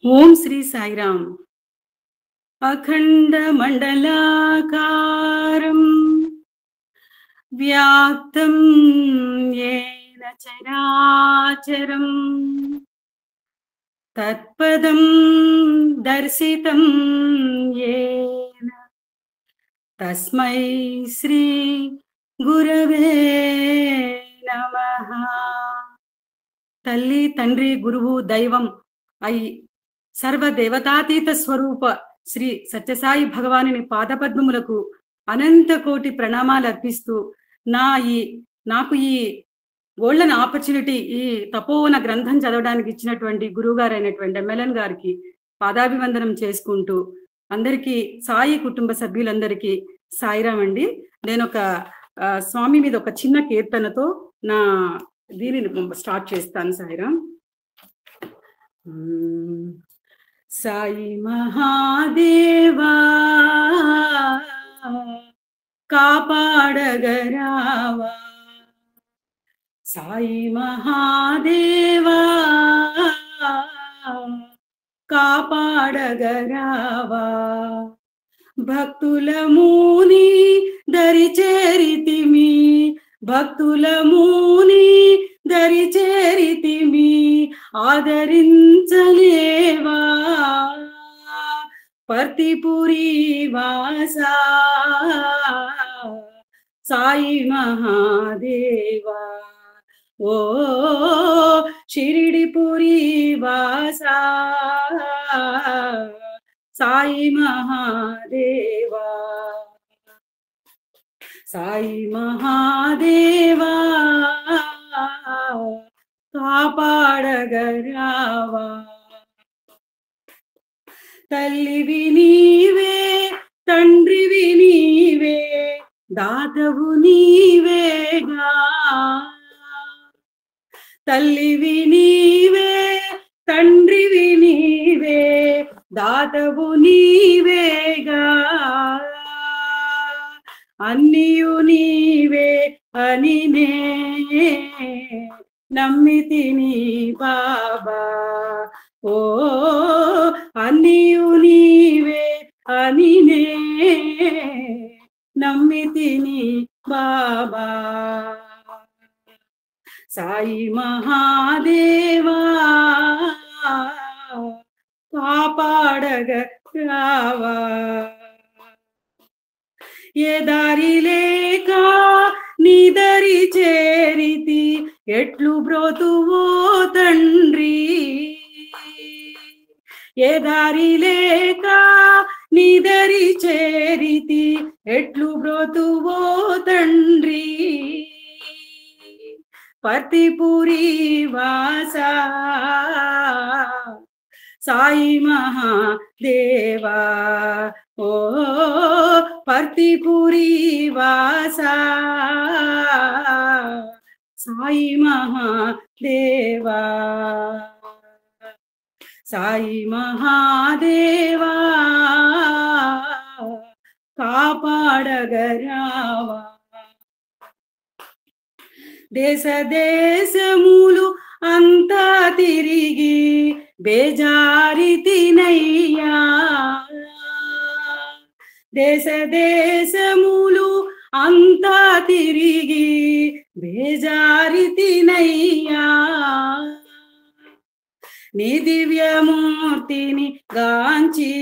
ఓం శ్రీ సాయిరామ్. అఖండ మండలాకారం వ్యాప్తం ఏన చరాచరం తత్పదం దర్శితం ఏన తస్మై శ్రీ గురవే నమః. తల్లి, తండ్రి, గురువు, దైవం అయి సర్వదేవతాతీత స్వరూప శ్రీ సత్యసాయి భగవానుని పాదపద్మములకు అనంత కోటి ప్రణామాలు అర్పిస్తూ నాకు ఈ గోల్డెన్ ఆపర్చునిటీ, ఈ తపోవన గ్రంథం చదవడానికి ఇచ్చినటువంటి గురువు గారు అయినటువంటి ఎమ్మెల్యన్ గారికి పాదాభివందనం చేసుకుంటూ అందరికీ, సాయి కుటుంబ సభ్యులందరికీ సాయిరామ్ అండి. నేను ఒక స్వామి మీద ఒక చిన్న కీర్తనతో నా దీనిని స్టార్ట్ చేస్తాను. సాయిరామ్. సాయి మహాదేవా కాపాడగరావా, సాయి మహాదేవా కాపాడగరావా, భక్తుల మూని దరి చేరితిమి, భక్తుల మూని దరి చేరితిమి, ఆదరించలేవా పర్తిపురి వాసా, సాయి మహాదేవా ఓ షిరిడిపురి వాసా, సాయి మహాదేవా, సాయి మహాదేవా కాపాడగరావా, తల్లివి నీవే, తండ్రివి నీవే, దాతవు నీవేగా, తల్లివి నీవే, తండ్రివి నీవే, దాతవు నీవేగా, అన్నియు నీవే అని నే నమ్మితిని బాబా, ఓ అన్నియు నీవే అని నే నమ్మితిని బాబా, సాయి మహాదేవా కాపాడగరావా, ఏ దారి లేక నీ దరి చేరితి, ఎట్లు బ్రోతువో తండ్రి, ఏ దారి లేక నీ దరి చేరితి, ఎట్లు బ్రోతువో తండ్రి, పర్తిపురి వాసా, సాయి మహాదేవా ఓ పర్తిపురి వాసా, సాయి మహాదేవా, సాయి మహాదేవా కాపాడగరావా, దేశ దేశములు అంతా తిరిగి బేజారితినయ్యా, దేశ దేశములు అంతా తిరిగి బేజారితినయ్యా, నీ దివ్యమూర్తిని గాంచి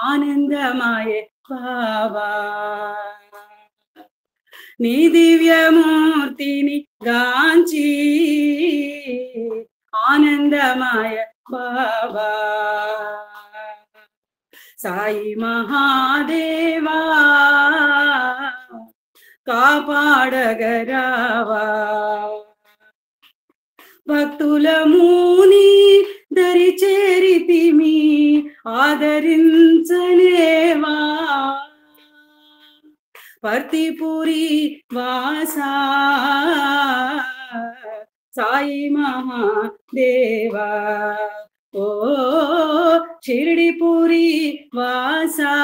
ఆనందమాయే బాబా, నీ దివ్యమూర్తిని గాంచి ఆనందమాయ బాబా, సాయి మహాదేవా కాపాడగరావా, భక్తుల మూని దరి చేరితిమి, ఆదరించలేవా పర్తిపురి వాసా, సాయి మహాదేవా ఓ షిరిడిపురి వాసా,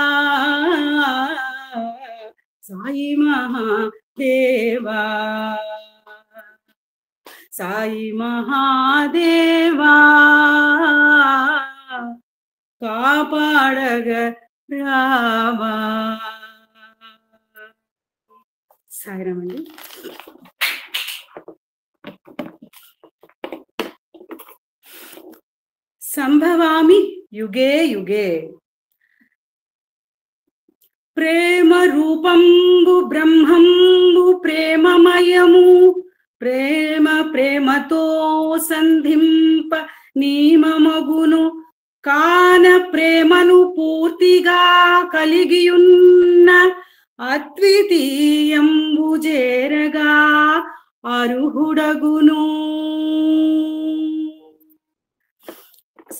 సాయి మహాదేవా, సాయి మహాదేవా కాపాడగ రామా. సాయిరామండి. సంభవామి యుగే యుగే ప్రేమ రూపంబు బ్రహ్మంబు ప్రేమమయము ప్రేమ ప్రేమతో సంధింప నీమమగును కాన ప్రేమను పూర్తిగా కలిగియున్న అద్వితీయంబు చేరగా అర్హుడగును.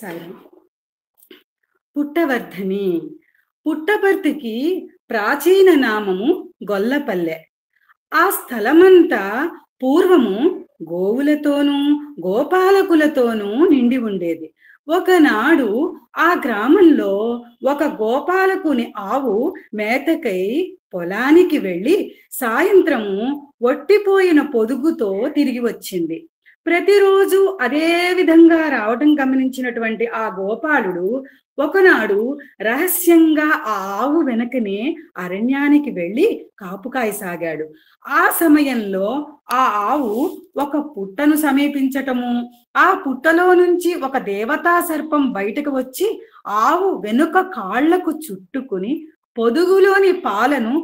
సరే. పుట్టవర్ధని. పుట్టపర్తికి ప్రాచీన నామము గొల్లపల్లె. ఆ స్థలమంతా పూర్వము గోవులతోనూ గోపాలకులతోనూ నిండి ఉండేది. ఒకనాడు ఆ గ్రామంలో ఒక గోపాలకుని ఆవు మేతకై పొలానికి వెళ్ళి సాయంత్రము ఒట్టిపోయిన పొదుగుతో తిరిగి వచ్చింది. ప్రతిరోజు అదే విధంగా రావటం గమనించినటువంటి ఆ గోపాలుడు ఒకనాడు రహస్యంగా ఆ ఆవు వెనకనే అరణ్యానికి వెళ్ళి కాపు కాయసాగాడు. ఆ సమయంలో ఆ ఆవు ఒక పుట్టను సమీపించటము, ఆ పుట్టలో నుంచి ఒక దేవతా సర్పం బయటకు వచ్చి ఆవు వెనుక కాళ్లకు చుట్టుకుని పొదుగులోని పాలను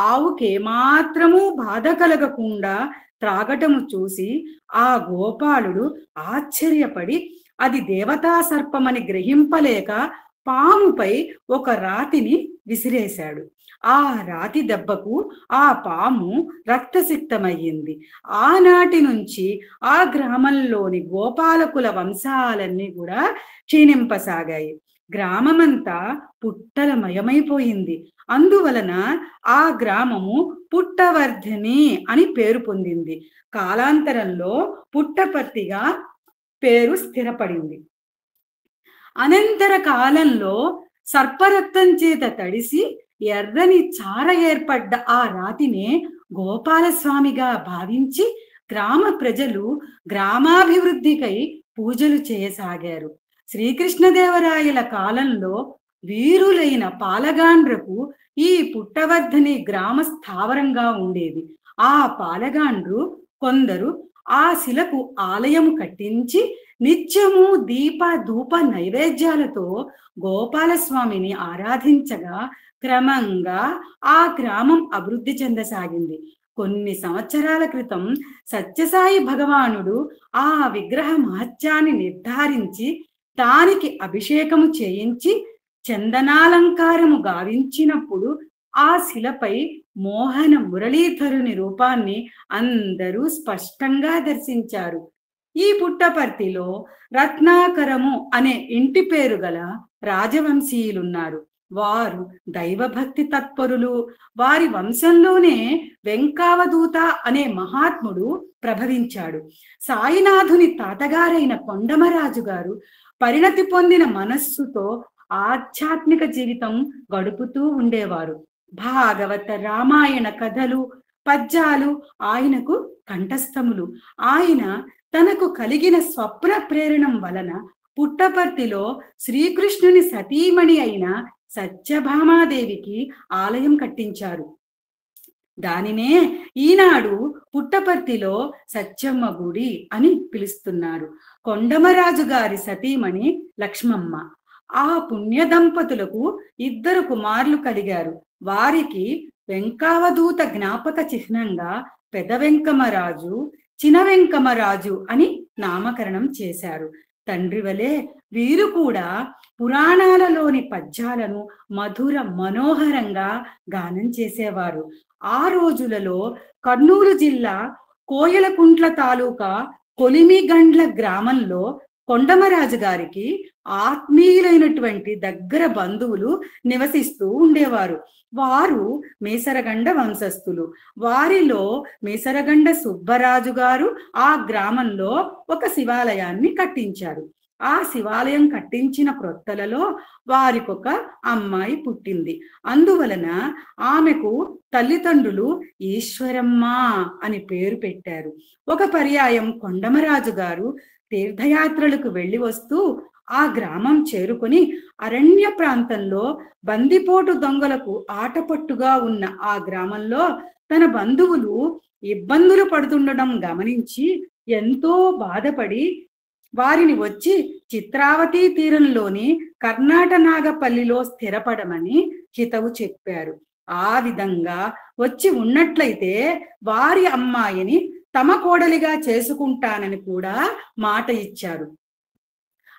ఆవుకేమాత్రమూ బాధ కలగకుండా త్రాగటము చూసి ఆ గోపాలుడు ఆశ్చర్యపడి అది దేవతా సర్పమని గ్రహింపలేక పాముపై ఒక రాతిని విసిరేశాడు. ఆ రాతి దెబ్బకు ఆ పాము రక్తసిక్తమయ్యింది. ఆనాటి నుంచి ఆ గ్రామంలోని గోపాలకుల వంశాలన్నీ కూడా క్షీణింపసాగాయి. గ్రామమంతా పుట్టలమయమైపోయింది. అందువలన ఆ గ్రామము పుట్టవర్ధని అని పేరు పొందింది. కాలాంతరంలో పుట్టపర్తిగా పేరు స్థిరపడింది. అనంతర కాలంలో సర్పరక్తం చేత తడిసి ఎర్రని చార ఏర్పడ్డ ఆ రాతినే గోపాలస్వామిగా భావించి గ్రామ ప్రజలు గ్రామాభివృద్ధికై పూజలు చేయసాగారు. శ్రీకృష్ణదేవరాయల కాలంలో వీరులైన పాలగాండ్రకు ఈ పుట్టవర్ధని గ్రామ స్థావరంగా ఉండేది. ఆ పాలగాండ్రు కొందరు ఆ శిలకు ఆలయము కట్టించి నిత్యము దీప ధూప నైవేద్యాలతో గోపాలస్వామిని ఆరాధించగా క్రమంగా ఆ గ్రామం అభివృద్ధి చెందసాగింది. కొన్ని సంవత్సరాల క్రితం సత్యసాయి భగవానుడు ఆ విగ్రహ మహత్యాన్ని నిర్ధారించి దానికి అభిషేకము చేయించి చందనాలంకారము గావించినప్పుడు ఆ శిలపై మోహన మురళీధరుని రూపాన్ని అందరూ స్పష్టంగా దర్శించారు. ఈ పుట్టపర్తిలో రత్నాకరము అనే ఇంటి పేరు గల రాజవంశీయులున్నారు. వారు దైవభక్తి తత్పరులు. వారి వంశంలోనే వెంకావదూత అనే మహాత్ముడు ప్రభవించాడు. సాయినాథుని తాతగారైన కొండమరాజు గారు పరిణతి పొందిన మనస్సుతో ఆధ్యాత్మిక జీవితం గడుపుతూ ఉండేవారు. భాగవత రామాయణ కథలు పద్యాలు ఆయనకు కంఠస్థములు. ఆయన తనకు కలిగిన స్వప్న ప్రేరణం వలన పుట్టపర్తిలో శ్రీకృష్ణుని సతీమణి అయిన సత్యభామాదేవికి ఆలయం కట్టించారు. దానినే ఈనాడు పుట్టపర్తిలో సత్యమ్మ గుడి అని పిలుస్తున్నారు. కొండమరాజు గారి సతీమణి లక్ష్మమ్మ. ఆ పుణ్య దంపతులకు 2 కుమారులు కలిగారు. వారికి వెంకావదూత జ్ఞాపక చిహ్నంగా పెద వెంకమరాజు చిన వెంకమరాజు అని నామకరణం చేశారు. తండ్రి వలె వీరు కూడా పురాణాలలోని పద్యాలను మధుర మనోహరంగా గానం చేసేవారు. ఆ రోజులలో కర్నూలు జిల్లా కోయలకుంట్ల తాలూకా కొలిమిగండ్ల గ్రామంలో కొండమరాజు గారికి ఆత్మీయులైనటువంటి దగ్గర బంధువులు నివసిస్తూ ఉండేవారు. వారు మేసరగండ వంశస్థులు. వారిలో మేసరగండ సుబ్బరాజు గారు ఆ గ్రామంలో ఒక శివాలయాన్ని కట్టించారు. ఆ శివాలయం కట్టించిన క్రొత్తలలో వారికొక అమ్మాయి పుట్టింది. అందువలన ఆమెకు తల్లిదండ్రులు ఈశ్వరమ్మ అని పేరు పెట్టారు. ఒక పర్యాయం కొండమరాజు గారు తీర్థయాత్రలకు వెళ్లి వస్తూ ఆ గ్రామం చేరుకొని అరణ్య ప్రాంతంలో బందిపోటు దొంగలకు ఆటపట్టుగా ఉన్న ఆ గ్రామంలో తన బంధువులు ఇబ్బందులు పడుతుండడం గమనించి ఎంతో బాధపడి వారిని వచ్చి చిత్రావతి తీరంలోని కర్ణాటనాగపల్లిలో స్థిరపడమని హితవు చెప్పారు. ఆ విధంగా వచ్చి ఉన్నట్లయితే వారి అమ్మాయిని తమ కోడలిగా చేసుకుంటానని కూడా మాట ఇచ్చారు.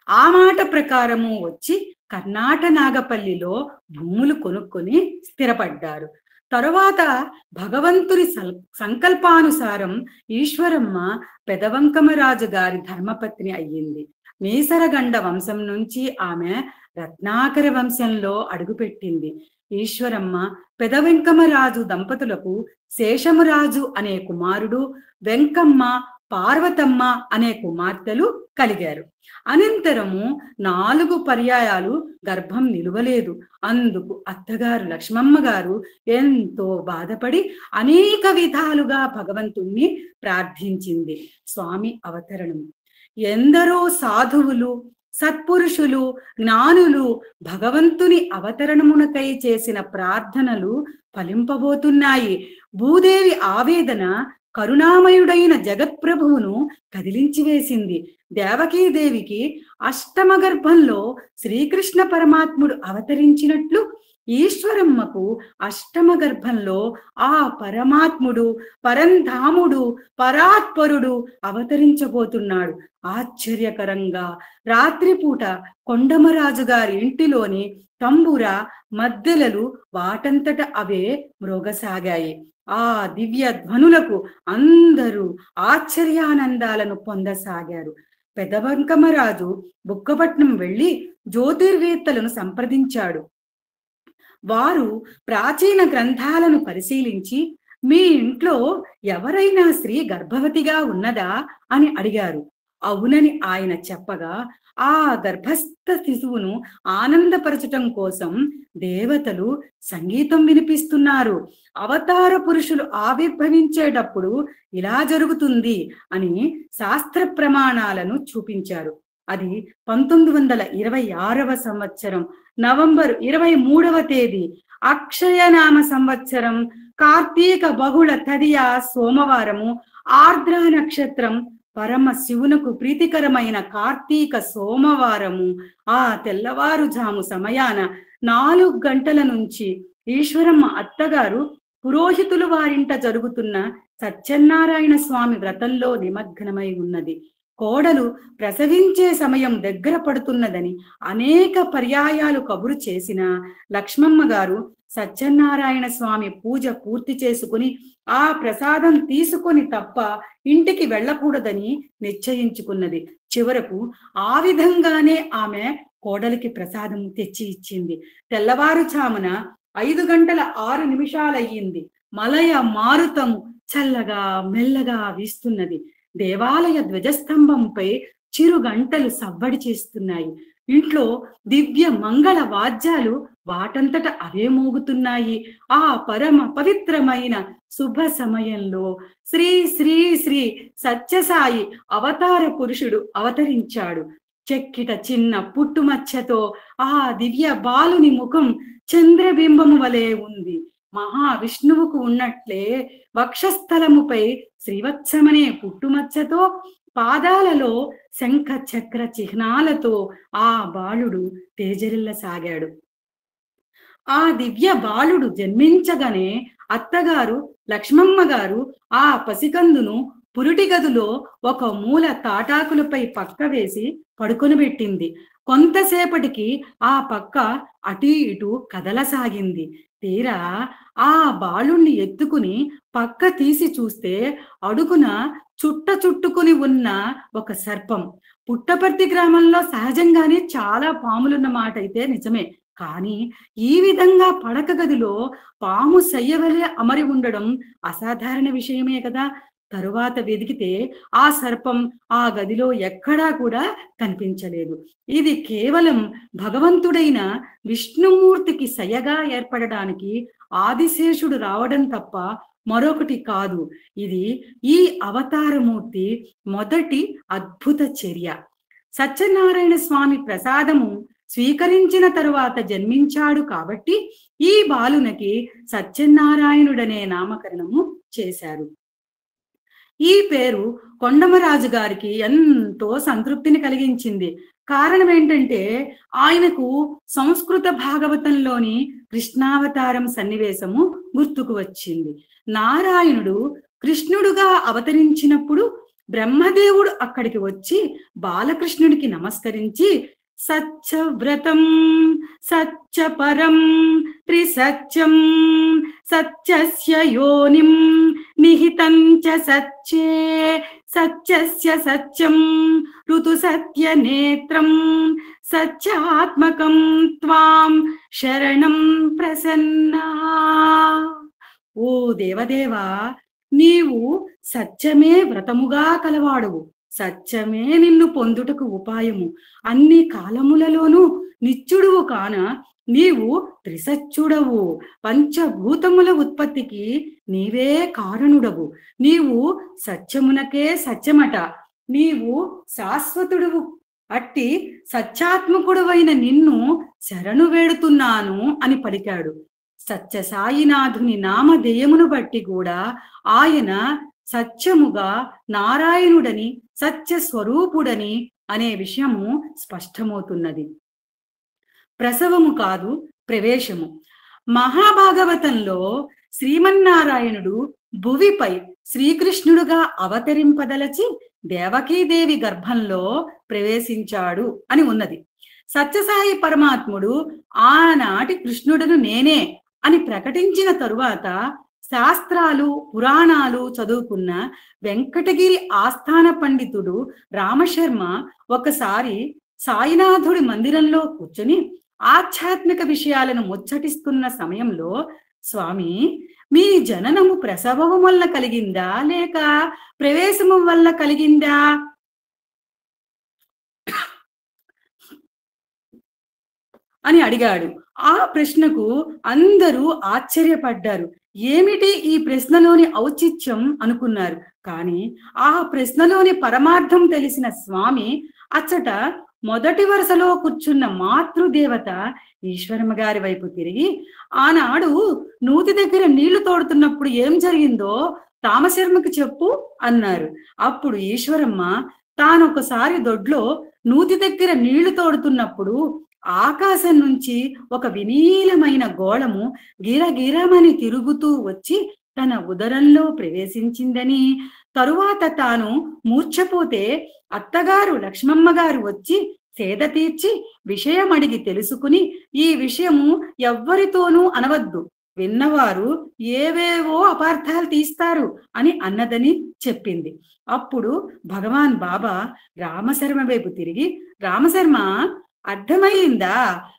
ఆ మాట ప్రకారము వచ్చి కర్ణాటనాగపల్లిలో భూములు కొనుక్కొని స్థిరపడ్డారు. తరువాత భగవంతుని సంకల్పానుసారం ఈశ్వరమ్మ పెదవంకమరాజు గారి ధర్మపత్ని అయ్యింది. మీసరగండ వంశం నుంచి ఆమె రత్నాకర వంశంలో అడుగుపెట్టింది. ఈశ్వరమ్మ పెదవెంకమరాజు దంపతులకు శేషమురాజు అనే కుమారుడు, వెంకమ్మ, పార్వతమ్మ అనే కుమార్తెలు కలిగారు. అనంతరము 4 పర్యాయాలు గర్భం నిలువలేదు. అందుకు అత్తగారు లక్ష్మమ్మ గారు ఎంతో బాధపడి అనేక విధాలుగా భగవంతుణ్ణి ప్రార్థించింది. స్వామి అవతరణం. ఎందరో సాధువులు, సత్పురుషులు, జ్ఞానులు భగవంతుని అవతరణమునకై చేసిన ప్రార్థనలు ఫలింపబోతున్నాయి. భూదేవి ఆవేదన కరుణామయుడైన జగత్ప్రభువును కదిలించి వేసింది. దేవకీదేవికి అష్టమ గర్భంలో శ్రీకృష్ణ పరమాత్ముడు అవతరించినట్లు ఈశ్వరమ్మకు అష్టమ గర్భంలో ఆ పరమాత్ముడు, పరంధాముడు, పరాత్పరుడు అవతరించబోతున్నాడు. ఆశ్చర్యకరంగా రాత్రిపూట కొండమరాజు గారి ఇంటిలోని తంబుర మద్దెలలు వాటంతట అవే మ్రోగసాగాయి. ఆ దివ్య ధ్వనులకు అందరూ ఆశ్చర్యానందాలను పొందసాగారు. పెదవంకమరాజు బుక్కపట్నం వెళ్లి జ్యోతిర్వేత్తలను సంప్రదించాడు. వారు ప్రాచీన గ్రంథాలను పరిశీలించి మీ ఇంట్లో ఎవరైనా స్త్రీ గర్భవతిగా ఉన్నదా అని అడిగారు. అవునని ఆయన చెప్పగా ఆ గర్భస్థ శిశువును ఆనందపరచటం కోసం దేవతలు సంగీతం వినిపిస్తున్నారు. అవతార పురుషులు ఆవిర్భవించేటప్పుడు ఇలా జరుగుతుంది అని శాస్త్ర ప్రమాణాలను చూపించారు. అది 1926వ సంవత్సరం నవంబర్ 23వ తేదీ అక్షయనామ సంవత్సరం కార్తీక బహుళ తదియ సోమవారము ఆర్ద్ర నక్షత్రం పరమ శివునకు ప్రీతికరమైన కార్తీక సోమవారము ఆ తెల్లవారుజాము సమయాన 4 గంటల నుంచి ఈశ్వరమ్మ అత్తగారు పురోహితులు వారింట జరుగుతున్న సత్యనారాయణ స్వామి వ్రతంలో నిమగ్నమై ఉన్నది. కోడలు ప్రసవించే సమయం దగ్గర పడుతున్నదని అనేక పర్యాయాలు కబురు చేసిన లక్ష్మమ్మ గారు సత్యనారాయణ స్వామి పూజ పూర్తి చేసుకుని ఆ ప్రసాదం తీసుకొని తప్ప ఇంటికి వెళ్ళకూడదని నిశ్చయించుకున్నది. చివరకు ఆ విధంగానే ఆమె కోడలికి ప్రసాదం తెచ్చి ఇచ్చింది. తెల్లవారుచామున 5 గంటల 6 నిమిషాలయ్యింది. మలయ మారుతము చల్లగా మెల్లగా వీస్తున్నది. దేవాలయ ధ్వజస్తంభంపై చిరు గంటలు సవ్వడి చేస్తున్నాయి. ఇంట్లో దివ్య మంగళ వాద్యాలు వాటంతట అవే మోగుతున్నాయి. ఆ పరమ పవిత్రమైన శుభ సమయంలో శ్రీ శ్రీ శ్రీ సత్యసాయి అవతార పురుషుడు అవతరించాడు. చెక్కిట చిన్న పుట్టుమచ్చతో ఆ దివ్య బాలుని ముఖం చంద్రబింబము వలె ఉంది. మహావిష్ణువుకు ఉన్నట్లే వక్షస్థలముపై శ్రీవత్సమనే పుట్టుమచ్చతో పాదాలలో శంఖ చక్ర చిహ్నాలతో ఆ బాలుడు తేజరిల్లసాగాడు. ఆ దివ్య బాలుడు జన్మించగానే అత్తగారు లక్ష్మమ్మ గారు ఆ పసికందును పురుటి గదిలో ఒక మూల తాటాకులపై పక్క వేసి పడుకొనిబెట్టింది. కొంతసేపటికి ఆ పక్క అటు ఇటు కదలసాగింది. తీరా ఆ బాలుణ్ణి ఎత్తుకుని పక్క తీసి చూస్తే అడుగున చుట్టుకుని ఉన్న ఒక సర్పం. పుట్టపర్తి గ్రామంలో సహజంగానే చాలా పాములున్న మాట అయితే నిజమే. కానీ ఈ విధంగా పడక గదిలో పాము సయ్యవలే అమరి ఉండడం అసాధారణ విషయమే కదా. తరువాత వెదికితే ఆ సర్పం ఆ గదిలో ఎక్కడా కూడా కనిపించలేదు. ఇది కేవలం భగవంతుడైన విష్ణుమూర్తికి సయగా ఏర్పడడానికి ఆదిశేషుడు రావడం తప్ప మరొకటి కాదు. ఇది ఈ అవతారమూర్తి మొదటి అద్భుత చర్య. సత్యనారాయణ స్వామి ప్రసాదము స్వీకరించిన తరువాత జన్మించాడు కాబట్టి ఈ బాలునకి సత్యనారాయణుడనే నామకరణము చేశారు. ఈ పేరు కొండమరాజు గారికి ఎంతో సంతృప్తిని కలిగించింది. కారణం ఏంటంటే ఆయనకు సంస్కృత భాగవతంలోని కృష్ణావతారం సన్నివేశము గుర్తుకు వచ్చింది. నారాయణుడు కృష్ణుడుగా అవతరించినప్పుడు బ్రహ్మదేవుడు అక్కడికి వచ్చి బాలకృష్ణుడికి నమస్కరించి సత్యవ్రతం సత్యపరం త్రిసత్యం సత్యస్య యోనిం నిహితం చ సత్యే సత్యస్య సత్యం ఋతు సత్య నేత్రం సత్యాత్మకం త్వాం శరణం ప్రసన్నా. ఓ దేవదేవా, నీవు సత్యమే వ్రతముగా కలవాడువు, సత్యమే నిన్ను పొందుటకు ఉపాయము, అన్ని కాలములలోనూ నిత్యుడువు కాన నీవు త్రిసత్యుడవు, పంచభూతముల ఉత్పత్తికి నీవే కారణుడవు, నీవు సత్యమునకే సత్యమట, నీవు శాశ్వతుడువు, అట్టి సత్యాత్మకుడువైన నిన్ను శరణు వేడుతున్నాను అని పలికాడు. సత్యసాయినాథుని నామధేయమును బట్టి కూడా ఆయన సత్యముగా నారాయణుడని సత్య స్వరూపుడని అనే విషయము స్పష్టమవుతున్నది. ప్రసవము కాదు, ప్రవేశము. మహాభాగవతంలో శ్రీమన్నారాయణుడు భువిపై శ్రీకృష్ణుడుగా అవతరింపదలచి దేవకీదేవి గర్భంలో ప్రవేశించాడు అని ఉన్నది. సత్యసాయి పరమాత్ముడు ఆనాటి కృష్ణుడును నేనే అని ప్రకటించిన తరువాత శాస్త్రాలు పురాణాలు చదువుకున్న వెంకటగిరి ఆస్థాన పండితుడు రామశర్మ ఒకసారి సాయినాథుడి మందిరంలో కూర్చొని ఆధ్యాత్మిక విషయాలను ముచ్చటిస్తున్న సమయంలో, స్వామి, మీ జననము ప్రసవము వల్ల కలిగిందా లేక ప్రవేశము వల్ల కలిగిందా అని అడిగాడు. ఆ ప్రశ్నకు అందరూ ఆశ్చర్యపడ్డారు. ఏమిటి ఈ ప్రశ్నలోని ఔచిత్యం అనుకున్నారు. కానీ ఆ ప్రశ్నలోని పరమార్థం తెలిసిన స్వామి అచ్చట మొదటి వరుసలో కూర్చున్న మాతృదేవత ఈశ్వరమ్మ గారి వైపు తిరిగి, ఆనాడు నూతి దగ్గర నీళ్లు తోడుతున్నప్పుడు ఏం జరిగిందో తామశర్మకు చెప్పు అన్నారు. అప్పుడు ఈశ్వరమ్మ తానొకసారి దొడ్లో నూతి దగ్గర నీళ్లు తోడుతున్నప్పుడు ఆకాశం నుంచి ఒక వినీలమైన గోళము గిరగిరమని తిరుగుతూ వచ్చి తన ఉదరంలో ప్రవేశించిందని, తరువాత తాను మూర్ఛపోతే అత్తగారు లక్ష్మమ్మ గారు వచ్చి సేద తీర్చి విషయం అడిగి తెలుసుకుని, ఈ విషయము ఎవ్వరితోనూ అనవద్దు, విన్నవారు ఏవేవో అపార్థాలు తీస్తారు అని అన్నదని చెప్పింది. అప్పుడు భగవాన్ బాబా రామశర్మ వైపు తిరిగి, రామశర్మ, అర్థమయ్యిందా?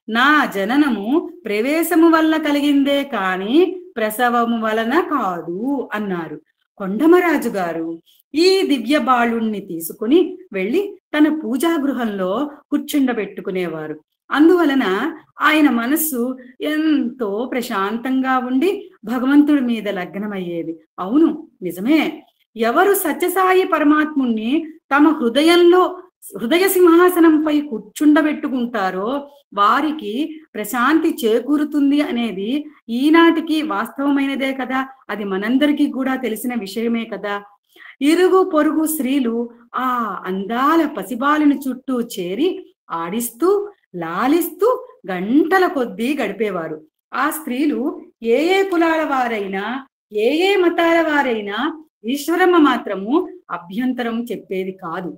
నా జననము ప్రవేశము వల్ల కలిగిందే కాని ప్రసవము వలన కాదు అన్నారు. కొండమరాజు గారు ఈ దివ్య బాలుణ్ణి తీసుకుని వెళ్ళి తన పూజాగృహంలో కూర్చుండబెట్టుకునేవారు. అందువలన ఆయన మనస్సు ఎంతో ప్రశాంతంగా ఉండి భగవంతుడి మీద లగ్నమయ్యేది. అవును, నిజమే. ఎవరు సత్యసాయి పరమాత్ముణ్ణి తమ హృదయ సింహాసనంపై కూర్చుండబెట్టుకుంటారో వారికి ప్రశాంతి చేకూరుతుంది అనేది ఈనాటికి వాస్తవమైనదే కదా. అది మనందరికీ కూడా తెలిసిన విషయమే కదా. ఇరుగు పొరుగు స్త్రీలు ఆ అందాల పసిబాలుని చుట్టూ చేరి ఆడిస్తూ లాలిస్తూ గంటల కొద్దీ గడిపేవారు. ఆ స్త్రీలు ఏ కులాల వారైనా ఏ మతాల వారైనా ఈశ్వరమ్మ మాత్రము అభ్యంతరం చెప్పేది కాదు.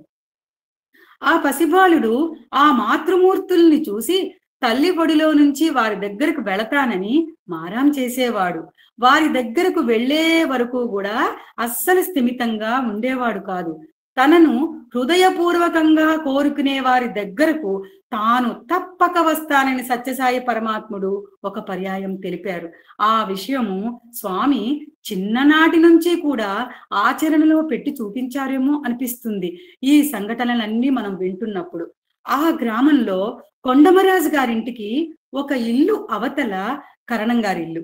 ఆ పసిబాలుడు ఆ మాతృమూర్తుల్ని చూసి తల్లి పొడిలో నుంచి వారి దగ్గరకు వెళతానని మారాం చేసేవాడు. వారి దగ్గరకు వెళ్లే వరకు కూడా అస్సలు స్థిమితంగా ఉండేవాడు కాదు. తనను హృదయపూర్వకంగా కోరుకునే వారి దగ్గరకు తాను తప్పక వస్తానని సత్యసాయి పరమాత్ముడు ఒక పర్యాయం తెలిపారు. ఆ విషయము స్వామి చిన్ననాటి నుంచి కూడా ఆచరణలో పెట్టి చూపించారేమో అనిపిస్తుంది ఈ సంఘటనలన్నీ మనం వింటున్నప్పుడు. ఆ గ్రామంలో కొండమరాజు గారింటికి ఒక ఇల్లు అవతల కరణం గారి ఇల్లు.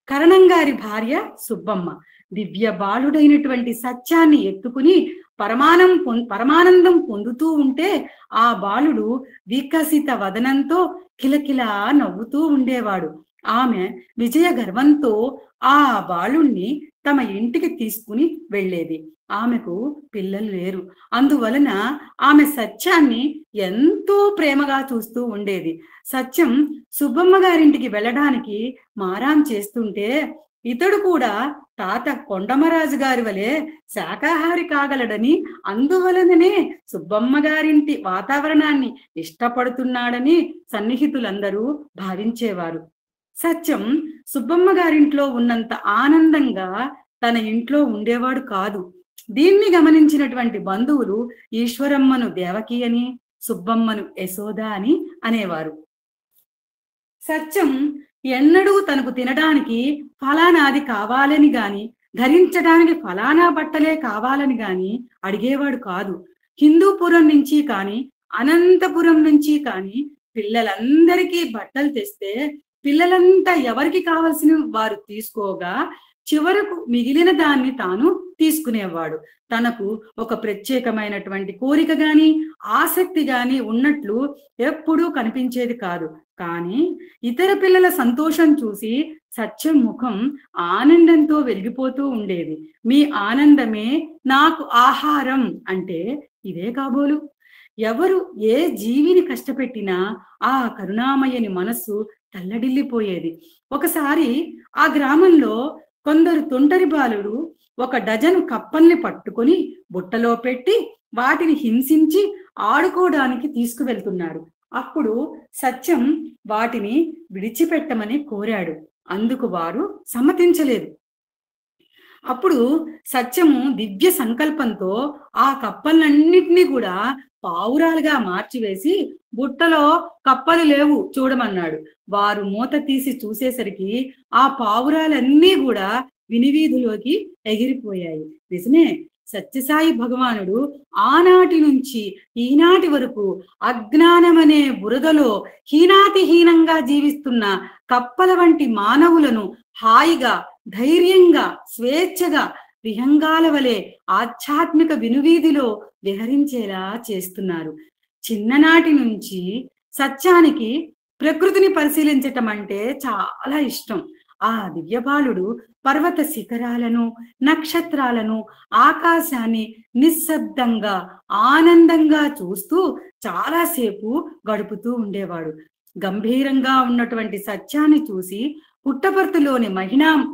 కరణం గారి భార్య సుబ్బమ్మ దివ్య బాలుడైనటువంటి సత్యాన్ని ఎత్తుకుని పరమానందం పొందుతూ ఉంటే ఆ బాలుడు వికసిత వదనంతో కిలకిలా నవ్వుతూ ఉండేవాడు. ఆమె విజయ గర్వంతో ఆ బాలుణ్ణి తమ ఇంటికి తీసుకుని వెళ్ళేది. ఆమెకు పిల్లలు లేరు. అందువలన ఆమె సత్యాన్ని ఎంతో ప్రేమగా చూస్తూ ఉండేది. సత్యం సుబ్బమ్మ గారింటికి వెళ్ళడానికి మారాం చేస్తుంటే ఇతడు కూడా తాత కొండమరాజు గారి వలె శాకాహారి కాగలడని, అందువలననే సుబ్బమ్మ గారింటి వాతావరణాన్ని ఇష్టపడుతున్నాడని సన్నిహితులందరూ భావించేవారు. సత్యం సుబ్బమ్మ గారింట్లో ఉన్నంత ఆనందంగా తన ఇంట్లో ఉండేవాడు కాదు. దీన్ని గమనించినటువంటి బంధువులు ఈశ్వరమ్మను దేవకి అని, సుబ్బమ్మను యశోద అని అనేవారు. సత్యం ఎన్నడూ తనకు తినడానికి ఫలానాది కావాలని గాని, ధరించడానికి ఫలానా బట్టలే కావాలని గాని అడిగేవాడు కాదు. హిందూపురం నుంచి కాని, అనంతపురం నుంచి కాని పిల్లలందరికీ బట్టలు తెస్తే పిల్లలంతా ఎవరికి కావలసిన వారు తీసుకోగా చివరకు మిగిలిన దాన్ని తాను తీసుకునేవాడు. తనకు ఒక ప్రత్యేకమైనటువంటి కోరిక గాని, ఆసక్తి గాని ఉన్నట్లు ఎప్పుడూ కనిపించేది కాదు. కానీ ఇతర పిల్లల సంతోషం చూసి సత్యం ముఖం ఆనందంతో వెలిగిపోతూ ఉండేది. మీ ఆనందమే నాకు ఆహారం అంటే ఇదే కాబోలు. ఎవరు ఏ జీవిని కష్టపెట్టినా ఆ కరుణామయ్యని మనస్సు తల్లడిల్లిపోయేది. ఒకసారి ఆ గ్రామంలో కొందరు తొంటరి బాలురు ఒక డజను కప్పల్ని పట్టుకొని బుట్టలో పెట్టి వాటిని హింసించి ఆడుకోవడానికి తీసుకువెళ్తున్నారు. అప్పుడు సత్యం వాటిని విడిచిపెట్టమని కోరాడు. అందుకు వారు సమ్మతించలేదు. అప్పుడు సత్యము దివ్య సంకల్పంతో ఆ కప్పలన్నిటినీ కూడా పావురాలుగా మార్చివేసి బుట్టలో కప్పలు లేవు చూడమన్నాడు. వారు మూత తీసి చూసేసరికి ఆ పావురాలన్నీ కూడా వినివీధిలోకి ఎగిరిపోయాయి. నిజమే, సత్యసాయి భగవానుడు ఆనాటి నుంచి ఈనాటి వరకు అజ్ఞానమనే బురదలో హీనాతిహీనంగా జీవిస్తున్న కప్పల వంటి మానవులను హాయిగా, ధైర్యంగా, స్వేచ్ఛగా విహంగాల వలె ఆధ్యాత్మిక వినువీధిలో విహరించేలా చేస్తున్నారు. చిన్ననాటి నుంచి సత్యానికి ప్రకృతిని పరిశీలించటం అంటే చాలా ఇష్టం. ఆ దివ్యబాలుడు పర్వత శిఖరాలను, నక్షత్రాలను, ఆకాశాన్ని నిశ్శబ్దంగా, ఆనందంగా చూస్తూ చాలాసేపు గడుపుతూ ఉండేవాడు. గంభీరంగా ఉన్నటువంటి సత్యాన్ని చూసి పుట్టపర్తిలోని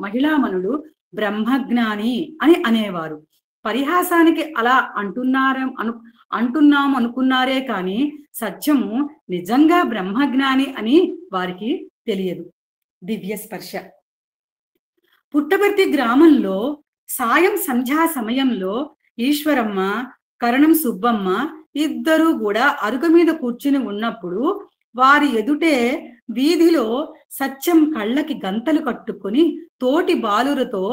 మహిళామణులు బ్రహ్మజ్ఞాని అని అనేవారు. పరిహాసానికి అలా అంటున్నాం అనుకున్నారే కానీ సత్యము నిజంగా బ్రహ్మజ్ఞాని అని వారికి తెలియదు. దివ్య స్పర్శ. పుట్టపర్తి గ్రామంలో సాయం సంధ్యా సమయంలో ఈశ్వరమ్మ, కరణం సుబ్బమ్మ ఇద్దరూ కూడా అరుగు మీద కూర్చుని ఉన్నప్పుడు వారి ఎదుటే వీధిలో సత్యం కళ్ళకి గంతలు కట్టుకుని తోటి బాలురతో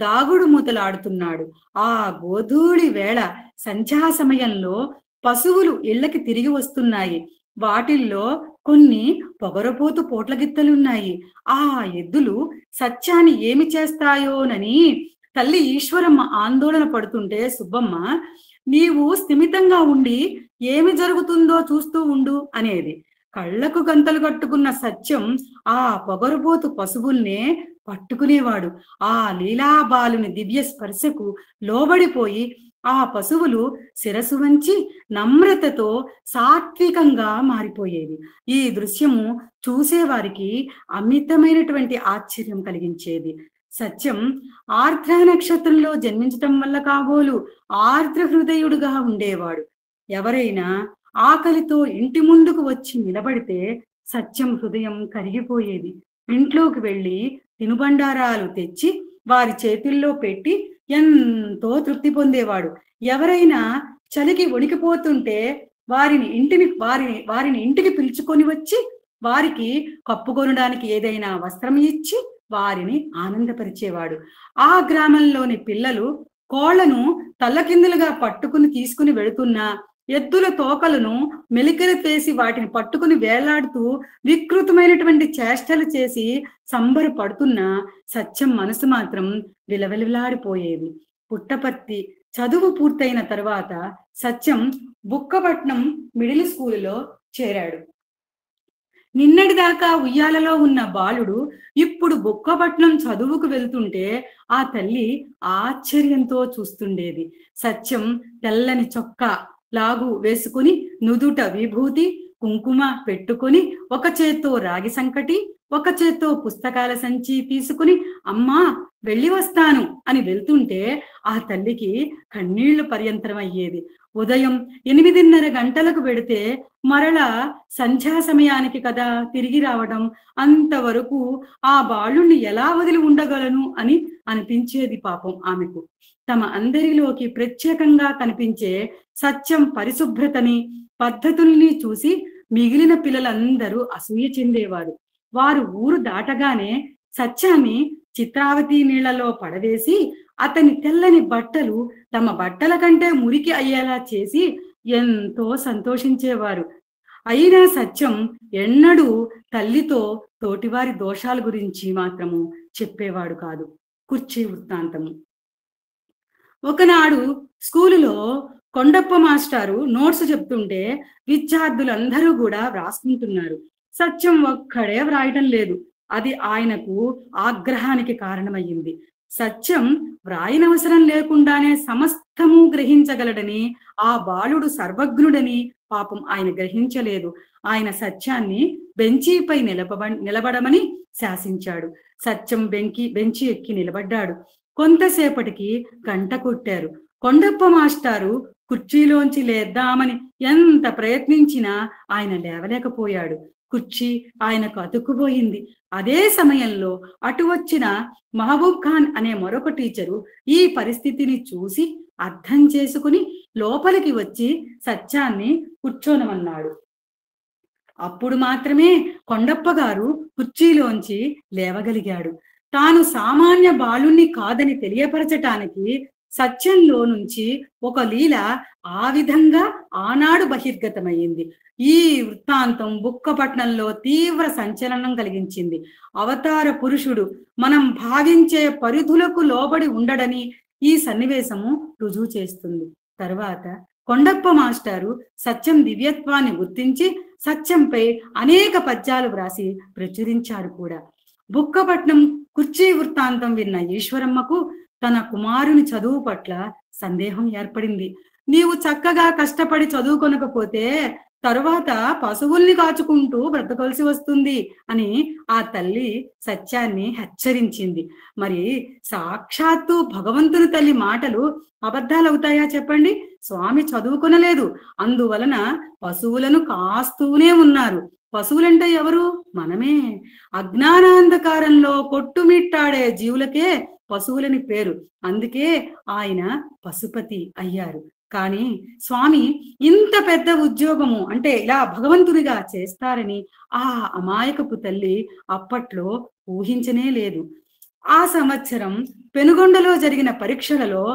దాగుడు మూతలాడుతున్నాడు. ఆ గోధూళి వేళ సంధ్యా సమయంలో పశువులు ఇళ్లకి తిరిగి వస్తున్నాయి. వాటిల్లో కొన్ని పొగరపోతు పోట్లగిత్తలున్నాయి. ఆ ఎద్దులు సత్యాన్ని ఏమి చేస్తాయోనని తల్లి ఈశ్వరమ్మ ఆందోళన పడుతుంటే సుబ్బమ్మ, నీవు స్థిమితంగా ఉండి ఏమి జరుగుతుందో చూస్తూ ఉండు అనేది. కళ్లకు గంతలు కట్టుకున్న సత్యం ఆ పొగరుబోతు పశువుల్నే పట్టుకునేవాడు. ఆ లీలాబాలుని దివ్య స్పర్శకు లోబడిపోయి ఆ పశువులు శిరసు వంచి నమ్రతతో సాత్వికంగా మారిపోయేది. ఈ దృశ్యము చూసేవారికి అమితమైనటువంటి ఆశ్చర్యం కలిగించేది. సత్యం ఆర్ద్ర నక్షత్రంలో జన్మించటం వల్ల కాబోలు ఆర్ద్ర హృదయుడుగా ఉండేవాడు. ఎవరైనా ఆకలితో ఇంటి ముందుకు వచ్చి నిలబడితే సత్యం హృదయం కరిగిపోయేది. ఇంట్లోకి వెళ్ళి తినుబండారాలు తెచ్చి వారి చేతుల్లో పెట్టి ఎంతో తృప్తి పొందేవాడు. ఎవరైనా చలికి వణికిపోతుంటే వారిని ఇంటికి పిలుచుకొని వచ్చి వారికి కప్పుకొనడానికి ఏదైనా వస్త్రం ఇచ్చి వారిని ఆనందపరిచేవాడు. ఆ గ్రామంలోని పిల్లలు కోళ్లను తల్లకిందులుగా పట్టుకుని తీసుకుని వెళుతున్నా, ఎద్దుల తోకలను మెలికలు వేసి వాటిని పట్టుకుని వేలాడుతూ వికృతమైనటువంటి చేష్టలు చేసి సంబరపడుతున్న సత్యం మనసు మాత్రం విలవిలలాడిపోయేది. పుట్టపర్తి చదువు పూర్తయిన తర్వాత సత్యం బుక్కపట్నం మిడిల్ స్కూలులో చేరాడు. నిన్నటిదాకా ఉయ్యాలలో ఉన్న బాలుడు ఇప్పుడు బుక్కపట్నం చదువుకు వెళ్తుంటే ఆ తల్లి ఆశ్చర్యంతో చూస్తుండేది. సత్యం తెల్లని చొక్కా లాగు వేసుకుని నుదుట విభూతి కుంకుమ పెట్టుకుని ఒక చేత్తో రాగి సంకటి ఒక చేత్తో పుస్తకాల సంచి తీసుకుని అమ్మా వెళ్ళి వస్తాను అని వెళ్తుంటే ఆ తల్లికి కన్నీళ్లు పర్యంతరం అయ్యేది. ఉదయం 8:30 గంటలకు వెడితే మరలా సంధ్యా సమయానికి కదా తిరిగి రావడం, అంతవరకు ఆ బాలుణ్ణి ఎలా వదిలి ఉండగలను అని అనిపించేది పాపం ఆమెకు. తమ అందరిలోకి ప్రత్యేకంగా కనిపించే సత్యం పరిశుభ్రతని పద్ధతుల్ని చూసి మిగిలిన పిల్లలందరూ అసూయ చెందేవారు. వారు ఊరు దాటగానే సత్యాన్ని చిత్రావతి నీళ్లలో పడవేసి అతని తెల్లని బట్టలు తమ బట్టల కంటే మురికి అయ్యేలా చేసి ఎంతో సంతోషించేవారు. అయినా సత్యం ఎన్నడూ తల్లితో తోటివారి దోషాల గురించి మాత్రము చెప్పేవాడు కాదు. కుర్చీ వృత్తాంతము. ఒకనాడు స్కూలులో కొండప్ప మాస్టారు నోట్స్ చెప్తుంటే విద్యార్థులందరూ కూడా వ్రాసుకుంటున్నారు. సత్యం ఒక్కడే వ్రాయటం లేదు. అది ఆయనకు ఆగ్రహానికి కారణమయ్యింది. సత్యం వ్రాయనవసరం లేకుండానే సమస్తము గ్రహించగలడని, ఆ బాలుడు సర్వజ్ఞుడని పాపం ఆయన గ్రహించలేదు. ఆయన సత్యాన్ని బెంచీపై నిలబడమని శాసించాడు. సత్యం బెంచి ఎక్కి నిలబడ్డాడు. కొంతసేపటికి గంట కొట్టారు. కొండప్ప మాస్టారు కుర్చీలోంచి లేద్దామని ఎంత ప్రయత్నించినా ఆయన లేవలేకపోయాడు. కుర్చీ ఆయనకు అతుక్కుపోయింది. అదే సమయంలో అటు వచ్చిన మహబూబ్ ఖాన్ అనే మరొక టీచరు ఈ పరిస్థితిని చూసి అర్థం చేసుకుని లోపలికి వచ్చి సత్యాన్ని కూర్చోనమన్నాడు. అప్పుడు మాత్రమే కొండప్ప గారు కుర్చీలోంచి లేవగలిగాడు. తాను సామాన్య బాలుణ్ణి కాదని తెలియపరచటానికి సత్యంలో నుంచి ఒక లీల ఆ విధంగా ఆనాడు బహిర్గతమైంది. ఈ వృత్తాంతం బుక్కపట్నంలో తీవ్ర సంచలనం కలిగించింది. అవతార పురుషుడు మనం భావించే పరిధులకు లోబడి ఉండడని ఈ సన్నివేశము రుజువు చేస్తుంది. తరువాత కొండప్ప మాస్టారు సత్యం దివ్యత్వాన్ని గుర్తించి సత్యంపై అనేక పద్యాలు వ్రాసి ప్రచురించారు కూడా. బుక్కపట్నం కుర్చీ వృత్తాంతం విన్న ఈశ్వరమ్మకు తన కుమారుని చదువు పట్ల సందేహం ఏర్పడింది. నీవు చక్కగా కష్టపడి చదువుకొనకపోతే తరువాత పశువుల్ని కాచుకుంటూ బ్రతకవలసి వస్తుంది అని ఆ తల్లి సత్యాన్ని హెచ్చరించింది. మరి సాక్షాత్తు భగవంతుని తల్లి మాటలు అబద్ధాలవుతాయా చెప్పండి? స్వామి చదువుకొనలేదు, అందువలన పశువులను కాస్తూనే ఉన్నారు. పశువులంటే ఎవరు? మనమే. అజ్ఞానాంధకారంలో కొట్టుమిట్టాడే జీవులకే పశువులని పేరు. అందుకే ఆయన పశుపతి అయ్యారు. కానీ స్వామి ఇంత పెద్ద ఉద్యోగము అంటే ఇలా భగవంతునిగా చేస్తారని ఆ అమాయకపు తల్లి అప్పట్లో ఊహించనే లేదు. ఆ సంవత్సరం పెనుగొండలో జరిగిన పరీక్షలలో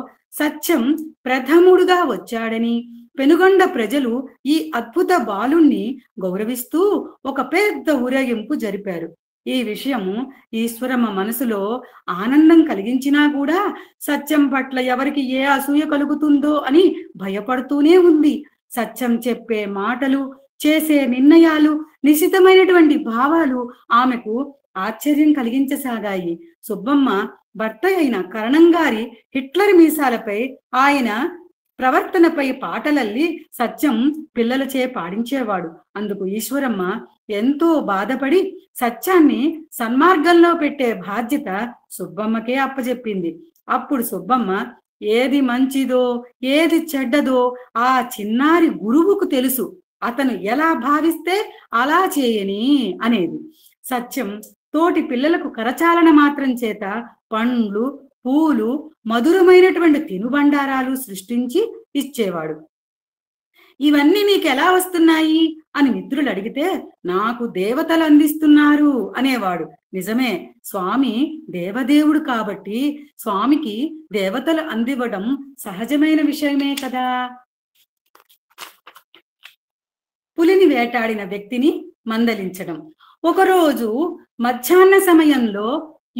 సత్యం ప్రథముడుగా వచ్చాడని పెనుగొండ ప్రజలు ఈ అద్భుత బాలుణ్ణి గౌరవిస్తూ ఒక పెద్ద ఊరేగింపు జరిపారు. ఈ విషయము ఈశ్వరమ్మ మనసులో ఆనందం కలిగించినా కూడా సత్యం పట్ల ఎవరికి ఏ అసూయ కలుగుతుందో అని భయపడుతూనే ఉంది. సత్యం చెప్పే మాటలు, చేసే నిర్ణయాలు, నిశితమైనటువంటి భావాలు ఆమెకు ఆశ్చర్యం కలిగించసాగాయి. సుబ్బమ్మ భర్త అయిన కరణంగారి హిట్లర్ మీసాలపై ఆయన ప్రవర్తనపై పాటలల్లి సత్యం పిల్లలచే పాడించేవాడు. అందుకు ఈశ్వరమ్మ ఎంతో బాధపడి సత్యాన్ని సన్మార్గంలో పెట్టే బాధ్యత సుబ్బమ్మకే అప్పచెప్పింది. అప్పుడు సుబ్బమ్మ ఏది మంచిదో ఏది చెడ్డదో ఆ చిన్నారి గురువుకు తెలుసు, అతను ఎలా భావిస్తే అలా చేయని అనేది. సత్యం తోటి పిల్లలకు కరచాలన మాత్రం చేత పండ్లు, పూలు, మధురమైనటువంటి తినుబండారాలు సృష్టించి ఇచ్చేవాడు. ఇవన్నీ నీకు ఎలా వస్తున్నాయి అని మిత్రులు అడిగితే నాకు దేవతలు అందిస్తున్నారు అనేవాడు. నిజమే, స్వామి దేవదేవుడు కాబట్టి స్వామికి దేవతలు అందివ్వడం సహజమైన విషయమే కదా. పులిని వేటాడిన వ్యక్తిని మందలించడం. ఒకరోజు మధ్యాహ్న సమయంలో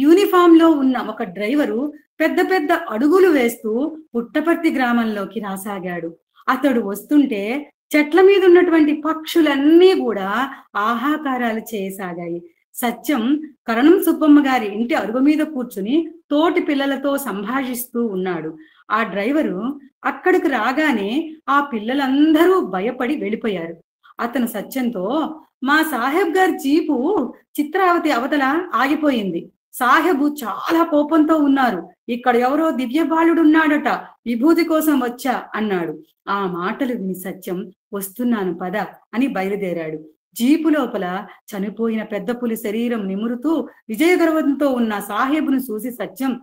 యూనిఫామ్ లో ఉన్న ఒక డ్రైవరు పెద్ద పెద్ద అడుగులు వేస్తూ పుట్టపర్తి గ్రామంలోకి రాసాగాడు. అతడు వస్తుంటే చెట్ల మీద ఉన్నటువంటి పక్షులన్నీ కూడా ఆహాకారాలు చేయసాగాయి. సత్యం కరణం సుబ్బమ్మ గారి ఇంటి అరుగు మీద కూర్చుని తోటి పిల్లలతో సంభాషిస్తూ ఉన్నాడు. ఆ డ్రైవరు అక్కడికి రాగానే ఆ పిల్లలందరూ భయపడి వెళ్ళిపోయారు. అతను సత్యంతో, మా సాహెబ్ గారి జీపు చిత్రావతి అవతల ఆగిపోయింది. సాహెబు చాలా కోపంతో ఉన్నారు. ఇక్కడ ఎవరో దివ్య బాలుడున్నాడట, విభూతి కోసం వచ్చా అన్నాడు. ఆ మాటలు విని సత్యం, వస్తున్నాను పద అని బయలుదేరాడు. జీపు లోపల చనిపోయిన పెద్ద పులి శరీరం నిమురుతూ విజయగర్వంతో ఉన్న సాహెబును చూసి సత్యం,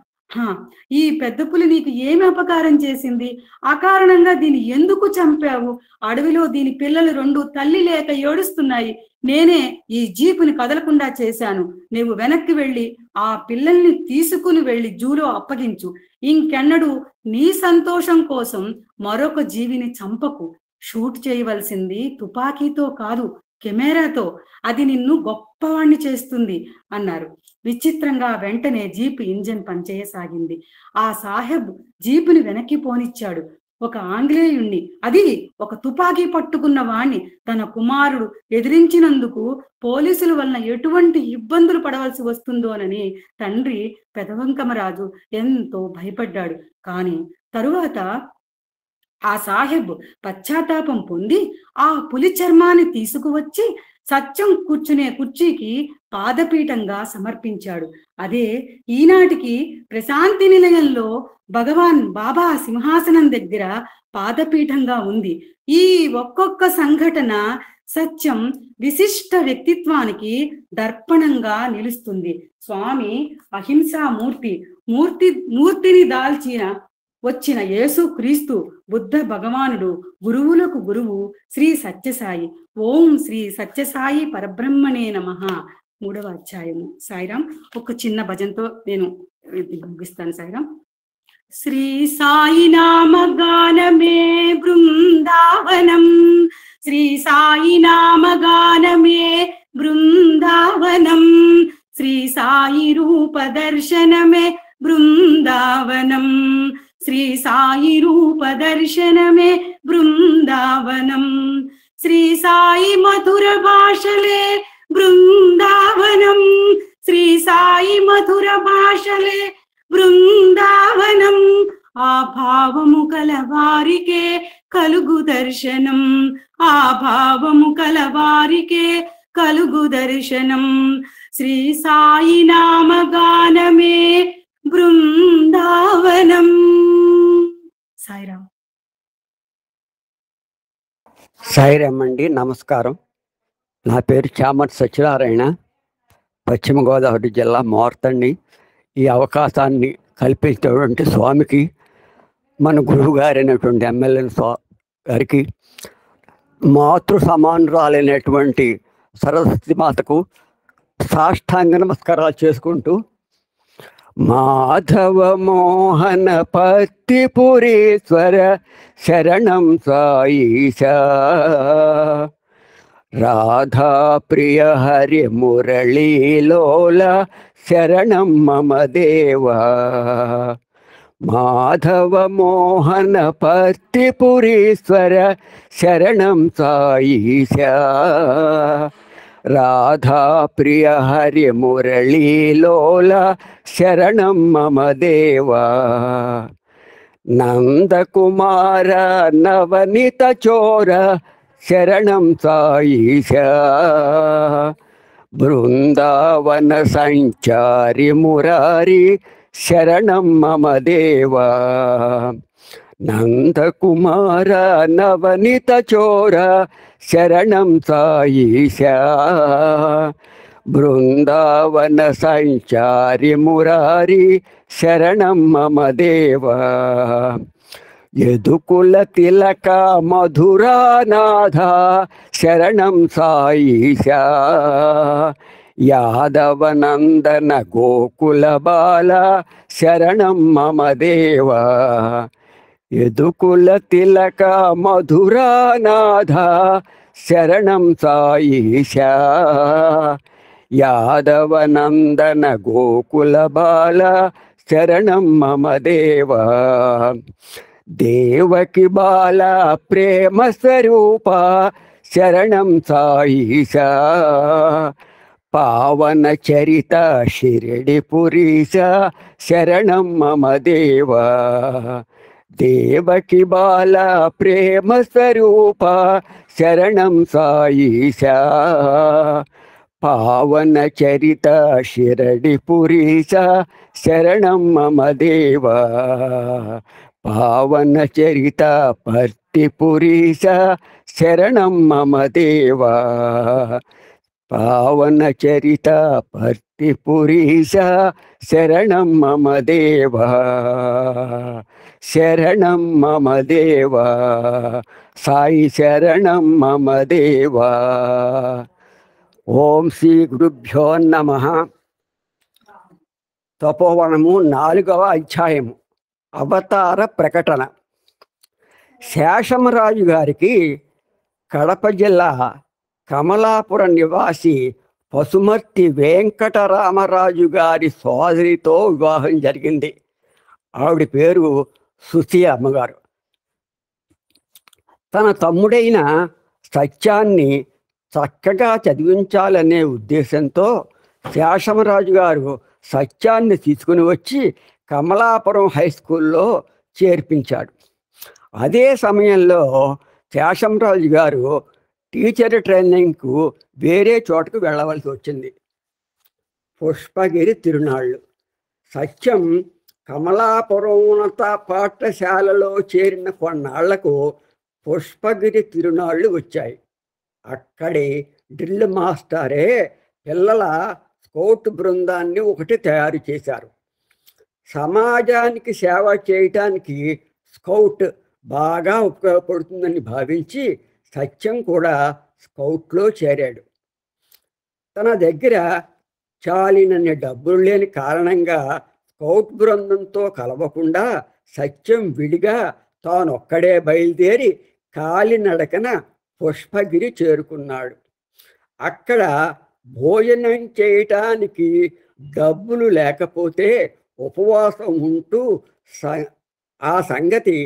ఈ పెద్ద పులి నీకు ఏమి అపకారం చేసింది? అకారణంగా దీన్ని ఎందుకు చంపావు? అడవిలో దీని పిల్లలు 2 తల్లి లేక ఏడుస్తున్నాయి. నేనే ఈ జీపుని కదలకుండా చేశాను. నువ్వు వెనక్కి వెళ్ళి ఆ పిల్లల్ని తీసుకుని వెళ్ళి జూలో అప్పగించు. ఇంకెన్నడూ నీ సంతోషం కోసం మరొక జీవిని చంపకు. షూట్ చేయవలసింది తుపాకీతో కాదు, కెమెరాతో. అది నిన్ను గొప్పవాణ్ణి చేస్తుంది అన్నారు. విచిత్రంగా వెంటనే జీపు ఇంజన్ పనిచేయసాగింది. ఆ సాహెబ్ జీపుని వెనక్కి పోనిచ్చాడు. ఒక ఆంగ్లేయుణ్ణి, అది ఒక తుపాకీ పట్టుకున్న వాణ్ణి తన కుమారుడు ఎదిరించినందుకు పోలీసుల వలన ఎటువంటి ఇబ్బందులు పడవలసి వస్తుందోనని తండ్రి పెదవంకమరాజు ఎంతో భయపడ్డాడు. కానీ తరువాత ఆ సాహెబ్ పశ్చాత్తాపం పొంది ఆ పులి చర్మాన్ని తీసుకువచ్చి సత్యం కూర్చునే కుర్చీకి పాదపీఠంగా సమర్పించాడు. అదే ఈనాటికి ప్రశాంతి నిలయంలో భగవాన్ బాబా సింహాసనం దగ్గర పాదపీఠంగా ఉంది. ఈ ఒక్కొక్క సంఘటన సత్యం విశిష్ట వ్యక్తిత్వానికి దర్పణంగా నిలుస్తుంది. స్వామి అహింసా మూర్తిని దాల్చిన వచ్చిన యేసు క్రీస్తు బుద్ధ భగవానుడు, గురువులకు గురువు శ్రీ సత్యసాయి. ఓం శ్రీ సత్యసాయి పరబ్రహ్మణే నమః. 3వ అధ్యాయము. సాయిరాం. ఒక చిన్న భజనతో నేను ముగిస్తాను. సాయిరాం. శ్రీ సాయి నామగానమే బృందావనం, శ్రీ సాయి నామగానమే బృందావనం, శ్రీ సాయి రూప దర్శనమే బృందావనం, శ్రీ సాయి రూప దర్శనమే బృందావనం, శ్రీ సాయి మధుర భాషలే బృందావనం, శ్రీ సాయి మధుర భాషలే బృందావనం. ఆ భావము కల వారికే కలుగు దర్శనం, ఆ భావము కల వారికే కలుగు దర్శనం. శ్రీ సాయి నామగానమే బృందావనం. సాయిరామ్. సాయిరామ్ అండి, నమస్కారం. నా పేరు చామర్తి సత్యనారాయణ, పశ్చిమ గోదావరి జిల్లా మార్తండి. ఈ అవకాశాన్ని కల్పించినటువంటి స్వామికి, మన గురువు గారైనటువంటి ఎమ్మెల్యే గారికి, మాతృ సమానురాలైనటువంటి సరస్వతి మాతకు సాష్టాంగ నమస్కారాలు చేసుకుంటూ, మాధవ మోహన పత్తిపురీశ్వర శరణం సాయిష, రాధా ప్రియ హరి మురళీలోల శరణం మమ దేవా. మాధవ మోహన పత్తిపురీశ్వర శరణం సాయిష, రాధా ప్రియ హరి మురళీలోల శరణం మమ దేవా. నందకుమార నవనిత చోర శరణం సాయిష, బృందావన సంచారి మురారి శరణం మమ దేవా. నందకుమార నవనిత చోర శరణం సాయిష, బృందావన సంచారి మురారి శరణం మమ దేవా. యదుకుల తిలక మధురానాథ శరణం సాయిష, యాదవనందన గోకుల బాల శరణం మమ దేవ. యదుకుల తిలక మధురానాథ శరణం సాయిషా. యాదవనందన గోకుల బాల శరణం మమ దేవ. దేవకి బాల ప్రేమ స్వరూప శరణం సాయిషా. పావన చరిత షిరిడి పురీశ శరణం మమ దేవ. దేవకి బాల ప్రేమ స్వరూప శరణం సాయిషా. పావన చరిత షిరిడి పురీశ శరణం మమ దేవ. పావన చరిత పర్తి పురీశ శరణం మమ దేవ. పావన చరిత పర్తి పురీశ శరణం మమ దేవ. శరణం మమ దేవ. సాయి శరణం మమ దేవ. ఓం శ్రీ గురుభ్యో నమః. తపోవనము 4వ అధ్యాయము. అవతార ప్రకటన. శేషమరాజు గారికి కడప జిల్లా కమలాపురం నివాసి పసుమర్తి వెంకటరామరాజు గారి సోదరితో వివాహం జరిగింది. ఆవిడ పేరు సుశీ అమ్మగారు. తన తమ్ముడైన సత్యాన్ని చక్కగా చదివించాలనే ఉద్దేశంతో శేషమరాజు గారు సత్యాన్ని తీసుకుని వచ్చి కమలాపురం హై స్కూల్లో చేర్పించాడు. అదే సమయంలో శేషమరాజు గారు టీచర్ ట్రైనింగ్కు వేరే చోటకు వెళ్ళవలసి వచ్చింది. పుష్పగిరి తిరునాళ్ళు. సత్యం కమలాపురం ఉన్నత పాఠశాలలో చేరిన కొన్నాళ్లకు పుష్పగిరి తిరునాళ్ళు వచ్చాయి. అక్కడి డ్రిల్ మాస్టరే పిల్లల స్కౌట్ బృందాన్ని ఒకటి తయారు చేశారు. సమాజానికి సేవ చేయటానికి స్కౌట్ బాగా ఉపయోగపడుతుందని భావించి సత్యం కూడా స్కౌట్లో చేరాడు. తన దగ్గర చాలినన్ని డబ్బులు లేని కారణంగా స్కౌట్ బృందంతో కలవకుండా సత్యం విడిగా తానొక్కడే బయలుదేరి కాలినడకన పుష్పగిరి చేరుకున్నాడు. అక్కడ భోజనం చేయటానికి డబ్బులు లేకపోతే ఉపవాసం ఉంటూ ఆ సంగతి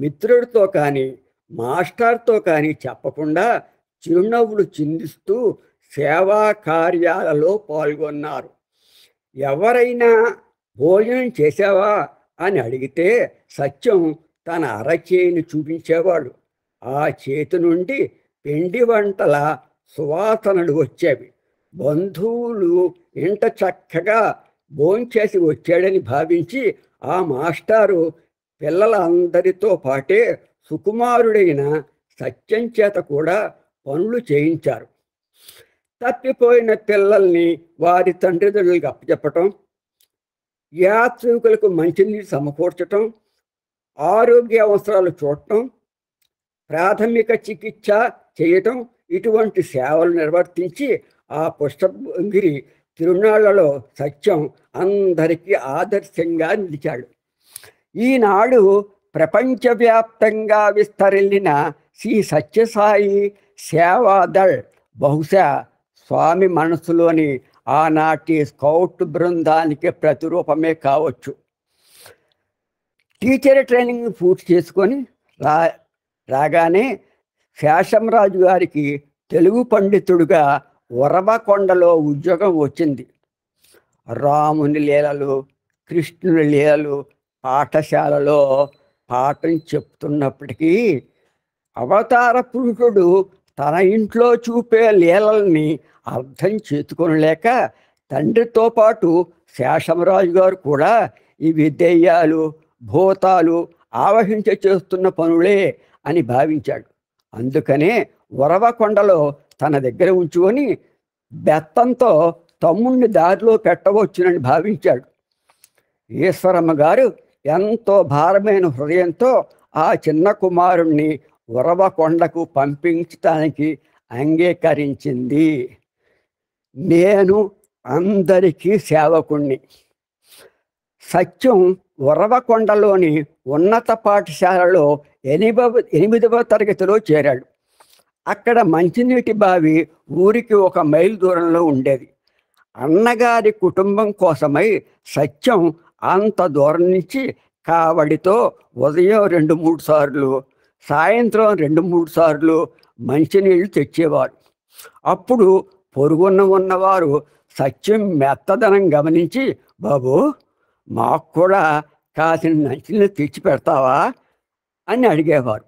మిత్రుడితో కానీ మాస్టర్తో కానీ చెప్పకుండా చిరునవ్వులు చిందిస్తూ సేవా కార్యాలలో పాల్గొన్నారు. ఎవరైనా భోజనం చేసావా అని అడిగితే సత్యం తన అరచేయిని చూపించేవాడు. ఆ చేతి నుండి పిండి వంటల సువాసనలు వచ్చేవి. బంధువులు ఇంట చక్కగా భోంచేసి వచ్చాడని భావించి ఆ మాస్టారు పిల్లలందరితో పాటే సుకుమారుడైన సత్యం చేత కూడా పనులు చేయించారు. తప్పిపోయిన పిల్లల్ని వారి తండ్రిదండ్రులకు అప్పచెప్పటం, యాత్రికులకు మంచినీరు సమకూర్చటం, ఆరోగ్య అవసరాలు చూడటం, ప్రాథమిక చికిత్స చేయటం, ఇటువంటి సేవలు నిర్వర్తించి ఆ పుష్పగిరి తిరునాళ్లలో సత్యం అందరికీ ఆదర్శంగా నిలిచాడు. ఈనాడు ప్రపంచవ్యాప్తంగా విస్తరిల్లిన శ్రీ సత్యసాయి సేవాదళ్ బహుశా స్వామి మనసులోని ఆనాటి స్కౌట్ బృందానికి ప్రతిరూపమే కావచ్చు. టీచర్ ట్రైనింగ్ పూర్తి చేసుకొని రాగానే శేషంరాజు గారికి తెలుగు పండితుడుగా ఉరవకొండలో ఉద్యోగం వచ్చింది. రాముని లీలలు, కృష్ణుని లీలలు పాఠశాలలో పాఠం చెప్తున్నప్పటికీ అవతార పురుషుడు తన ఇంట్లో చూపే లీలల్ని అర్థం చేసుకోలేక తండ్రితో పాటు శేషంరాజు గారు కూడా ఇవి దెయ్యాలు, భూతాలు ఆవహించ చేస్తున్న పనులే అని భావించాడు. అందుకనే ఉరవకొండలో తన దగ్గర ఉంచుకొని బెత్తంతో తమ్ముణ్ణి దారిలో పెట్టవచ్చునని భావించాడు. ఈశ్వరమ్మ గారు ఎంతో భారమైన హృదయంతో ఆ చిన్న కుమారుణ్ణి ఉరవకొండకు పంపించటానికి అంగీకరించింది. నేను అందరికీ సేవకుణ్ణి. సత్యం ఉరవకొండలోని ఉన్నత పాఠశాలలో 8వ తరగతిలో చేరాడు. అక్కడ మంచినీటి బావి ఊరికి 1 మైలు దూరంలో ఉండేది. అన్నగారి కుటుంబం కోసమై సత్యం అంత దూరం నుంచి కావడితో ఉదయం 2-3 సార్లు, సాయంత్రం 2-3 సార్లు మంచినీళ్ళు తెచ్చేవారు. అప్పుడు పొరుగున్న ఉన్నవారు సత్యం మెత్తదనం గమనించి, బాబు మాకు కూడా కాసిన మంచినీళ్ళు తెచ్చి పెడతావా అని అడిగేవారు.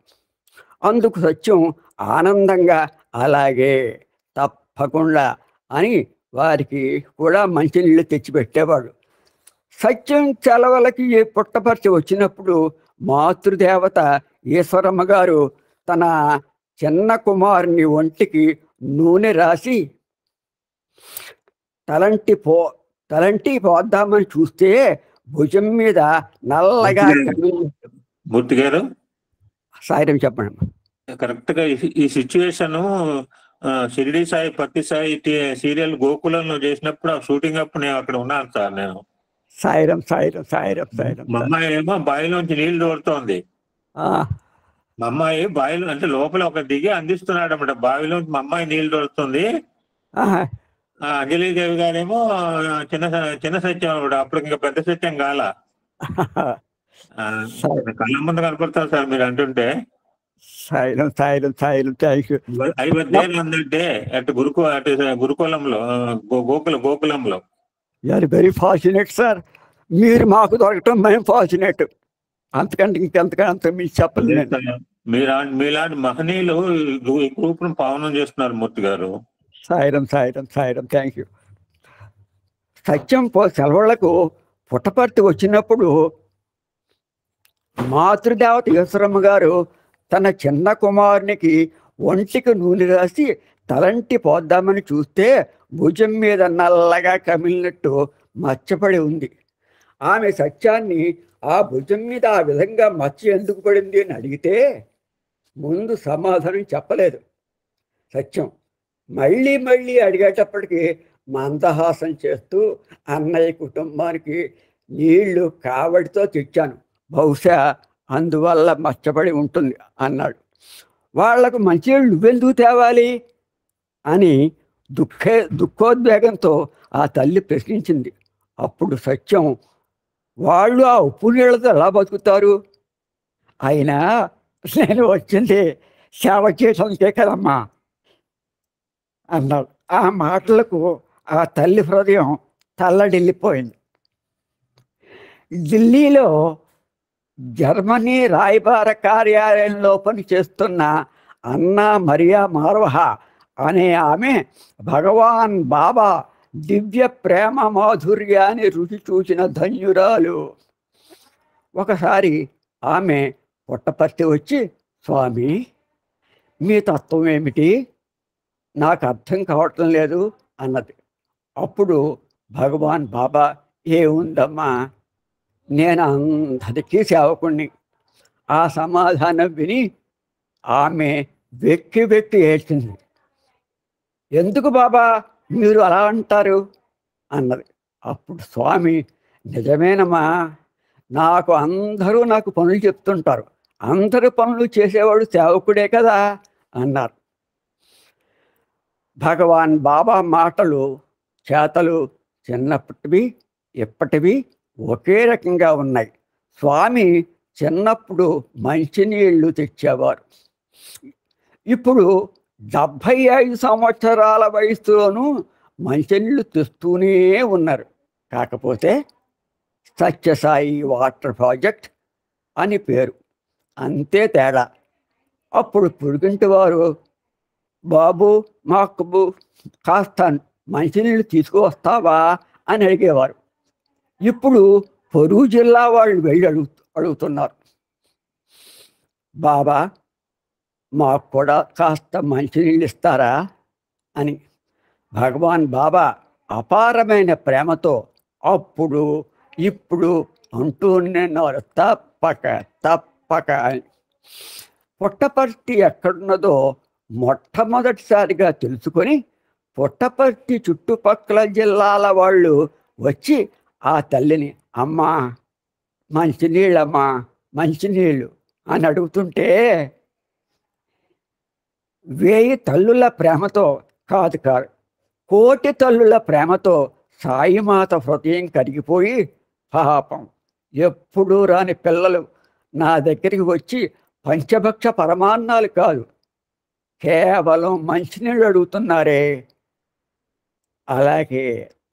అందుకు సత్యం ఆనందంగా అలాగే తప్పకుండా అని వారికి కూడా మంచినీళ్ళు తెచ్చిపెట్టేవాడు. సత్యం సెలవులకి పుట్టపర్తి వచ్చినప్పుడు మాతృదేవత ఈశ్వరమ్మ గారు తన చిన్న కుమారుని ఒంటికి నూనె రాసి తలంటి పోద్దామని చూస్తే భుజం మీద నల్లగా మూర్తి గారు సాయిరం చెప్పండి. కరెక్ట్ గా ఈ సిచ్యువేషన్ షిరిడి సాయి పత్తి సాయి సీరియల్ గోకులంలో చేసినప్పుడు ఆ షూటింగ్ అప్పుడు నేను అక్కడ ఉన్నాను సార్. నేను సాయిరం సాయిరం సాయిరం సాయిరం మా అమ్మాయి ఏమో బావిలోంచి నీళ్లు దోరుతోంది. మా అమ్మాయి బావిలో అంటే లోపల ఒక దిగి అందిస్తున్నాడు అన్నమాట. బావిలోంచి మా అమ్మాయి నీళ్లు దొరుకుతుంది. అంజలీదేవి గారేమో చిన్న సత్యం అప్పుడు, అప్పుడు ఇంకా పెద్ద సత్యం కాల. కళ్ళ ముందు కనపడతారు సార్ మీరు అంటుంటే. Sairam Sairam Sairam thank you. 50 ఉందంటే అటు గురుకులంలో గోకులంలో. You are very fortunate sir. మీరు మాకు దొరకటం మేము ఫార్చునేట్. అంతకంటే ఇంకెంతకంటే మీకు చెప్పలేదు. మీలాంటి మహనీయులు ఈ గ్రూప్ ను పావనం చేస్తున్నారు మూర్తి గారు. Sairam Sairam Sairam thank you. సత్యం సెలవులకు పుట్టపర్తి వచ్చినప్పుడు మాతృదేవత ఈశ్వరమ్మ గారు తన చిన్న కుమారునికి ఒంటికి నూనె రాసి తలంటి పోద్దామని చూస్తే భుజం మీద నల్లగా కమిలినట్టు మచ్చపడి ఉంది. ఆమె సత్యాన్ని ఆ భుజం మీద ఆ విధంగా మచ్చ ఎందుకు పడింది అని అడిగితే ముందు సమాధానం చెప్పలేదు సత్యం. మళ్ళీ మళ్ళీ అడిగేటప్పటికి మందహాసం చేస్తూ అన్నయ్య కుటుంబానికి నీళ్లు కావడితో తెచ్చాను, బహుశా అందువల్ల మచ్చపడి ఉంటుంది అన్నాడు. వాళ్లకు మంచినీళ్ళు నువ్వెందుకు తేవాలి అని దుఃఖోద్వేగంతో ఆ తల్లి ప్రశ్నించింది. అప్పుడు సత్యం, వాళ్ళు ఆ ఉప్పు నీళ్ళతో ఎలా బతుకుతారు, అయినా నేను వచ్చింది సేవ చేయడానికే కదమ్మా అన్నాడు. ఆ మాటలకు ఆ తల్లి హృదయం తల్లడిల్లిపోయింది. ఢిల్లీలో జర్మనీ రాయబార కార్యాలయంలో పనిచేస్తున్న అన్నా మరియా మార్వహ అనే ఆమె భగవాన్ బాబా దివ్య ప్రేమ మాధుర్యాన్ని రుచి చూసిన ధన్యురాలు. ఒకసారి ఆమె పుట్టపర్తి వచ్చి, స్వామి మీ తత్వం ఏమిటి, నాకు అర్థం కావటం లేదు అన్నది. అప్పుడు భగవాన్ బాబా, ఏముందమ్మా, నేను అందరికీ సేవకుణ్ణి. ఆ సమాధానం విని ఆమె వెక్కి వెక్కి ఏడ్చింది. ఎందుకు బాబా మీరు అలా అంటారు అన్నది. అప్పుడు స్వామి, నిజమేనమ్మా, అందరూ నాకు పనులు చెప్తుంటారు, అందరూ పనులు చేసేవాడు సేవకుడే కదా అన్నారు. భగవాన్ బాబా మాటలు చేతలు చిన్నప్పటివి ఇప్పటివి ఒకే రకంగా ఉన్నాయి. స్వామి చిన్నప్పుడు మంచినీళ్లు తెచ్చేవారు. ఇప్పుడు 75 సంవత్సరాల వయసులోనూ మంచినీళ్ళు తెస్తూనే ఉన్నారు. కాకపోతే సత్యసాయి వాటర్ ప్రాజెక్ట్ అని పేరు, అంతే తేడా. అప్పుడు పొరుగింటి వారు, బాబు మాకు కాస్త మంచినీళ్ళు తీసుకువస్తావా అని అడిగేవారు. ఇప్పుడు పొరుగు జిల్లా వాళ్ళు వెళ్ళి అడుగుతున్నారు, బాబా మాకు కూడా కాస్త మంచినీళ్ళు ఇస్తారా అని. భగవాన్ బాబా అపారమైన ప్రేమతో అప్పుడు ఇప్పుడు అంటూన్నారు, తప్పక తప్పక అని. పుట్టపర్తి ఎక్కడున్నదో మొట్టమొదటిసారిగా తెలుసుకొని పుట్టపర్తి చుట్టుపక్కల జిల్లాల వాళ్ళు వచ్చి ఆ తల్లిని అమ్మా మంచినీళ్ళమ్మా మంచినీళ్ళు అని అడుగుతుంటే 1000 తల్లుల ప్రేమతో కాదు కోటి తల్లుల ప్రేమతో సాయిమాత హృదయం కరిగిపోయి పాపం ఎప్పుడూ రాని పిల్లలు నా దగ్గరికి వచ్చి పంచభక్ష పరమాన్నాలు కాదు కేవలం మంచినీళ్ళు అడుగుతున్నారే. అలాగే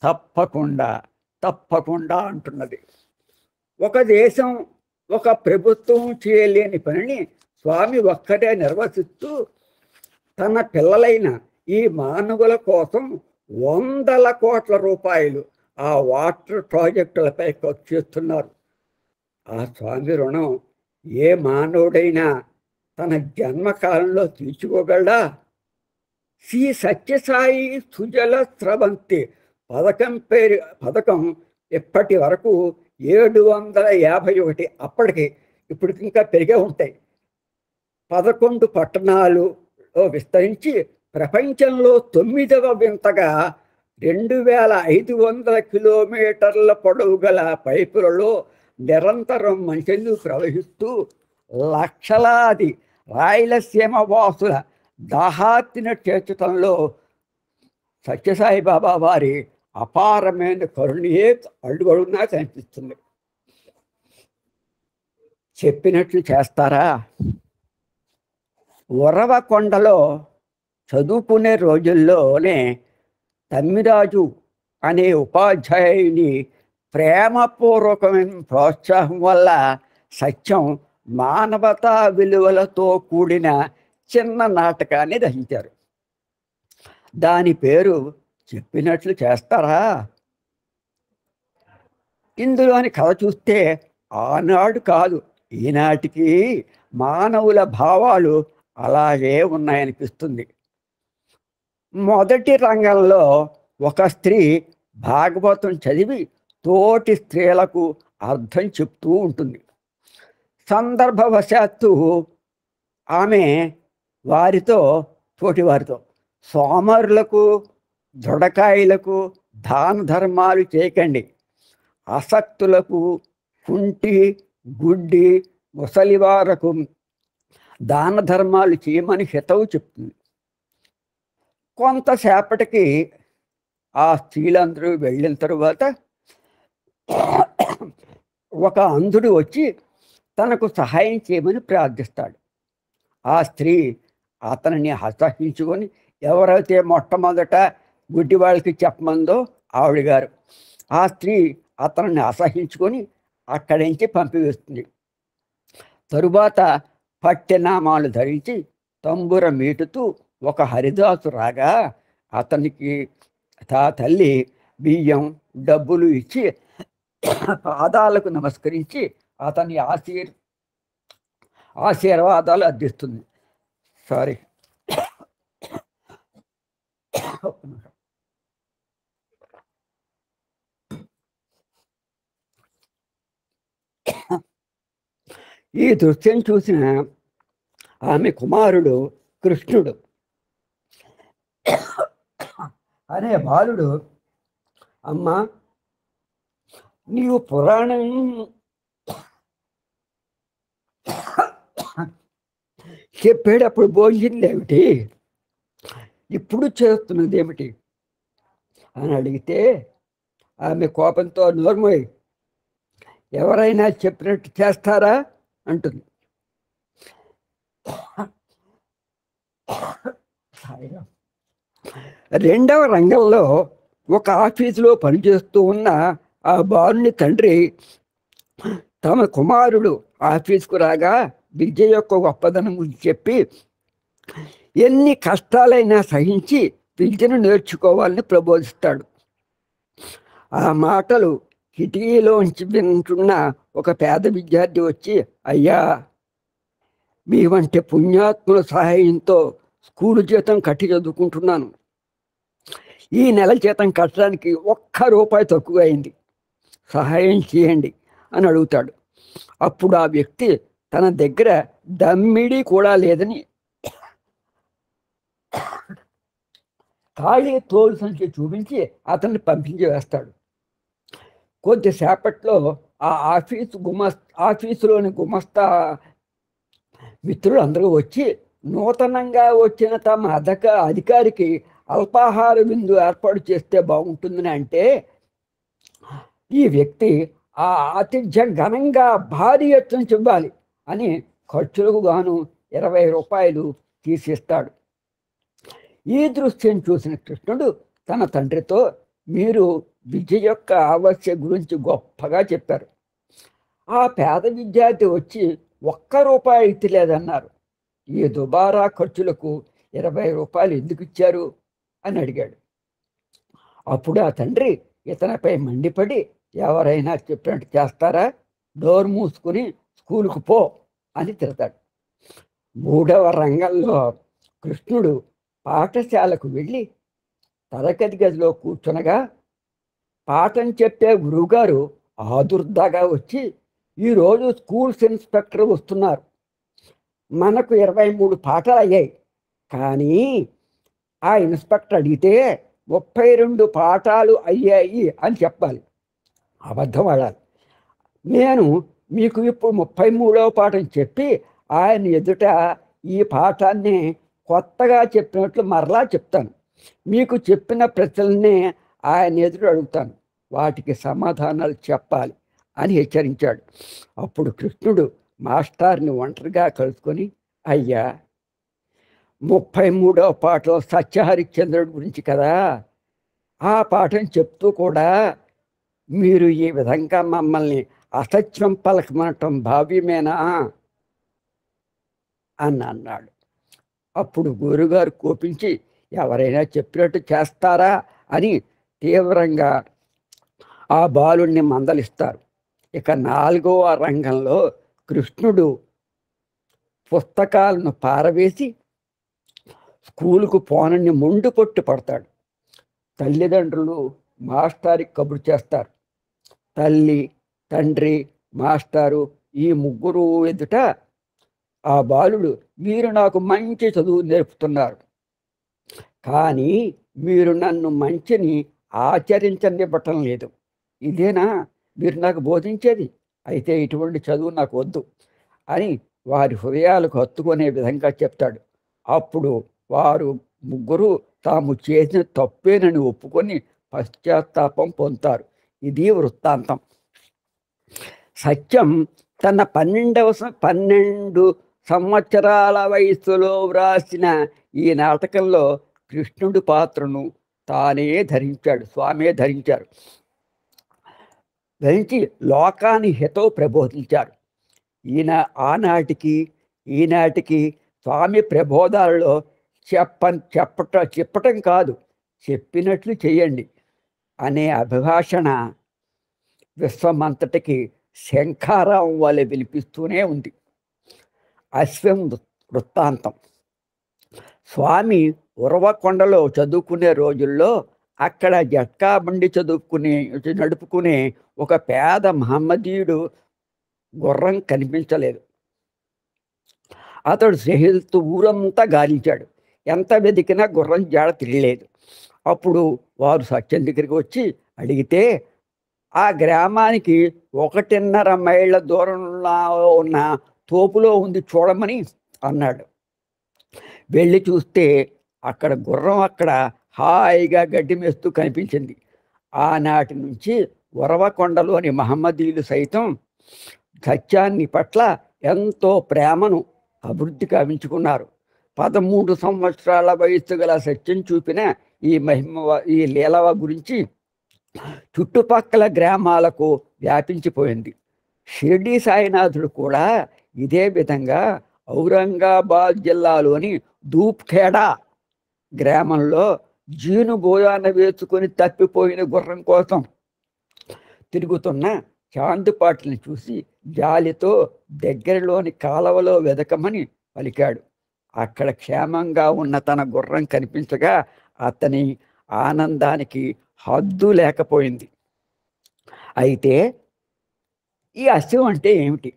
తప్పకుండా తప్పకుండా అంటున్నది. ఒక దేశం ఒక ప్రభుత్వం చేయలేని పనిని స్వామి ఒక్కటే నిర్వహిస్తూ తన పిల్లలైన ఈ మానవుల కోసం 100 కోట్ల రూపాయలు ఆ వాటర్ ప్రాజెక్టులపై ఖర్చు చేస్తున్నారు. ఆ స్వామి రుణం ఏ మానవుడైనా తన జన్మకాలంలో తీర్చుకోగలడా? శ్రీ సత్యసాయి సుజల స్రవంతి పథకం ఇప్పటి వరకు 751, అప్పటికి ఇప్పటికి ఇంకా పెరిగే ఉంటాయి, 11 పట్టణాలులో విస్తరించి ప్రపంచంలో 9వ వింతగా 2500 కిలోమీటర్ల పొడవు గల పైపులలో నిరంతరం మంచినీరు ప్రవహిస్తూ లక్షలాది రాయలసీమ వాసుల దాహార్తిని తీర్చడంలో సత్యసాయి బాబా వారి అపారమైన కరుణయే అడుగడుగునా కనిపిస్తుంది. చెప్పినట్లు చేస్తారా? ఉరవకొండలో చదువుకునే రోజుల్లోనే తమ్మిరాజు అనే ఉపాధ్యాయుని ప్రేమపూర్వకమైన ప్రోత్సాహం వల్ల సత్యం మానవతా విలువలతో కూడిన చిన్న నాటకాన్ని రచించారు. దాని పేరు చెప్పినట్లు చేస్తారా. ఇందులోని కథ చూస్తే ఆనాడు కాదు ఈనాటికి మానవుల భావాలు అలాగే ఉన్నాయనిపిస్తుంది. మొదటి రంగంలో ఒక స్త్రీ భాగవతం చదివి తోటి స్త్రీలకు అర్థం చెప్తూ ఉంటుంది. సందర్భవశాత్తు ఆమె తోటివారితో సోమరులకు దృఢకాయలకు దాన ధర్మాలు చేయకండి, అసక్తులకు కుంటి గుడ్డి ముసలివారకు దాన ధర్మాలు చేయమని హితవు చెప్తుంది. కొంతసేపటికి ఆ స్త్రీలందరూ వెళ్ళిన తరువాత ఒక అంధుడు వచ్చి తనకు సహాయం చేయమని ప్రార్థిస్తాడు. ఆ స్త్రీ అతనిని హస్తహించుకొని ఎవరైతే మొట్టమొదట గుడ్డి వాళ్ళకి చెప్పమందో ఆవిడ గారు, ఆ స్త్రీ అతనిని అసహించుకొని అక్కడి నుంచి పంపివేస్తుంది. తరువాత పట్టెనామాలు ధరించి తంబుర మీటుతూ ఒక హరిదాసు రాగా అతనికి తల్లి బియ్యం డబ్బులు ఇచ్చి పాదాలకు నమస్కరించి అతని ఆశీర్వాదాలు అందిస్తుంది. సారీ, ఈ దృశ్యం చూసిన ఆమె కుమారుడు కృష్ణుడు అనే బాలుడు, అమ్మా నీవు పురాణం చెప్పేటప్పుడు భోజనం ఏమిటి, ఇప్పుడు చేస్తున్నది ఏమిటి అని అడిగితే ఆమె కోపంతో నోర్మోయ్, ఎవరైనా చెప్పినట్టు చేస్తారా అంటుంది. రెండవ రంగంలో ఒక ఆఫీసులో పనిచేస్తూ ఉన్న ఆ బాలుని తండ్రి తమ కుమారుడు ఆఫీసుకు రాగా విద్య యొక్క గొప్పదనం గురించి చెప్పి ఎన్ని కష్టాలైనా సహించి విద్యను నేర్చుకోవాలని ప్రబోధిస్తాడు. ఆ మాటలు కిటికీలోంచి వింటున్న ఒక పేద విద్యార్థి వచ్చి, అయ్యా మీ వంటి పుణ్యాత్ముల సహాయంతో స్కూలు జీతం కట్టి చదువుకుంటున్నాను, ఈ నెల జీతం కట్టడానికి 1 రూపాయి తక్కువ అయింది, సహాయం చేయండి అని అడుగుతాడు. అప్పుడు ఆ వ్యక్తి తన దగ్గర దమ్మిడి కూడా లేదని ఖాళీ తోలు సంచి చూపించి అతన్ని పంపించి వేస్తాడు. కొద్దిసేపట్లో ఆ ఆఫీసులోని గుమస్తా మిత్రులు అందరూ వచ్చి నూతనంగా వచ్చిన తమ అధికారికి అల్పాహార విందు ఏర్పాటు చేస్తే బాగుంటుందని అంటే, ఈ వ్యక్తి ఆ ఆతిథ్యం ఘనంగా భారీ ఎత్తున ఇవ్వాలి అని ఖర్చులకు గాను 20 రూపాయలు తీసిస్తాడు. ఈ దృశ్యం చూసిన కృష్ణుడు తన తండ్రితో, మీరు విద్య యొక్క ఆవశ్యక గురించి గొప్పగా చెప్పారు. ఆ పేద విద్యార్థి వచ్చి 1 రూపాయి ఇవ్వలేదన్నారు. ఈ దుబారా ఖర్చులకు 20 రూపాయలు ఎందుకు ఇచ్చారు అని అడిగాడు. అప్పుడు ఆ తండ్రి ఇతనిపై మండిపడి, ఎవరైనా చెప్పినట్టు చేస్తారా? డోర్ మూసుకుని స్కూలుకు పో అని తిడతాడు. 3వ రంగంలో కృష్ణుడు పాఠశాలకు వెళ్ళి తరగతి గదిలో కూర్చునగా పాఠం చెప్పే గురువుగారు ఆదుర్దాగా వచ్చి, ఈరోజు స్కూల్స్ ఇన్స్పెక్టర్ వస్తున్నారు, మనకు 23 పాఠాలు అయ్యాయి, కానీ ఆ ఇన్స్పెక్టర్ అడిగితే 32 పాఠాలు అయ్యాయి అని చెప్పాలి, అబద్ధం ఆడాలి. నేను మీకు ఇప్పుడు 33వ పాఠం చెప్పి ఆయన ఎదుట ఈ పాఠాన్ని కొత్తగా చెప్పినట్లు మరలా చెప్తాను. మీకు చెప్పిన ప్రశ్నలనే ఆయన ఎదురు అడుగుతాను, వాటికి సమాధానాలు చెప్పాలి అని హెచ్చరించాడు. అప్పుడు కృష్ణుడు మాస్టర్ని ఒంటరిగా కలుసుకొని, అయ్యా, 33వ పాఠం సత్యహరిశ్చంద్రుడి గురించి కదా, ఆ పాఠం చెప్తూ కూడా మీరు ఈ విధంగా మమ్మల్ని అసత్యం పలకమనటం భావ్యమేనా అని అన్నాడు. అప్పుడు గురుగారు కోపించి, ఎవరైనా చెప్పినట్టు చేస్తారా అని తీవ్రంగా ఆ బాలుణ్ణి మందలిస్తారు. ఇక 4వ రంగంలో కృష్ణుడు పుస్తకాలను పారవేసి స్కూలుకు పోనని మొండు పొట్టు పడతాడు. తల్లిదండ్రులు మాస్టారికి కబురు చేస్తారు. తల్లి, తండ్రి, మాస్టారు ఈ ముగ్గురు ఎదుట ఆ బాలుడు, మీరు నాకు మంచి చదువు నేర్పుతున్నారు, కానీ మీరు నన్ను మంచిని ఆచరించనివ్వటం లేదు, ఇదేనా మీరు నాకు బోధించేది? అయితే ఇటువంటి చదువు నాకు వద్దు అని వారి హృదయాలకు హత్తుకునే విధంగా చెప్తాడు. అప్పుడు వారు ముగ్గురు తాము చేసిన తప్పేనని ఒప్పుకొని పశ్చాత్తాపం పొందుతారు. ఇది వృత్తాంతం. సత్యం తన 12 సంవత్సరాల వయస్సులో వ్రాసిన ఈ నాటకంలో కృష్ణుడి పాత్రను తానే ధరించాడు, స్వామే ధరించారు. ధరించి లోకాన్ని హితో ప్రబోధించారు. ఈనాటికి స్వామి ప్రబోధాలలో చెప్పటం కాదు, చెప్పినట్లు చేయండి అనే అభిభాషణ విశ్వమంతటికి శంఖారావం వలె వినిపిస్తూనే ఉంది. అశ్వం వృత్తాంతం. స్వామి ఉరవకొండలో చదువుకునే రోజుల్లో అక్కడ జట్కా బండి నడుపుకునే ఒక పేద మహమ్మదీయుడు గుర్రం కనిపించలేదు. అతడు స్నేహితులతో ఊరంతా గాలించాడు, ఎంత వెతికినా గుర్రం జాడ తిరగలేదు. అప్పుడు వారు సత్యం దగ్గరికి వచ్చి అడిగితే, ఆ గ్రామానికి 1.5 మైళ్ళ దూరంలో ఉన్న తోపులో ఉంది, చూడమని అన్నాడు. వెళ్ళి చూస్తే అక్కడ గుర్రం అక్కడ హాయిగా గడ్డి మేస్తూ కనిపించింది. ఆనాటి నుంచి ఉరవకొండలోని మహమ్మదీయులు సైతం సత్యాన్ని పట్ల ఎంతో ప్రేమను అభివృద్ధి కావించుకున్నారు. 13 సంవత్సరాల వయస్సు గల సత్యం చూపిన ఈ లీలవ గురించి చుట్టుపక్కల గ్రామాలకు వ్యాపించిపోయింది. షిర్డీ సాయినాథుడు కూడా ఇదే విధంగా ఔరంగాబాద్ జిల్లాలోని ధూప్ఖేడా గ్రామంలో జీను బోయాన వేసుకొని తప్పిపోయిన గుర్రం కోసం తిరుగుతున్న చాందుపాటిని చూసి జాలితో దగ్గరలోని కాలవలో వెదకమని పలికాడు. అక్కడ క్షేమంగా ఉన్న తన గుర్రం కనిపించగా అతని ఆనందానికి హద్దు లేకపోయింది. అయితే ఈ అశ్వం అంటే ఏమిటి?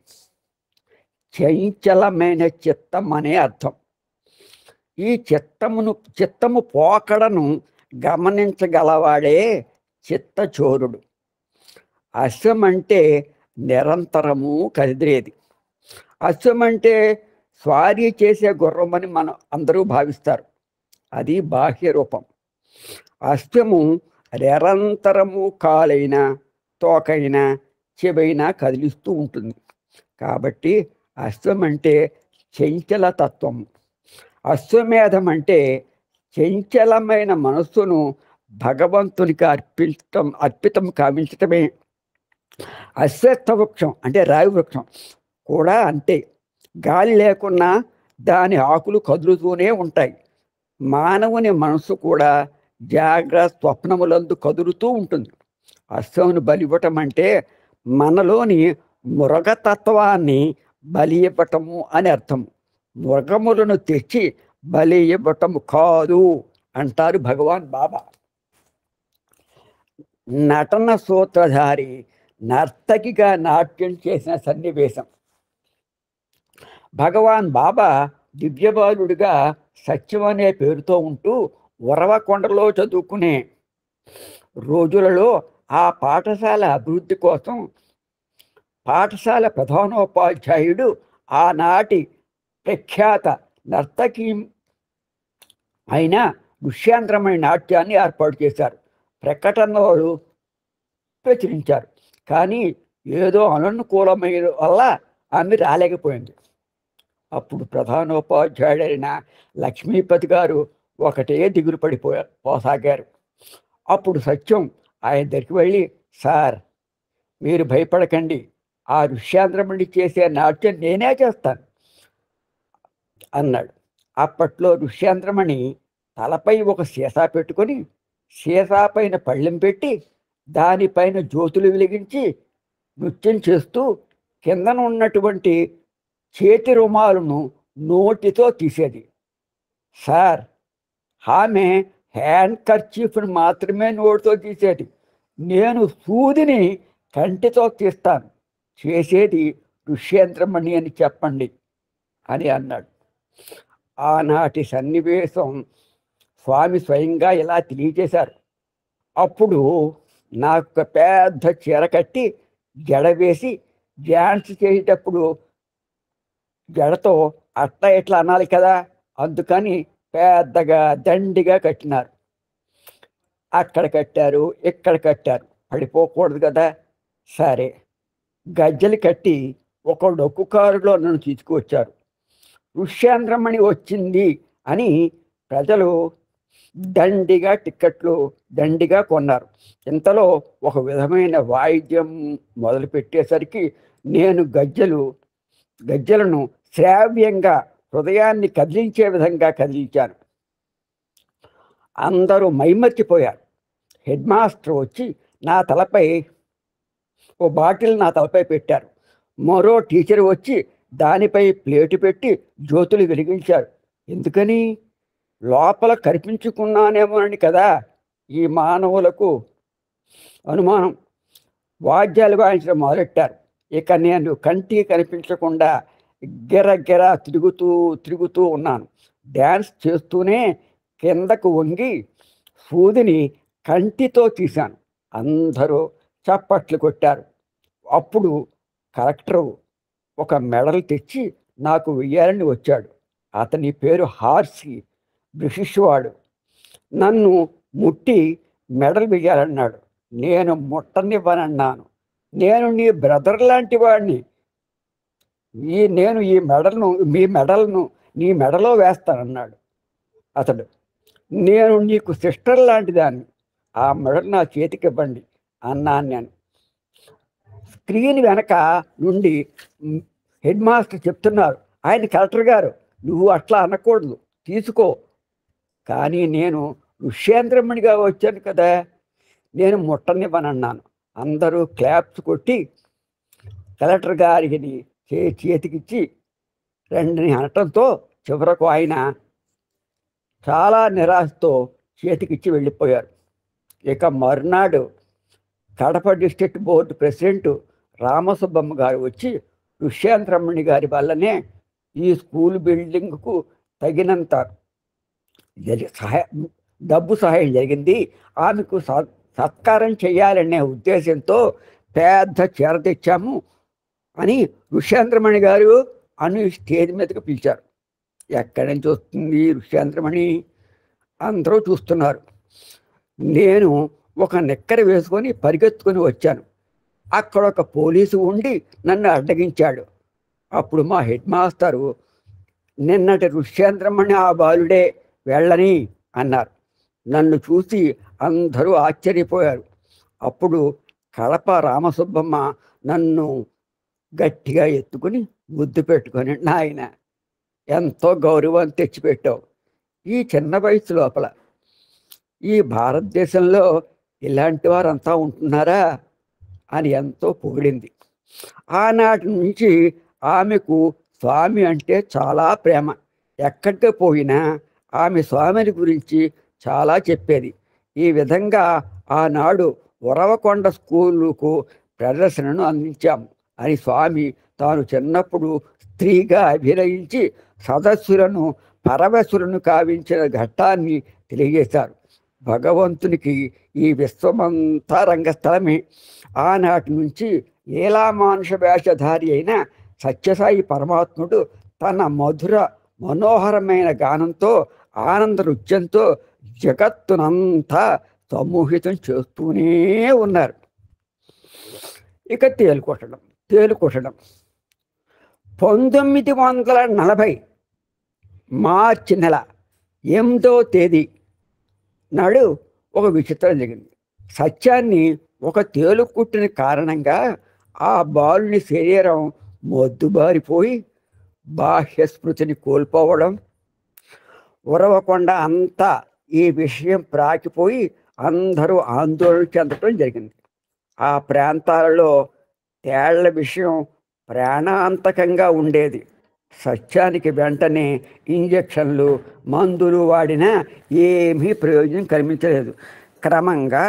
చంచలమైన చిత్తం అనే అర్థం. ఈ చిత్తము పోకడను గమనించగలవాడే చిత్తచోరుడు. అశ్వం అంటే నిరంతరము కదిలేది. అశ్వం అంటే స్వారీ చేసే గుర్రం అని మనం అందరూ భావిస్తారు. అది బాహ్య రూపం. అశ్వము నిరంతరము కాలైనా తోకైనా చెవైనా కదిలిస్తూ ఉంటుంది. కాబట్టి అశ్వం అంటే చంచల తత్వం. అశ్వమేధం అంటే చంచలమైన మనస్సును భగవంతునికి అర్పితం కావించటమే. అశ్వత్థ వృక్షం అంటే రావి వృక్షం కూడా అంతే. గాలి లేకున్నా దాని ఆకులు కదులుతూనే ఉంటాయి. మానవుని మనస్సు కూడా జాగ్రత్త స్వప్నములందు కదులుతూ ఉంటుంది. అశ్వమును బలి ఇవ్వటం అంటే మనలోని మృగతత్వాన్ని బలి ఇవ్వటము అని అర్థం. మృగములను తెచ్చి బలి ఇవ్వటము కాదు అంటారు భగవాన్ బాబా. నటన సూత్రధారి నర్తకిగా నాట్యం చేసిన సన్నివేశం. భగవాన్ బాబా దివ్యబాలుడిగా సత్యం అనే పేరుతో ఉంటూ ఉరవకొండలో చదువుకునే రోజులలో ఆ పాఠశాల అభివృద్ధి కోసం పాఠశాల ప్రధానోపాధ్యాయుడు ఆనాటి ప్రఖ్యాత నర్తకి అయిన ఋష్యాంధ్రమణి నాట్యాన్ని ఏర్పాటు చేశారు. ప్రకటనలు ప్రచురించారు. కానీ ఏదో అననుకూలమైన వల్ల ఆమె రాలేకపోయింది. అప్పుడు ప్రధానోపాధ్యాయుడైన లక్ష్మీపతి గారు ఒకటే దిగులు పోసాగారు. అప్పుడు సత్యం ఆయన దగ్గరికి వెళ్ళి, సార్ మీరు భయపడకండి, ఆ ఋష్యాంధ్రమణి చేసే నాట్యం నేనే చేస్తాను అన్నాడు. అప్పట్లో ఋష్యాంధ్రమణి తలపై ఒక సీసా పెట్టుకొని సీసా పైన పళ్ళెం పెట్టి దానిపైన జ్యోతులు వెలిగించి నృత్యం చేస్తూ కిందన ఉన్నటువంటి చేతి రుమాలను నోటితో తీసేది. సార్ ఆమె హ్యాండ్ కర్చీఫ్ను మాత్రమే నోటితో తీసేది. నేను సూదిని కంటితో తీస్తాను. చేసేది ఋష్యాంధ్రమణి అని చెప్పండి అని అన్నాడు. ఆనాటి సన్నివేశం స్వామి స్వయంగా ఇలా తెలియజేశారు. అప్పుడు నాకు పెద్ద చీర కట్టి జడ వేసి డ్యాన్స్ చేసేటప్పుడు జడతో అట్లా ఎట్లా అనాలి కదా, అందుకని పెద్దగా దండిగా కట్టినారు. అక్కడ కట్టారు, ఇక్కడ కట్టారు, పడిపోకూడదు కదా. సరే గజ్జలు కట్టి ఒక డొక్కు కారులో నన్ను తీసుకువచ్చారు. ఋష్యాంధ్రమణి వచ్చింది అని ప్రజలు దండిగా టిక్కెట్లు దండిగా కొన్నారు. ఇంతలో ఒక విధమైన వాయిద్యం మొదలు పెట్టేసరికి నేను గజ్జలను శ్రావ్యంగా హృదయాన్ని కదిలించే విధంగా కదిలించాను. అందరూ మైమర్చిపోయారు. హెడ్ మాస్టర్ వచ్చి ఓ బాటిల్ నా తలపై పెట్టారు. మరో టీచర్ వచ్చి దానిపై ప్లేటు పెట్టి జ్యోతులు వెలిగించారు. ఎందుకని? లోపల కనిపించుకున్నానేమోనని కదా ఈ మానవులకు అనుమానం. వాద్యాలు వాయించడం మొదలెట్టారు. ఇక నేను కంటికి కనిపించకుండా గిర తిరుగుతూ ఉన్నాను. డ్యాన్స్ చేస్తూనే కిందకు వంగి సూదిని కంటితో తీశాను. అందరూ చప్పట్లు కొట్టారు. అప్పుడు కలెక్టరు ఒక మెడల్ తెచ్చి నాకు వెయ్యాలని వచ్చాడు. అతని పేరు హార్సీ, బ్రిటిష్ వాడు. నన్ను ముట్టి మెడల్ వెయ్యాలన్నాడు. నేను ముట్టనివ్వనన్నాను. నేను నీ బ్రదర్ లాంటి వాడిని, నేను నీ మెడలో వేస్తానన్నాడు అతడు. నేను నీకు సిస్టర్ లాంటి దాన్ని, ఆ మెడల్ నా చేతికి ఇవ్వండి అన్నాను నేను. స్క్రీన్ వెనక నుండి హెడ్ మాస్టర్ చెప్తున్నారు, ఆయన కలెక్టర్ గారు నువ్వు అట్లా అనకూడదు, తీసుకో. కానీ నేను ఋష్యాంధ్రమణిగా వచ్చాను కదా, నేను ముట్టనివ్వనన్నాను. అందరూ క్లాప్స్ కొట్టి కలెక్టర్ గారికి చేతికిచ్చి రెండుని అనటంతో చివరకు ఆయన చాలా నిరాశతో చేతికిచ్చి వెళ్ళిపోయారు. ఇక మరునాడు Kadapa district board president Ramasubbamma గారు వచ్చి ఋష్యాంధ్రమణి గారి వల్లనే ఈ స్కూల్ బిల్డింగ్కు తగినంత డబ్బు సహాయం జరిగింది. ఆమెకు సత్కారం చేయాలనే ఉద్దేశంతో పెద్ద చీర తెచ్చాము అని ఋష్యేంద్రమణి గారు అని స్టేజ్ మీదకి పిలిచారు. ఎక్కడి నుంచి వస్తుంది ఋష్యేంద్రమణి? అందరూ చూస్తున్నారు. నేను ఒక నిక్కర వేసుకొని పరిగెత్తుకొని వచ్చాను. అక్కడ ఒక పోలీసు ఉండి నన్ను అడ్డగించాడు. అప్పుడు మా హెడ్ మాస్టరు, నిన్నటి ఋష్యేంద్రమణి ఆ బాలుడే, వెళ్ళని అన్నారు. నన్ను చూసి అందరూ ఆశ్చర్యపోయారు. అప్పుడు కడప రామసుబ్బమ్మ నన్ను గట్టిగా ఎత్తుకుని ముద్దు పెట్టుకొని, నాయన ఎంతో గౌరవం తెచ్చిపెట్టావు. ఈ చిన్న వయసు లోపల ఈ భారతదేశంలో ఇలాంటి వారంతా ఉంటున్నారా అని ఎంతో పొగిడింది. ఆనాటి నుంచి ఆమెకు స్వామి అంటే చాలా ప్రేమ. ఎక్కడికి పోయినా ఆమె స్వామిని గురించి చాలా చెప్పేది. ఈ విధంగా ఆనాడు ఉరవకొండ స్కూలుకు ప్రదర్శనను అందించాము అని స్వామి తాను చిన్నప్పుడు స్త్రీగా అభినయించి సదస్సులను పరవశులను కావించిన ఘట్టాన్ని తెలియజేశారు. భగవంతునికి ఈ విశ్వమంతా రంగస్థలమే. ఆనాటి నుంచి లీలామానుష వేషధారి అయిన సత్యసాయి పరమాత్ముడు తన మధుర మనోహరమైన గానంతో ఆనంద నృత్యంతో జగత్తునంతా సమూహితం చేస్తూనే ఉన్నారు. ఇక తేలుకొట్టడం 1940 మార్చి నెల 8వ తేదీ నాడు ఒక విచిత్రం జరిగింది. సత్యాన్ని ఒక తేలు కుట్టిన కారణంగా ఆ బాలుని శరీరం మొద్దుబారిపోయి బాహ్య స్మృతిని కోల్పోవడం, ఉరవకొండ అంతా ఈ విషయం ప్రాకిపోయి అందరూ ఆందోళన చెందడం జరిగింది. ఆ ప్రాంతాలలో తేళ్ల విషయం ప్రాణాంతకంగా ఉండేది. సత్యానికి వెంటనే ఇంజక్షన్లు మందులు వాడినా ఏమీ ప్రయోజనం కనిపించలేదు. క్రమంగా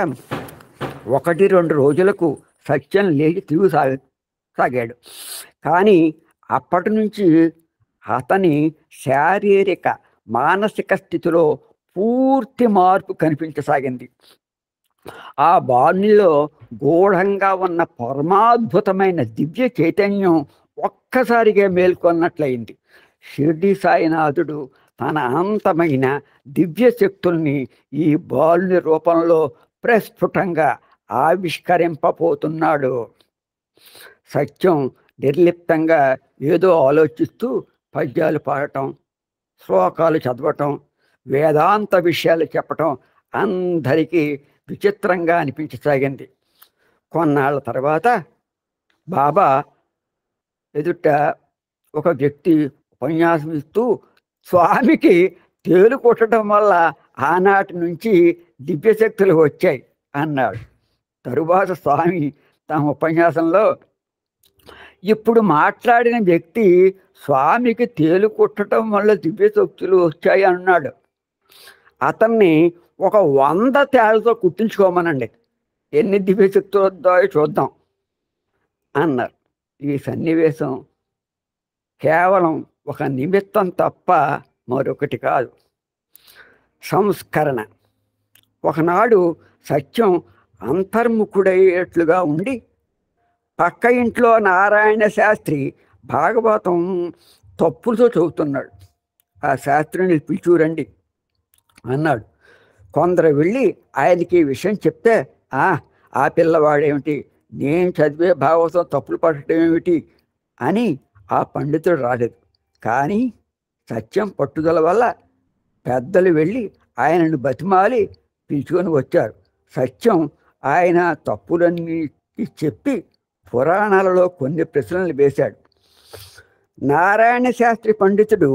1-2 రోజులకు సత్యం లేచి తిరుగుసాగాడు. కానీ అప్పటి నుంచి అతని శారీరక మానసిక స్థితిలో పూర్తి మార్పు కనిపించసాగింది. ఆ బాలునిలో గూఢంగా ఉన్న పరమాద్భుతమైన దివ్య చైతన్యం ఒక్కసారిగా మేల్కొన్నట్లయింది. షిర్డీ సాయినాథుడు తన అనంతమైన దివ్య శక్తుల్ని ఈ బాలుని రూపంలో ప్రస్ఫుటంగా ఆవిష్కరింపబోతున్నాడు. సత్యం నిర్లిప్తంగా ఏదో ఆలోచిస్తూ పద్యాలు పాడటం, శ్లోకాలు చదవటం, వేదాంత విషయాలు చెప్పటం అందరికీ విచిత్రంగా అనిపించసాగింది. కొన్నాళ్ళ తర్వాత బాబా ఎదుట ఒక వ్యక్తి ఉపన్యాసం ఇస్తూ స్వామికి తేలు కొట్టడం వల్ల ఆనాటి నుంచి దివ్యశక్తులు వచ్చాయి అన్నాడు. తరువాత స్వామి తమ ఉపన్యాసంలో, ఇప్పుడు మాట్లాడిన వ్యక్తి స్వామికి తేలు కొట్టడం వల్ల దివ్యశక్తులు వచ్చాయి అన్నాడు. అతన్ని ఒక 100 తేళ్లతో కుట్టించుకోమనండి, ఎన్ని దివ్యశక్తులు వద్దాయో చూద్దాం అన్నారు. ఈ సన్నివేశం కేవలం ఒక నిమిత్తం తప్ప మరొకటి కాదు. సంస్కరణ. ఒకనాడు సత్యం అంతర్ముఖుడయ్యేట్లుగా ఉండి పక్క ఇంట్లో నారాయణ శాస్త్రి భాగవతం తప్పులతో చదువుతున్నాడు. ఆ శాస్త్రిని పిలిచిరండి అన్నాడు. కొందరు వెళ్ళి ఆయనకి ఈ విషయం చెప్తే, ఆ పిల్లవాడేమిటి, నేను చదివే భాగవతం తప్పులు పట్టడం ఏమిటి అని ఆ పండితుడు రాలేదు. కానీ సత్యం పట్టుదల వల్ల పెద్దలు వెళ్ళి ఆయనను బతిమాలి పిలుచుకొని వచ్చారు. సత్యం ఆయన తప్పులన్నీ చెప్పి పురాణాలలో కొన్ని ప్రశ్నలు వేశాడు. నారాయణ శాస్త్రి పండితుడు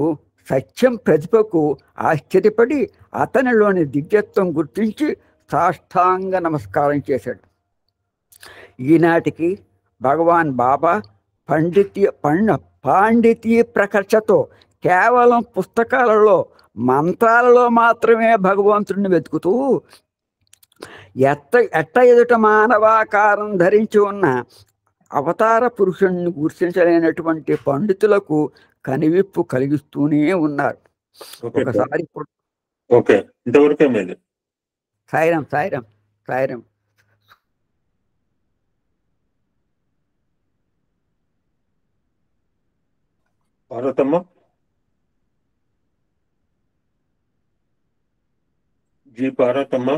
సత్యం ప్రతిభకు ఆశ్చర్యపడి అతనిలోని దివ్యత్వం గుర్తించి సాష్టాంగ నమస్కారం చేశాడు. ఈనాటికి భగవాన్ బాబా పాండితీ ప్రకర్షతో కేవలం పుస్తకాలలో మంత్రాలలో మాత్రమే భగవంతుడిని వెతుకుతూ ఎట్ట ఎదుట మానవాకారం ధరించి ఉన్న అవతార పురుషుణ్ణి గుర్తించలేనటువంటి పండితులకు కనివిప్పు కలిగిస్తూనే ఉన్నారు. ఓకే, ఇంతవరకే మీది. సాయిరాం సాయిరాం సాయిరాం. పార్వతమ్మ, జీ పార్వతమ్మ.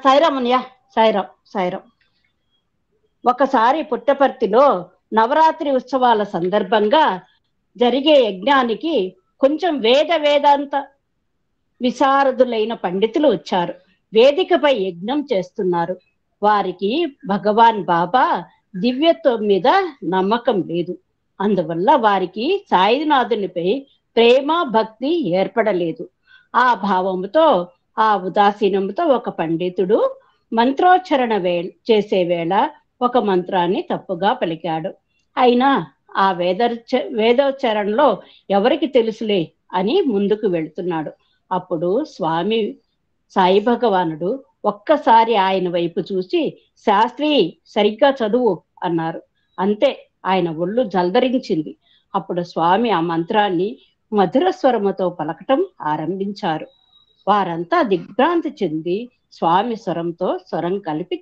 సాయిరామన్య, సాయిరాం సాయిరాం. ఒకసారి పుట్టపర్తిలో నవరాత్రి ఉత్సవాల సందర్భంగా జరిగే యజ్ఞానికి కొంచెం వేదాంత విశారదులైన పండితులు వచ్చారు. వేదికపై యజ్ఞం చేస్తున్నారు. వారికి భగవాన్ బాబా దివ్యత్వం మీద నమ్మకం లేదు. అందువల్ల వారికి సాయినాథునిపై ప్రేమ భక్తి ఏర్పడలేదు. ఆ భావముతో, ఆ ఉదాసీనంతో ఒక పండితుడు మంత్రోచ్చరణ చేసే వేళ ఒక మంత్రాన్ని తప్పుగా పలికాడు. అయినా ఆ వేదోచ్చరణలో ఎవరికి తెలుసులే అని ముందుకు వెళుతున్నాడు. అప్పుడు స్వామి సాయి భగవానుడు ఒక్కసారి ఆయన వైపు చూసి, శాస్త్రి సరిగ్గా చదువు అన్నారు. అంతే, ఆయన ఒళ్ళు జల్దరించింది. అప్పుడు స్వామి ఆ మంత్రాన్ని మధుర స్వరముతో పలకటం ఆరంభించారు. వారంతా దిగ్భ్రాంతి చెంది స్వామి స్వరంతో స్వరం కలిపి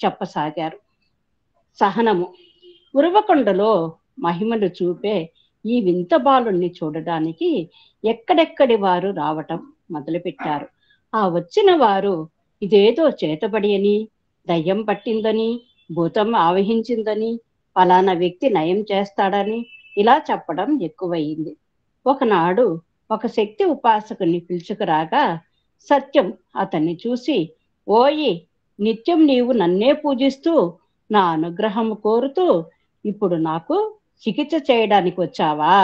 చెప్పసాగారు. సహనము. ఉరవకొండలో మహిమను చూపే ఈ వింత బాలుణ్ణి చూడడానికి ఎక్కడెక్కడి వారు రావటం మొదలుపెట్టారు. ఆ వచ్చిన వారు ఇదేదో చేతబడి అని, దయ్యం పట్టిందని, భూతం ఆవహించిందని, ఫలానా వ్యక్తి నయం చేస్తాడని ఇలా చెప్పడం ఎక్కువయింది. ఒకనాడు ఒక శక్తి ఉపాసకుని పిలుచుకురాగా సత్యం అతన్ని చూసి, ఓయి, నిత్యం నీవు నన్నే పూజిస్తూ నా అనుగ్రహము కోరుతూ ఇప్పుడు నాకు చికిత్స చేయడానికి వచ్చావా?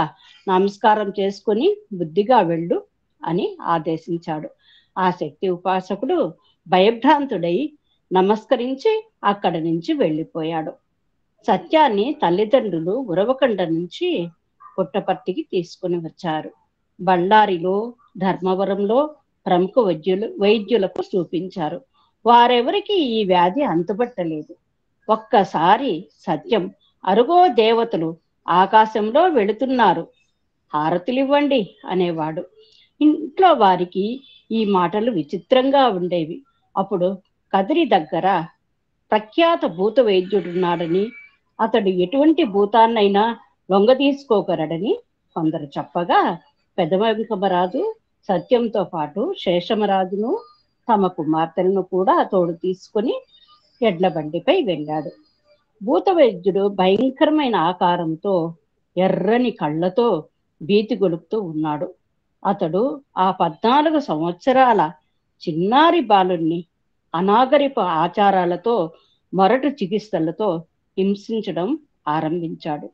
నమస్కారం చేసుకుని బుద్ధిగా వెళ్ళు అని ఆదేశించాడు. ఆ శక్తి ఉపాసకుడు భయభ్రాంతుడై నమస్కరించి అక్కడి నుంచి వెళ్ళిపోయాడు. సత్యాన్ని తల్లిదండ్రులు ఉరవకొండ నుంచి పుట్టపర్తికి తీసుకుని వచ్చారు. బళ్ళారిలో, ధర్మవరంలో ప్రముఖ వైద్యులకు చూపించారు. వారెవరికి ఈ వ్యాధి అంతుపట్టలేదు. ఒక్కసారి సత్యం, అరుగో దేవతలు ఆకాశంలో వెళుతున్నారు, హారతులివ్వండి అనేవాడు. ఇంట్లో వారికి ఈ మాటలు విచిత్రంగా ఉండేవి. అప్పుడు కదిరి దగ్గర ప్రఖ్యాత భూత వైద్యుడున్నాడని, అతడు ఎటువంటి భూతాన్నైనా లొంగ తీసుకోగలడని కొందరు చెప్పగా, పెదవంకమరాజు సత్యంతో పాటు శేషమరాజును తమ కుమార్తెలను కూడా తోడు తీసుకుని ఎడ్ల బండిపై వెళ్ళాడు. భూత వైద్యుడు భయంకరమైన ఆకారంతో, ఎర్రని కళ్ళతో భీతి గొలుపుతూ ఉన్నాడు. అతడు ఆ 14 సంవత్సరాల చిన్నారి బాలుణ్ణి అనాగరిక ఆచారాలతో, మొరటు చికిత్సలతో హింసించడం ఆరంభించాడు.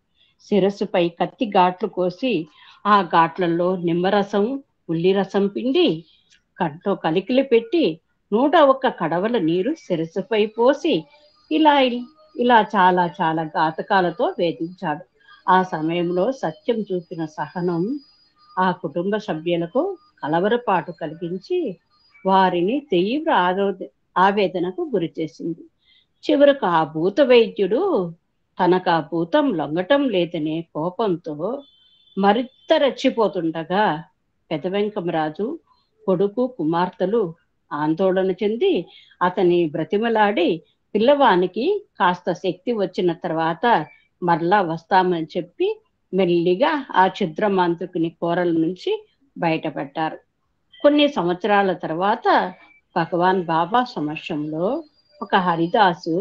శిరస్సుపై కత్తి ఘాట్లు కోసి ఆ ఘాట్లలో నిమ్మరసం, ఉల్లిరసం పిండి కంట్లో కలికిలి పెట్టి 101 కడవల నీరు శిరస్సుపై పోసి ఇలా చాలా చాలా ఘాతకాలతో వేధించాడు. ఆ సమయంలో సత్యం చూపిన సహనం ఆ కుటుంబ సభ్యులకు కలవరపాటు కలిగించి వారిని తీవ్ర ఆవేదనకు గురి చేసింది. చివరకు ఆ భూత వైద్యుడు తనకు ఆ భూతం లొంగటం లేదనే కోపంతో మరింత రెచ్చిపోతుండగా పెదవెంకమరాజు కొడుకు, కుమార్తెలు ఆందోళన చెంది అతని బ్రతిమలాడి, పిల్లవానికి కాస్త శక్తి వచ్చిన తర్వాత మరలా వస్తామని చెప్పి మెల్లిగా ఆ ఛిద్రమాంత్రికుని కోరల నుంచి బయటపడ్డారు. కొన్ని సంవత్సరాల తర్వాత భగవాన్ బాబా సమక్షంలో ఒక హరిదాసు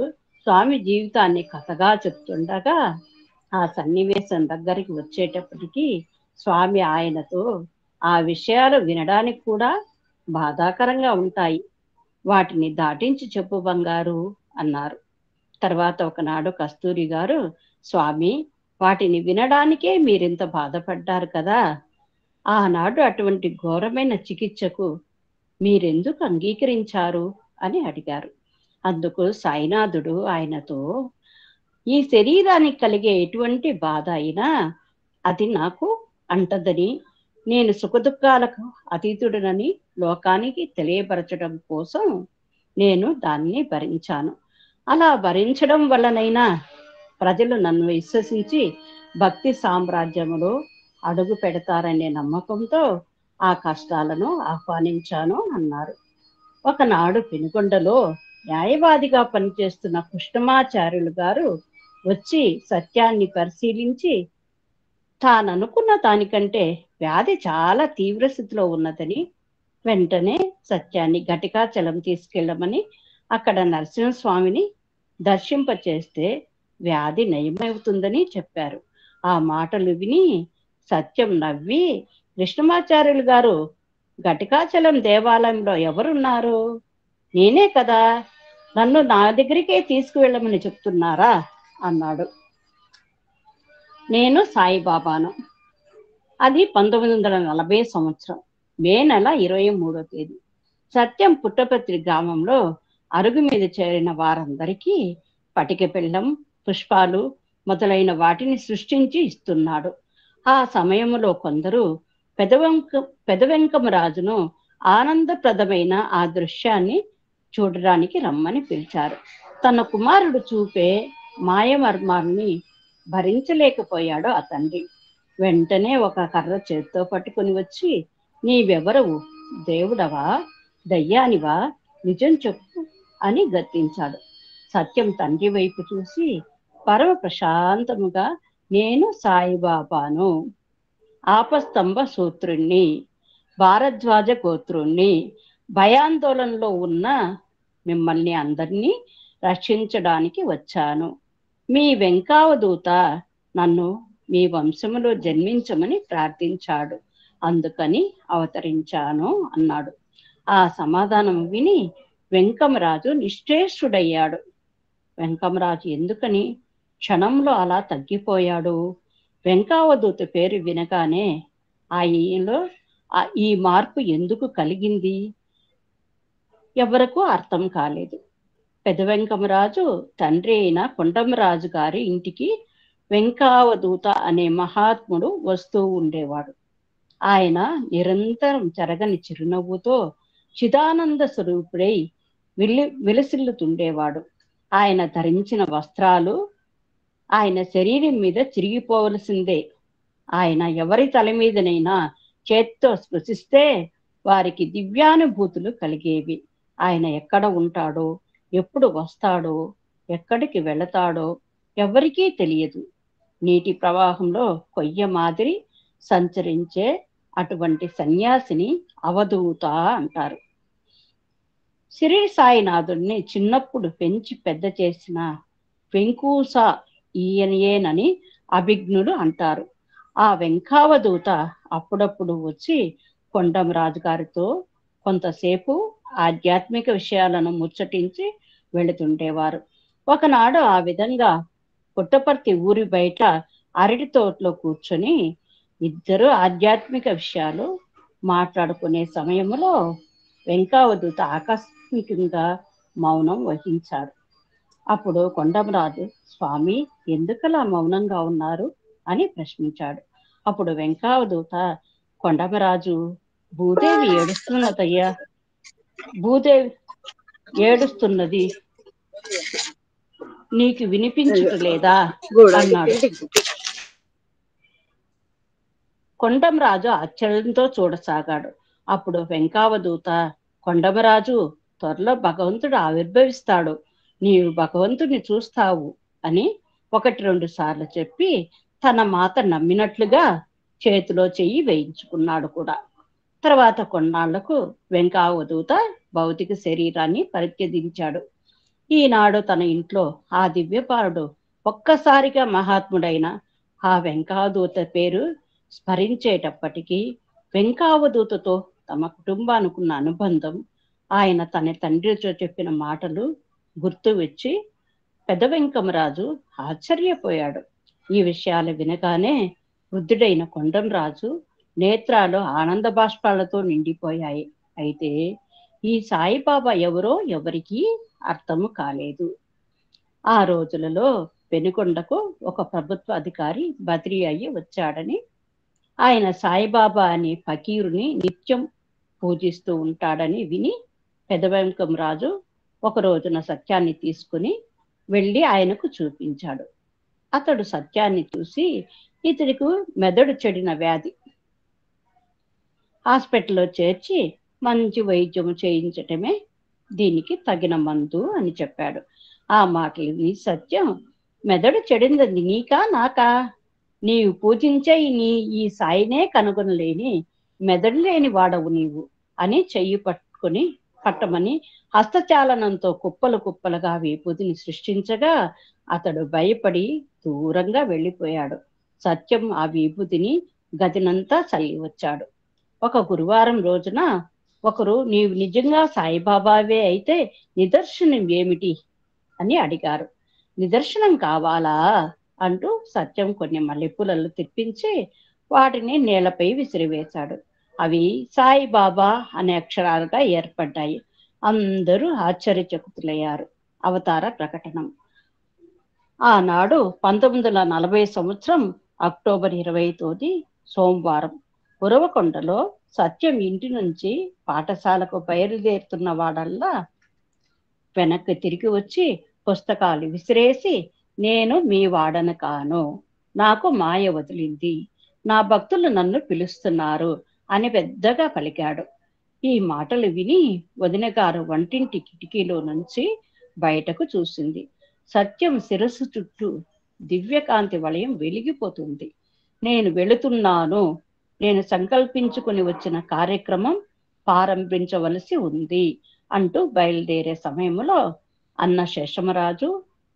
స్వామి జీవితాన్ని కథగా చెప్తుండగా, ఆ సన్నివేశం దగ్గరికి వచ్చేటప్పటికి స్వామి ఆయనతో, ఆ విషయాలు వినడానికి కూడా బాధాకరంగా ఉంటాయి, వాటిని దాటించి చెప్పు బంగారు అన్నారు. తర్వాత ఒకనాడు కస్తూరి గారు, స్వామి, వాటిని వినడానికే మీరింత బాధపడ్డారు కదా, ఆనాడు అటువంటి ఘోరమైన చికిత్సకు మీరెందుకు అంగీకరించారు అని అడిగారు. అందుకు సాయినాథుడు ఆయనతో, ఈ శరీరానికి కలిగే ఎటువంటి బాధ అయినా అది నాకు అంటదని, నేను సుఖదుఖాలకు అతీతుడనని లోకానికి తెలియపరచడం కోసం నేను దాన్ని భరించాను. అలా భరించడం వల్లనైనా ప్రజలు నన్ను విశ్వసించి భక్తి సామ్రాజ్యములో అడుగు పెడతారనే నమ్మకంతో ఆ కష్టాలను ఆహ్వానించాను అన్నారు. ఒకనాడు పెనుకొండలో న్యాయవాదిగా పనిచేస్తున్న కృష్ణమాచార్యులు గారు వచ్చి సత్యాన్ని పరిశీలించి తాననుకున్న దానికంటే వ్యాధి చాలా తీవ్ర స్థితిలో ఉన్నదని వెంటనే సత్యాన్ని ఘటికాచలం తీసుకెళ్ళమని అక్కడ నరసింహస్వామిని దర్శింపచేస్తే వ్యాధి నయమవుతుందని చెప్పారు. ఆ మాటలు విని సత్యం నవ్వి, కృష్ణమాచార్యులు గారు, ఘటికాచలం దేవాలయంలో ఎవరున్నారు? నేనే కదా, నన్ను నా దగ్గరికే తీసుకువెళ్ళమని చెప్తున్నారా అన్నాడు. నేను సాయిబాబాను. అది 1940 సంవత్సరం మే నెల 23వ తేదీ. సత్యం పుట్టపర్తి గ్రామంలో అరుగు మీద చేరిన వారందరికీ పటిక బెల్లం, పుష్పాలు మొదలైన వాటిని సృష్టించి ఇస్తున్నాడు. ఆ సమయంలో కొందరు పెదవెంకమరాజును ఆనందప్రదమైన ఆ దృశ్యాన్ని చూడడానికి రమ్మని పిలిచారు. తన కుమారుడు చూపే మాయమర్మాన్ని భరించలేకపోయాడు ఆ తండ్రి. వెంటనే ఒక కర్ర చేత్తో పట్టుకుని వచ్చి, నీవెవరవు? దేవుడవా, దయ్యానివా, నిజం చెప్పు అని గద్దించాడు. సత్యం తండ్రి వైపు చూసి పరమ ప్రశాంతముగా, నేను సాయిబాబాను, ఆపస్తంభ సూత్రుణ్ణి, భారద్వాజ గోత్రుణ్ణి, భయాందోళనలో ఉన్న మిమ్మల్ని అందరినీ రక్షించడానికి వచ్చాను. మీ వెంకావదూత నన్ను మీ వంశములో జన్మించమని ప్రార్థించాడు, అందుకని అవతరించాను అన్నాడు. ఆ సమాధానం విని వెంకమరాజు నిశ్చేష్టుడయ్యాడు. వెంకమరాజు ఎందుకని క్షణంలో అలా తగ్గిపోయాడు? వెంకావదూత పేరు వినగానే ఆయనలో ఈ మార్పు ఎందుకు కలిగింది? ఎవరకు అర్థం కాలేదు. పెదవెంకమరాజు తండ్రి అయిన కొండమరాజు గారి ఇంటికి వెంకావదూత అనే మహాత్ముడు వస్తూ ఉండేవాడు. ఆయన నిరంతరం చెరగని చిరునవ్వుతో చిదానంద స్వరూపుడై విలసిల్లుతుండేవాడు. ఆయన ధరించిన వస్త్రాలు ఆయన శరీరం మీద చిరిగిపోవలసిందే. ఆయన ఎవరి తల మీదనైనా చేత్తో స్పృశిస్తే వారికి దివ్యానుభూతులు కలిగేవి. ఆయన ఎక్కడ ఉంటాడో, ఎప్పుడు వస్తాడో, ఎక్కడికి వెళతాడో ఎవరికీ తెలియదు. నీటి ప్రవాహంలో కొయ్య మాదిరి సంచరించే అటువంటి సన్యాసిని అవధూత అంటారు. షిరిడి సాయినాథుడిని చిన్నప్పుడు పెంచి పెద్ద చేసిన వెంకూస ఈయనయేనని అభిజ్ఞులు అంటారు. ఆ వెంకావదూత అప్పుడప్పుడు వచ్చి కొండమరాజు గారితో కొంతసేపు ఆధ్యాత్మిక విషయాలను ముచ్చటించి వెళుతుండేవారు. ఒకనాడు ఆ విధంగా పుట్టపర్తి ఊరి బయట అరటి తోటలో కూర్చొని ఇద్దరు ఆధ్యాత్మిక విషయాలు మాట్లాడుకునే సమయంలో వెంకావదూత ఆకస్మికంగా మౌనం వహించాడు. అప్పుడు కొండమరాజు, స్వామి ఎందుకలా మౌనంగా ఉన్నారు అని ప్రశ్నించాడు. అప్పుడు వెంకావదూత, కొండమరాజు, భూదేవి ఏడుస్తున్నదయ్యా, భూదేవి ఏడుస్తున్నది, నీకు వినిపించట్లేదా అన్నాడు. కొండమరాజు ఆశ్చర్యంతో చూడసాగాడు. అప్పుడు వెంకావదూత, కొండమరాజు, త్వరలో భగవంతుడు ఆవిర్భవిస్తాడు, నీవు భగవంతుడిని చూస్తావు అని 1-2 సార్లు చెప్పి తన మాట నమ్మినట్లుగా చేతిలో చెయ్యి వేయించుకున్నాడు కూడా. తర్వాత కొన్నాళ్లకు వెంకావదూత భౌతిక శరీరాన్ని పరిత్యజించాడు. ఈనాడు తన ఇంట్లో ఆ దివ్యపాలుడు ఒక్కసారిగా మహాత్ముడైన ఆ వెంకావదూత పేరు స్మరించేటప్పటికీ వెంకావదూతతో తమ కుటుంబానుకున్న అనుబంధం, ఆయన తన తండ్రితో చెప్పిన మాటలు గుర్తు వచ్చి పెదవెంకమరాజు ఆశ్చర్యపోయాడు. ఈ విషయాలు వినగానే వృద్ధుడైన కొండమరాజు నేత్రాలు ఆనంద బాష్పాలతో నిండిపోయాయి. అయితే ఈ సాయిబాబా ఎవరో ఎవరికీ అర్థము కాలేదు. ఆ రోజులలో పెనుకొండకు ఒక ప్రభుత్వ అధికారి బదిలీ అయ్యి వచ్చాడని, ఆయన సాయిబాబా అనే ఫకీరుని నిత్యం పూజిస్తూ ఉంటాడని విని పెదవెంకమరాజు ఒక రోజున సత్యాన్ని తీసుకుని వెళ్ళి ఆయనకు చూపించాడు. అతడు సత్యాన్ని చూసి, ఇతడికి మెదడు చెడిన వ్యాధి, హాస్పిటల్లో చేర్చి మంచి వైద్యం చేయించటమే దీనికి తగిన మందు అని చెప్పాడు. ఆ మాటలు విని సత్యం, మెదడు చెడింది నీకా నాకా? నీవు పూజించే ఈ సాయినే కనుగొనలేని మెదడు లేని వాడవు నీవు అని చెయ్యి పట్టమని హస్తచాలనంతో కుప్పలు కుప్పలుగా విభూతిని సృష్టించగా అతడు భయపడి దూరంగా వెళ్ళిపోయాడు. సత్యం ఆ విభూతిని గదినంతా చల్లి వచ్చాడు. ఒక గురువారం రోజున ఒకరు, నీవు నిజంగా సాయిబాబావే అయితే నిదర్శనం ఏమిటి అని అడిగారు. నిదర్శనం కావాలా అంటూ సత్యం కొన్ని మల్లెపూలలు తెప్పించి వాటిని నేలపై విసిరివేశాడు. అవి సాయిబాబా అనే అక్షరాలుగా ఏర్పడ్డాయి. అందరూ ఆశ్చర్యచకితులయ్యారు. అవతార ప్రకటనం. ఆనాడు 1940 సంవత్సరం అక్టోబర్ 20 సోమవారం ఉరవకొండలో సత్యం ఇంటి నుంచి పాఠశాలకు బయలుదేరుతున్న వాడల్లా వెనక్కి తిరిగి వచ్చి పుస్తకాలు విసిరేసి, నేను మీ వాడను కాను, నాకు మాయ వదిలింది, నా భక్తులు నన్ను పిలుస్తున్నారు అని పెద్దగా పలికాడు. ఈ మాటలు విని వదిన గారు వంటింటి కిటికీలో నుంచి బయటకు చూసింది. సత్యం శిరస్సు చుట్టూ దివ్యకాంతి వలయం వెలిగిపోతుంది. నేను వెళుతున్నాను, నేను సంకల్పించుకుని వచ్చిన కార్యక్రమం ప్రారంభించవలసి ఉంది అంటూ బయలుదేరే సమయంలో అన్న శేషమరాజు,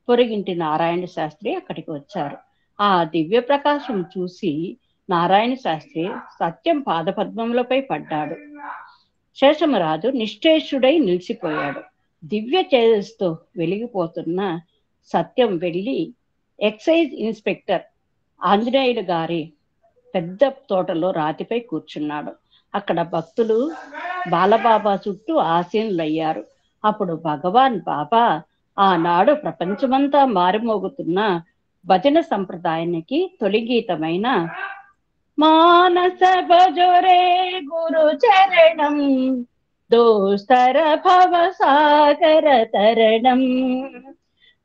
పొరుగింటి నారాయణ శాస్త్రి అక్కడికి వచ్చారు. ఆ దివ్య ప్రకాశం చూసి నారాయణ శాస్త్రి సత్యం పాదపద్మములపై పడ్డాడు. శేషమరాజు నిశ్చేషుడై నిలిచిపోయాడు. దివ్య తేజస్తో వెలిగిపోతున్న సత్యం వెళ్ళి ఎక్సైజ్ ఇన్స్పెక్టర్ ఆంజనేయులు గారి పెద్ద తోటలో రాతిపై కూర్చున్నాడు. అక్కడ భక్తులు బాలబాబా చుట్టూ ఆసీనులయ్యారు. అప్పుడు భగవాన్ బాబా ఆనాడు ప్రపంచమంతా మారుమోగుతున్న భజన సంప్రదాయానికి తొలి గీతమైన మానస భజరే గురు చరణం దోస్తర భవ సాగర తరణం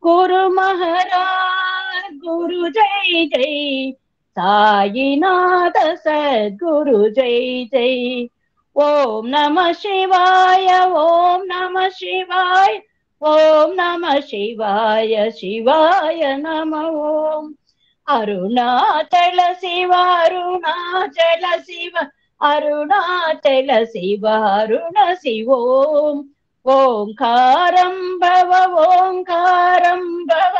గురు మహారాజ్ గురు జై జై సాయినాథ సద్గురు జై జై ఓం నమ శివాయ ఓం నమ శివాయ ఓం నమ శివాయ శివాయ నమ ఓం అరుణాచల శివ అరుణాచల శివ అరుణాచల శివ అరుణ శివోం ఓంకారం భవ ఓంకారం భవ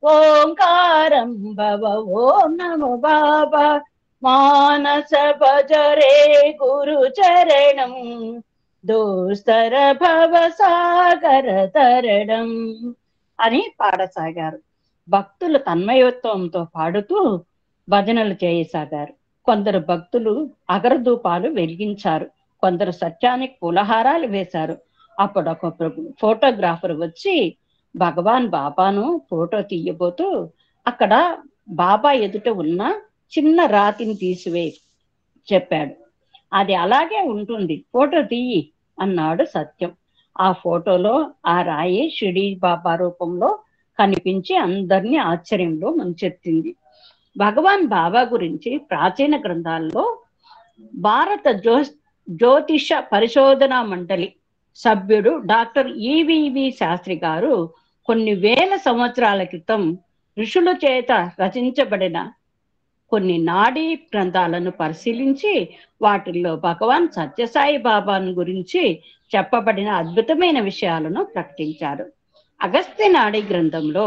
ఓంకారం భవ ఓం నమో బాబా మానస భజరే గురు చరణం దోస్తర భవ సాగర తరణం అని పాడసాగారు. భక్తులు తన్మయోత్వంతో పాడుతూ భజనలు చేయసాగారు. కొందరు భక్తులు అగరధూపాలు వెలిగించారు, కొందరు సత్యానికి పులహారాలు వేశారు. అప్పుడు ఒక ఫోటోగ్రాఫర్ వచ్చి భగవాన్ బాబాను ఫోటో తీయబోతూ అక్కడ బాబా ఎదుట ఉన్న చిన్న రాతిని తీసివే చెప్పాడు. అది అలాగే ఉంటుంది, ఫోటో తీయి అన్నాడు సత్యం. ఆ ఫోటోలో ఆ రాయి షిరిడి బాబా రూపంలో కనిపించి అందరినీ ఆశ్చర్యంలో ముంచెత్తింది. భగవాన్ బాబా గురించి ప్రాచీన గ్రంథాల్లో భారత జ్యోతిష పరిశోధన మండలి సభ్యుడు డాక్టర్ ఈవివి శాస్త్రి గారు కొన్ని వేల సంవత్సరాల క్రితం ఋషుల చేత రచించబడిన కొన్ని నాడీ గ్రంథాలను పరిశీలించి వాటిల్లో భగవాన్ సత్యసాయి బాబాను గురించి చెప్పబడిన అద్భుతమైన విషయాలను ప్రకటించారు. అగస్త్య నాడీ గ్రంథంలో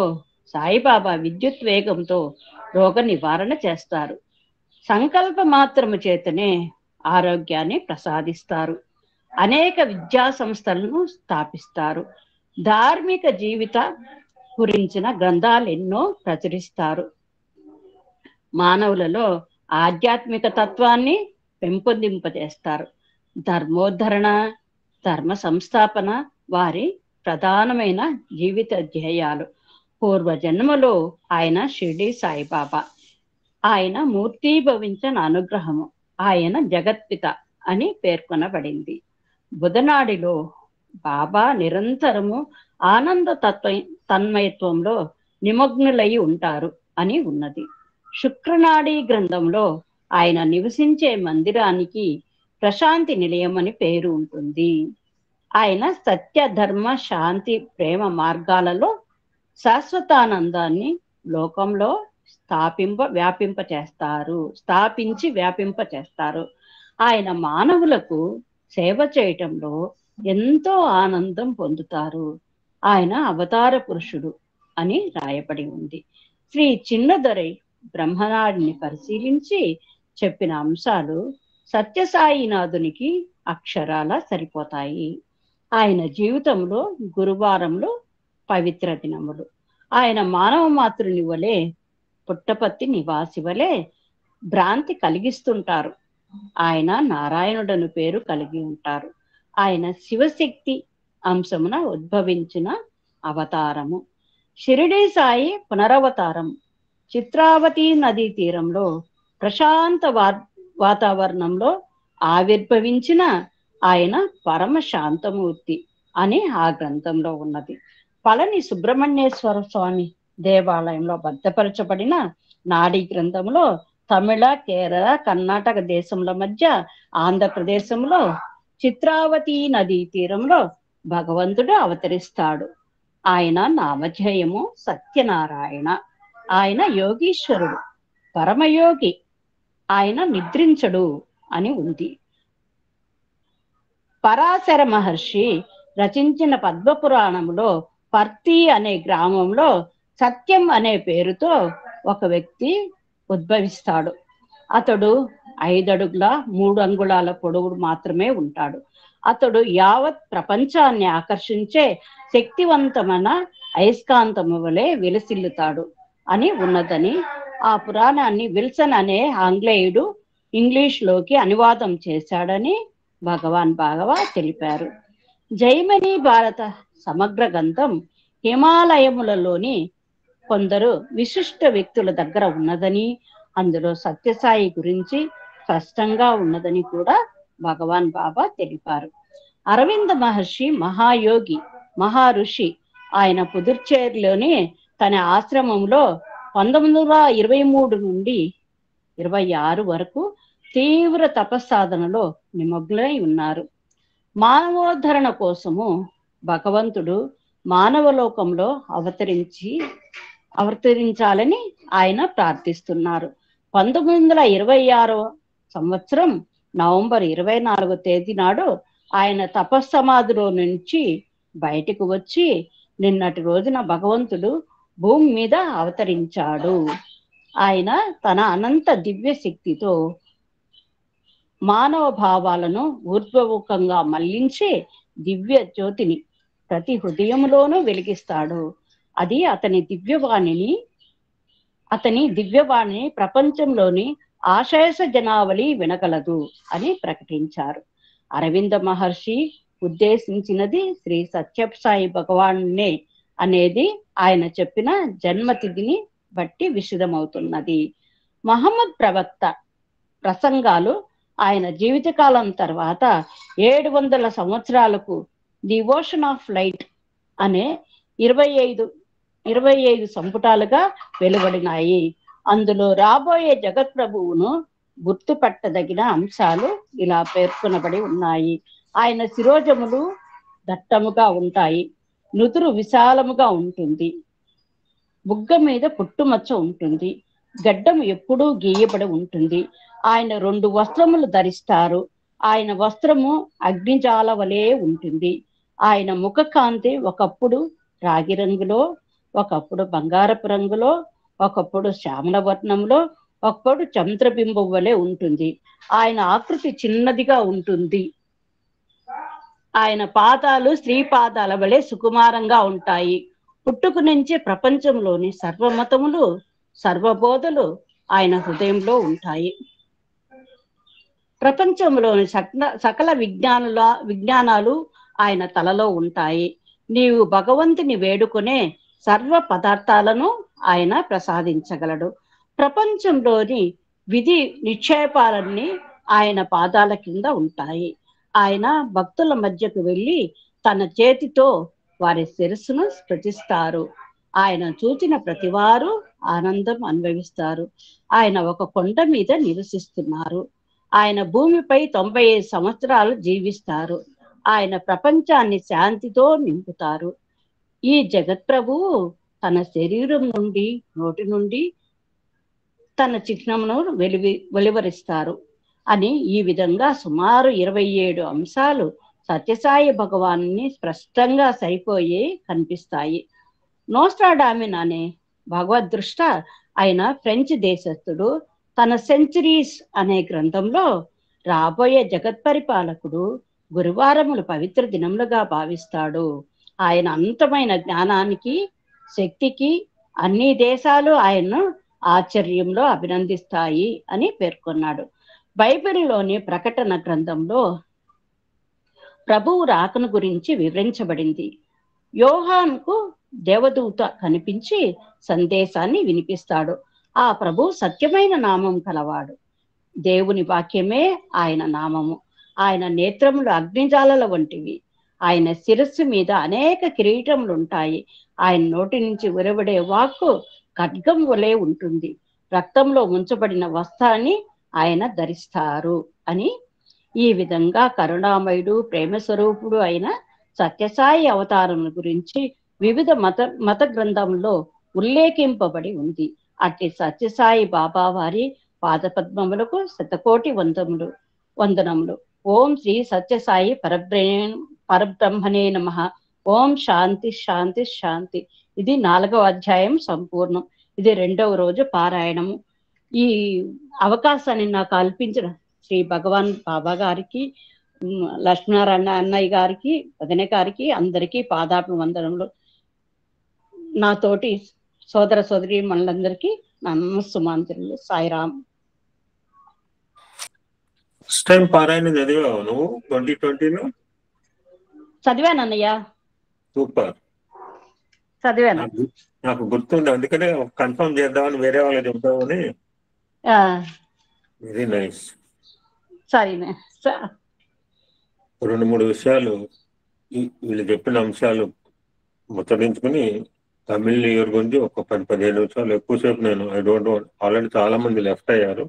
సాయిబాబా విద్యుత్ వేగంతో రోగ నివారణ చేస్తారు, సంకల్ప మాత్రము చేతనే ఆరోగ్యాన్ని ప్రసాదిస్తారు, అనేక విద్యా సంస్థలను స్థాపిస్తారు, ధార్మిక జీవిత గురించిన గ్రంథాలు ఎన్నో ప్రచురిస్తారు, మానవులలో ఆధ్యాత్మిక తత్వాన్ని పెంపొందింపజేస్తారు, ధర్మోద్ధరణ ధర్మ సంస్థాపన వారి ప్రధానమైన జీవిత ధ్యేయాలు. పూర్వ జన్మలో ఆయన షిరిడి సాయిబాబా, ఆయన మూర్తీభవించిన అనుగ్రహము, ఆయన జగత్పిత అని పేర్కొనబడింది. బుధనాడిలో బాబా నిరంతరము ఆనంద తన్మయత్వంలో నిమగ్నులై ఉంటారు అని ఉన్నది. శుక్రనాడీ గ్రంథంలో ఆయన నివసించే మందిరానికి ప్రశాంతి నిలయం అని పేరు ఉంటుంది. ఆయన సత్య, ధర్మ, శాంతి, ప్రేమ మార్గాలలో శాశ్వతానందాన్ని లోకంలో స్థాపించి వ్యాపింప చేస్తారు. ఆయన మానవులకు సేవ చేయటంలో ఎంతో ఆనందం పొందుతారు. ఆయన అవతార పురుషుడు అని రాయబడి ఉంది. శ్రీ చిన్నదొరై బ్రహ్మనాడిని పరిశీలించి చెప్పిన అంశాలు సత్యసాయినాథునికి అక్షరాల సరిపోతాయి. ఆయన జీవితంలో గురువారంలో పవిత్ర దినములు. ఆయన మానవ మాతృని వలె, పుట్టపత్తి నివాసి వలె భ్రాంతి కలిగిస్తుంటారు. ఆయన నారాయణుడను పేరు కలిగి ఉంటారు. ఆయన శివశక్తి అంశమున ఉద్భవించిన అవతారము. షిరిడీ సాయి పునరవతారం. చిత్రావతి నదీ తీరంలో ప్రశాంత వాతావరణంలో ఆవిర్భవించిన ఆయన పరమ శాంతమూర్తి అని ఆ గ్రంథంలో ఉన్నది. పళని సుబ్రహ్మణ్యేశ్వర స్వామి దేవాలయంలో భద్రపరచబడిన నాడీ గ్రంథంలో తమిళ, కేరళ, కర్ణాటక దేశముల మధ్య ఆంధ్రప్రదేశంలో చిత్రావతి నదీ తీరంలో భగవంతుడు అవతరిస్తాడు. ఆయన నామధేయము సత్యనారాయణ. ఆయన యోగీశ్వరుడు, పరమయోగి. ఆయన నిద్రించడు అని ఉంది. పరాశర మహర్షి రచించిన పద్మపురాణంలో పర్తి అనే గ్రామంలో సత్యం అనే పేరుతో ఒక వ్యక్తి ఉద్భవిస్తాడు. అతడు 5 అడుగుల 3 అంగుళాల పొడవు మాత్రమే ఉంటాడు. అతడు యావత్ ప్రపంచాన్ని ఆకర్షించే శక్తివంతమైన అయస్కాంతము వలె విలసిల్లుతాడు అని ఉన్నదని ఆ పురాణాన్ని విల్సన్ అనే ఆంగ్లేయుడు ఇంగ్లీష్లోకి అనువాదం చేశాడని భగవాన్ భాగవ తెలిపారు. జైమిని భారత సమగ్ర గ్రంథం హిమాలయములలోని కొందరు విశిష్ట వ్యక్తుల దగ్గర ఉన్నదని, అందులో సత్యసాయి గురించి స్పష్టంగా ఉన్నదని కూడా భగవాన్ బాబా తెలిపారు. అరవింద మహర్షి మహాయోగి, మహారుషి. ఆయన పుదుచ్చేరిలోని తన ఆశ్రమంలో 1923 నుండి 26 వరకు తీవ్ర తపస్సాధనలో నిమగ్నై ఉన్నారు. మానవోద్ధరణ కోసము భగవంతుడు మానవలోకంలో అవతరించాలని ఆయన ప్రార్థిస్తున్నారు. 1926 సంవత్సరం నవంబర్ 24 తేదీ నాడు ఆయన తపస్సమాధిలో నుంచి బయటకు వచ్చి నిన్నటి రోజున భగవంతుడు భూమి మీద అవతరించాడు. ఆయన తన అనంత దివ్య శక్తితో మానవ భావాలను ఊర్ధ్వముఖంగా మళ్లించి దివ్య జ్యోతిని ప్రతి హృదయంలోనూ వెలిగిస్తాడు. అది అతని దివ్యవాణిని ప్రపంచంలోని ఆశేష జనావళి వినగలదు అని ప్రకటించారు. అరవింద మహర్షి ఉద్దేశించినది శ్రీ సత్యసాయి భగవానునే అనేది ఆయన చెప్పిన జన్మతిథిని బట్టి విశదమవుతున్నది. మహమ్మద్ ప్రవక్త ప్రసంగాలు ఆయన జీవితకాలం తర్వాత 700 సంవత్సరాలకు ది ఓషన్ ఆఫ్ లైట్ అనే 25 సంపుటాలుగా వెలువడినాయి. అందులో రాబోయే జగత్ ప్రభువును గుర్తుపట్టదగిన అంశాలు ఇలా పేర్కొనబడి ఉన్నాయి. ఆయన శిరోజములు దట్టముగా ఉంటాయి, నుదురు విశాలముగా ఉంటుంది, బుగ్గ మీద పుట్టుమచ్చ ఉంటుంది, గడ్డము ఎప్పుడూ గీయబడి ఉంటుంది. ఆయన 2 వస్త్రములు ధరిస్తారు. ఆయన వస్త్రము అగ్నిజాల వలె ఉంటుంది. ఆయన ముఖ కాంతి ఒకప్పుడు రాగి రంగులో, ఒకప్పుడు బంగారపు రంగులో, ఒకప్పుడు శ్యామల వర్ణంలో, ఒకప్పుడు చంద్రబింబం వలె ఉంటుంది. ఆయన ఆకృతి చిన్నదిగా ఉంటుంది. ఆయన పాదాలు స్త్రీ పాదాల వలె సుకుమారంగా ఉంటాయి. పుట్టుక నుంచి ప్రపంచంలోని సర్వమతములు, సర్వబోధలు ఆయన హృదయంలో ఉంటాయి. ప్రపంచంలోని సకల విజ్ఞానాలు ఆయన తలలో ఉంటాయి. నీవు భగవంతుని వేడుకునే సర్వ పదార్థాలను ఆయన ప్రసాదించగలడు. ప్రపంచంలోని విధి నిక్షేపాలన్నీ ఆయన పాదాల కింద ఉంటాయి. ఆయన భక్తుల మధ్యకు వెళ్ళి తన చేతితో వారి శిరస్సును స్పృశిస్తారు. ఆయన చూచిన ప్రతివారు ఆనందం అనుభవిస్తారు. ఆయన ఒక కొండ మీద నివసిస్తున్నారు. ఆయన భూమిపై 95 సంవత్సరాలు జీవిస్తారు. ఆయన ప్రపంచాన్ని శాంతితో నింపుతారు. ఈ జగత్ప్రభువు తన శరీరం నుండి, నోటి నుండి తన చిహ్నమును వెలువరిస్తారు అని ఈ విధంగా సుమారు 27 అంశాలు సత్యసాయి భగవాన్ని స్పష్టంగా సరిపోయి కనిపిస్తాయి. నోస్ట్రాడామిన్ అనే భగవద్దృష్ట అయిన ఫ్రెంచ్ దేశస్థుడు తన సెంచరీస్ అనే గ్రంథంలో రాబోయే జగత్పరిపాలకుడు గురువారములు పవిత్ర దినములుగా భావిస్తాడు. ఆయన అనంతమైన జ్ఞానానికి, శక్తికి అన్ని దేశాలు ఆయన్ను ఆశ్చర్యంలో అభినందిస్తాయి అని పేర్కొన్నాడు. బైబిల్లోని ప్రకటన గ్రంథంలో ప్రభువు రాకను గురించి వివరించబడింది. యోహానుకు దేవదూత కనిపించి సందేశాన్ని వినిపిస్తాడు. ఆ ప్రభు సత్యమైన నామం కలవాడు. దేవుని వాక్యమే ఆయన నామము. ఆయన నేత్రములు అగ్నిజాలల వంటివి. ఆయన శిరస్సు మీద అనేక కిరీటములుంటాయి. ఆయన నోటి నుంచి వెలువడే వాక్కు ఖడ్గం వలె ఉంటుంది. రక్తంలో ఉంచబడిన వస్త్రాన్ని ఆయన ధరిస్తారు అని ఈ విధంగా కరుణామయుడు, ప్రేమ స్వరూపుడు అయిన సత్యసాయి అవతారం గురించి వివిధ మత గ్రంథంలో ఉల్లేఖింపబడి ఉంది. అట్టి సత్యసాయి బాబా వారి పాదపద్మములకు శతకోటి వందనములు. ఓం శ్రీ సత్యసాయి పరబ్రహ్మణే నమః. ఓం శాంతి శాంతి శాంతి. ఇది 4వ అధ్యాయం సంపూర్ణం. ఇది 2వ రోజు పారాయణము. ఈ అవకాశాన్ని నాకు కల్పించిన శ్రీ భగవాన్ బాబా గారికి, లక్ష్మీనారాయణ అన్నయ్య గారికి, వదిన గారికి అందరికీ పాదాభివందనములు. నాతోటి సోదర సోదరి మనందరికీ నమస్సుమాంజలు. సాయిరామ్. ఫస్ట్ టైం పారాయణ చదివావు నువ్వు 2020లో? చదివాను అన్నయ్య. సూపర్. చదివాను. నాకు గుర్తుంది, అందుకనే కన్ఫర్మ్ చేద్దామని వేరే వాళ్ళకి చెప్దామని. Very nice. సరేనే. 2-3 విషయాలు వీళ్ళు చెప్పిన అంశాలు ముచ్చరించుకుని తమిళ్ ఇయర్ గురించి ఒక 10-15 నిమిషాలు ఎక్కువసేపు నేను ఆల్రెడీ చాలా మంది లెఫ్ట్ అయ్యారు.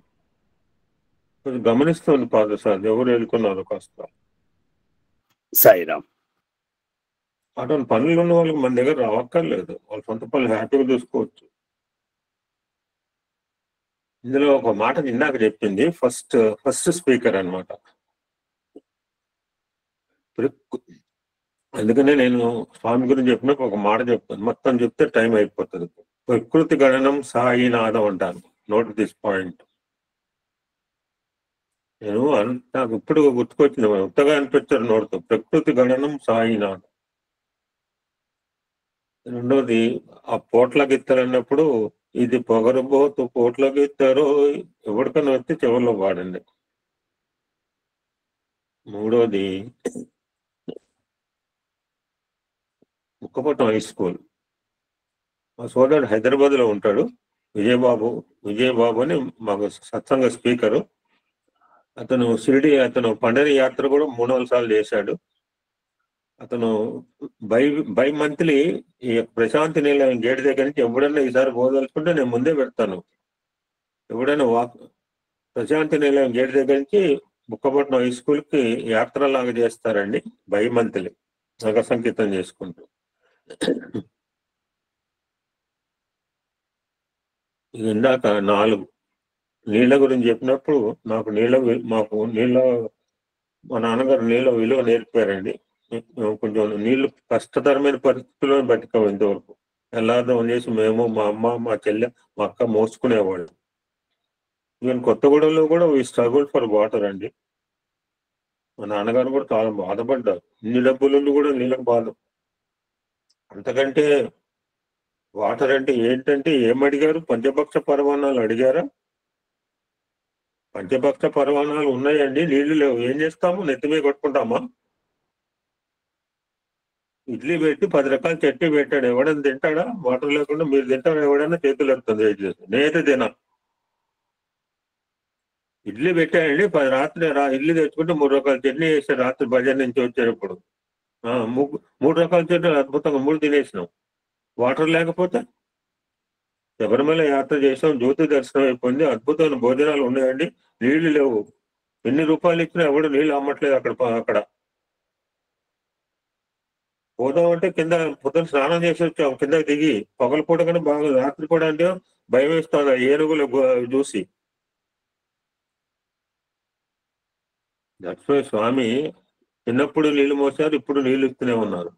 కొంచెం గమనిస్తుంది పాద సార్ ఎవరు వెళ్ళుకున్నారు కాస్త. సాయిరామ్. అటువంటి పనులు ఉన్న వాళ్ళకి మన దగ్గర రావక్కర్లేదు, వాళ్ళ సొంత పనులు హ్యాపీగా చూసుకోవచ్చు. ఇందులో ఒక మాట ఇందాక చెప్పింది ఫస్ట్ స్పీకర్ అన్నమాట. అందుకనే నేను స్వామి గురించి చెప్పినప్పుడు ఒక మాట చెప్తాను, మొత్తం చెప్తే టైం అయిపోతుంది. ప్రకృతి గణనం సాయినాథం అంటాను. Note this point. నేను నాకు ఇప్పుడు గుర్తుకొచ్చింది, ఉత్తగా అనిపించారు నోడుతూ. ప్రకృతి గణనం సాయినాథం. రెండోది ఆ పోట్ల గిత్తలు అన్నప్పుడు ఇది పొగరబోతు పోట్ల గిత్తరో ఎవరికైనా వస్తే చివరిలో వాడండి. మూడోది ముక్కపట్నం హై స్కూల్. మా సోదరుడు హైదరాబాద్ లో ఉంటాడు, విజయబాబు అని మాకు సత్సంగ స్పీకరు. అతను అతను పండరి యాత్ర కూడా 3-4 సార్లు చేశాడు. అతను బై మంత్లీ ఈ ప్రశాంతి నిలయం గేట్ దగ్గర నుంచి ఎవడన్నా ఈసారి పోదలుచుకుంటే నేను ముందే పెడతాను. ఎవడైనా ప్రశాంతి నిలయం గేట్ దగ్గర నుంచి బుక్కపట్నం హై స్కూల్ కి యాత్ర లాగా చేస్తారండి బై మంత్లీ, నగర సంకీర్తన చేసుకుంటూ. ఇందాక 4 నీళ్ళ గురించి చెప్పినప్పుడు మాకు నీళ్ళ మా నాన్నగారు నీళ్ళ విలువ నేర్పారండి. కొంచెం నీళ్లు కష్టతరమైన పరిస్థితుల్లో బతికాం ఇంతవరకు. ఎల్లార్థం చేసి మేము, మా అమ్మ, మా చెల్లె, మా అక్క మోసుకునేవాళ్ళు. ఈవెన్ కొత్తగూడెంలో కూడా వీ స్ట్రగుల్ ఫర్ వాటర్ అండి. మా నాన్నగారు కూడా చాలా బాధపడ్డారు. ఇన్ని డబ్బులు కూడా నీళ్ళకి బాధ. అంతకంటే వాటర్ అంటే ఏంటంటే ఏమడిగారు? పంచభక్ష పరమాణాలు అడిగారా? పంచభక్ష పరమాణాలు ఉన్నాయండి, నీళ్లు లేవు, ఏం చేస్తాము? నెత్తిమీ కొట్టుకుంటామా? ఇడ్లీ పెట్టి 10 రకాల చట్నీ పెట్టాడు, ఎవడన్నా తింటాడా? వాటర్ లేకుండా మీరు తింటారా? ఎవడన్నా చేతులు ఎడుతుంది. నేనైతే తినా. ఇడ్లీ పెట్టాయండి, రాత్రి ఇడ్లీ తెచ్చుకుంటే 3 రకాల చట్నీ వేసాడు. రాత్రి బజార్ నుంచి వచ్చేటప్పుడు 3 రకాల చట్నీ అద్భుతంగా 3 తినేసినాం. వాటర్ లేకపోతే శబరిమల యాత్ర చేసాం, జ్యోతి దర్శనం అయిపోయింది, అద్భుతమైన భోజనాలు ఉన్నాయండి, నీళ్లు లేవు. ఎన్ని రూపాయలు ఇచ్చినా ఎవడు నీళ్ళు అమ్మట్లేదు అక్కడ పోదామంటే కింద పొద్దున్న స్నానం చేసి వచ్చాం, కిందకి దిగి పగలపూట కానీ బాగా, రాత్రి కూడా అంటే భయం వేస్తుంది ఏనుగులు చూసి. దట్స్ వై స్వామి చిన్నప్పుడు నీళ్లు మోసారు, ఇప్పుడు నీళ్లు ఇస్తూనే ఉన్నారు.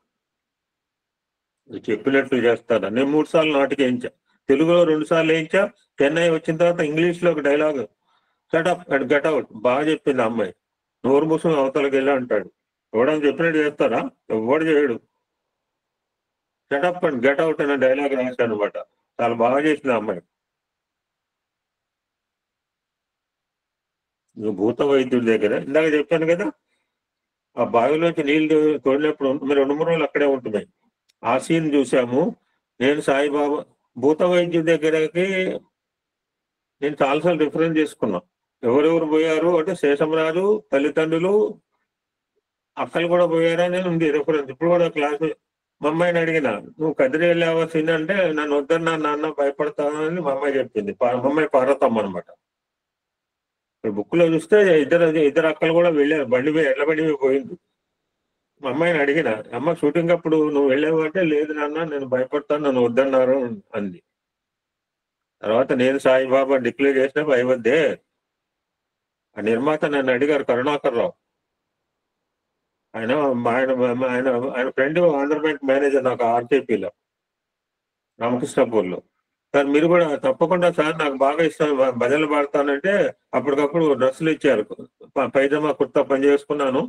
చెప్పినట్లు చేస్తారా. నేను 3 సార్లు నాటికి వేయించా, తెలుగులో 2 సార్లు వేయించా. చెన్నై వచ్చిన తర్వాత ఇంగ్లీష్ లో ఒక dialogue, shut up and get out, బాగా చెప్పింది అమ్మాయి. నోరు మూసుకుని అవతలకి వెళ్ళి అంటాడు. ఎవడని చెప్పినట్టు చేస్తారా? ఎవడు చేయడు. షటప్ అండ్ గెట్ అవుట్ అనే డైలాగ్ రాశాను అనమాట. చాలా బాగా చేసింది అమ్మాయి. భూత వైద్యుడి దగ్గర ఇందాక చెప్పాను కదా, ఆ బావిలోంచి నీళ్లు తోడినప్పుడు మీరు 2-3 రోజులు అక్కడే ఉంటున్నాయి. ఆ సీన్ చూసాము. నేను సాయిబాబా భూత వైద్యుడి దగ్గరకి నేను చాలాసార్లు రిఫరెన్స్ చేసుకున్నా. ఎవరెవరు పోయారు అంటే శేషంరాజు తల్లిదండ్రులు అక్కలు కూడా పోయారా నేను ఉంది రిఫరెన్స్. ఇప్పుడు కూడా క్లాస్ మా అమ్మాయిని అడిగిన, నువ్వు కదిరి వెళ్ళావా సీన్ అంటే, నన్ను వద్దన్నా నాన్న భయపడతానని మా అమ్మాయి చెప్పింది. మా అమ్మాయి పార్వతమ్మ అనమాట. బుక్ లో చూస్తే ఇద్దరు అక్కలు కూడా వెళ్ళారు, బండి మీద ఎడ్ల బండి మీద పోయింది. మా అమ్మాయిని అడిగిన, అమ్మ షూటింగ్ అప్పుడు నువ్వు వెళ్ళావు అంటే, లేదు నాన్న నేను భయపడతాను నన్ను వద్దన్నారు అంది. తర్వాత నేను సాయిబాబా డిక్లేర్ చేసినప్పుడు అయివద్దే. ఆ నిర్మాత నన్ను అడిగారు, కరుణాకర్ రావు, ఆయన ఆయన ఆయన ఆయన ఫ్రెండ్ ఆంధ్ర బ్యాంక్ మేనేజర్ నాకు ఆర్కేపీలో రామకృష్ణపూర్లో. సార్ మీరు కూడా తప్పకుండా సార్ నాకు బాగా ఇష్టం భజనలు పాడతానంటే అప్పటికప్పుడు డ్రెస్సులు ఇచ్చారు, పైజమా కుర్తా పని చేసుకున్నాను.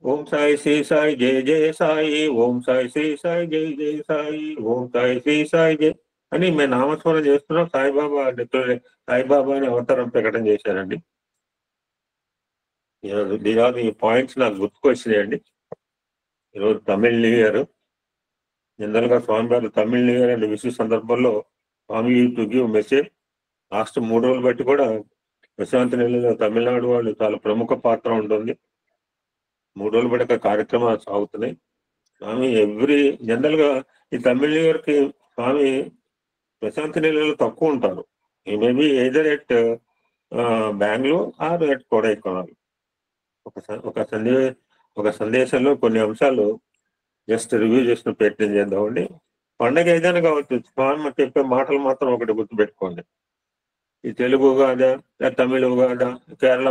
ఓం సాయి శ్రీ సాయి జయ జయ సాయి, ఓం సాయి శ్రీ సాయి జయ జయ సాయి, ఓం సాయి శ్రీ సాయి జయ అని మేము నామస్మరణ చేస్తున్నాం. సాయిబాబా అని అవతారం ప్రకటన చేశారండి. ఈరోజు ఈ పాయింట్స్ నాకు గుర్తుకొచ్చినాయండి. ఈరోజు తమిళ్ న్యూ ఇయర్. జనరల్ గా స్వామి గారు Tamil new year and Vishu సందర్భంలో స్వామి టు గివ్ మెసేజ్. లాస్ట్ 3 రోజులు బట్టి కూడా ప్రశాంతి నెలలో తమిళనాడు వాళ్ళు చాలా ప్రముఖ పాత్ర ఉంటుంది. 3 రోజులు బట్టి కార్యక్రమాలు సాగుతున్నాయి. స్వామి జనరల్ గా ఈ తమిళ న్యూ ఇయర్ కి స్వామి ప్రశాంతి నెలలో తక్కువ ఉంటారు. ఈ maybe either at Bengaluru or at Kodaikanal. ఒక సందేశంలో కొన్ని అంశాలు జస్ట్ రివ్యూ చేసిన ప్రయత్నం చేద్దామండి. పండగ ఏదైనా కావచ్చు, స్వామి చెప్పే మాటలు మాత్రం ఒకటి గుర్తుపెట్టుకోండి. ఈ తెలుగు ఉగాదా, తమిళ ఉగాదా, కేరళ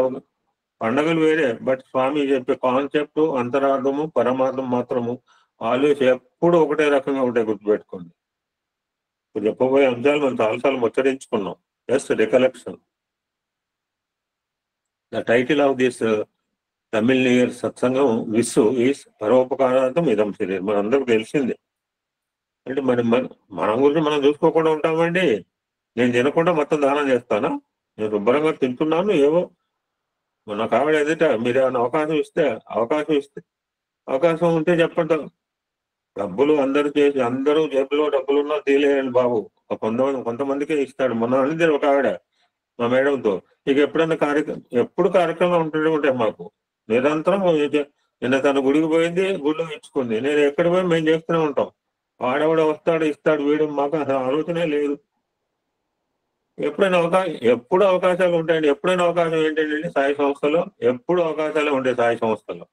పండగలు వేరే, బట్ స్వామి చెప్పే కాన్సెప్ట్, అంతరార్థము, పరమార్థం మాత్రము ఆలోచన ఎప్పుడు ఒకటే రకంగా ఉంటాయి, గుర్తుపెట్టుకోండి. ఇప్పుడు చెప్పబోయే అంశాలు మనం చాలాసార్లు ముచ్చరించుకున్నాం. Just recollection. The title of this Tamil new year సత్సంగం విశ్వ ఈస్ పరోపకారార్థం ఇదం శరీరం. మన అందరికి తెలిసింది. అంటే మన గురించి మనం చూసుకోకుండా ఉంటామండి. నేను తినకుండా మొత్తం దానం చేస్తానా? నేను శుభ్రంగా తింటున్నాను. ఏవో నాకు ఆవిడ ఎదుట మీరు ఏమైనా అవకాశం ఉంటే చెప్పండి. డబ్బులు అందరూ జేబులో డబ్బులున్నా తీయలేరండి బాబు. కొంతమందికే ఇస్తాడు. మొన్న అనేది ఒక ఆవిడ మా మేడంతో, ఇక ఎప్పుడు కార్యక్రమం ఉంటూనే ఉంటాయి మాకు నిరంతరం. నిన్న తన గుడికి పోయింది, గుడిలో ఇచ్చుకుంది. నేను ఎక్కడ పోయి మేము చేస్తూనే ఉంటాం. వాడెవడ వస్తాడు ఇస్తాడు, వీడు మాకు అసలు ఆలోచనే లేదు. ఎప్పుడు అవకాశాలు ఉంటాయండి. ఎప్పుడైనా అవకాశం ఏంటంటే సాయి సంస్థలో ఎప్పుడు అవకాశాలే ఉంటాయి. సాయి సంస్థలో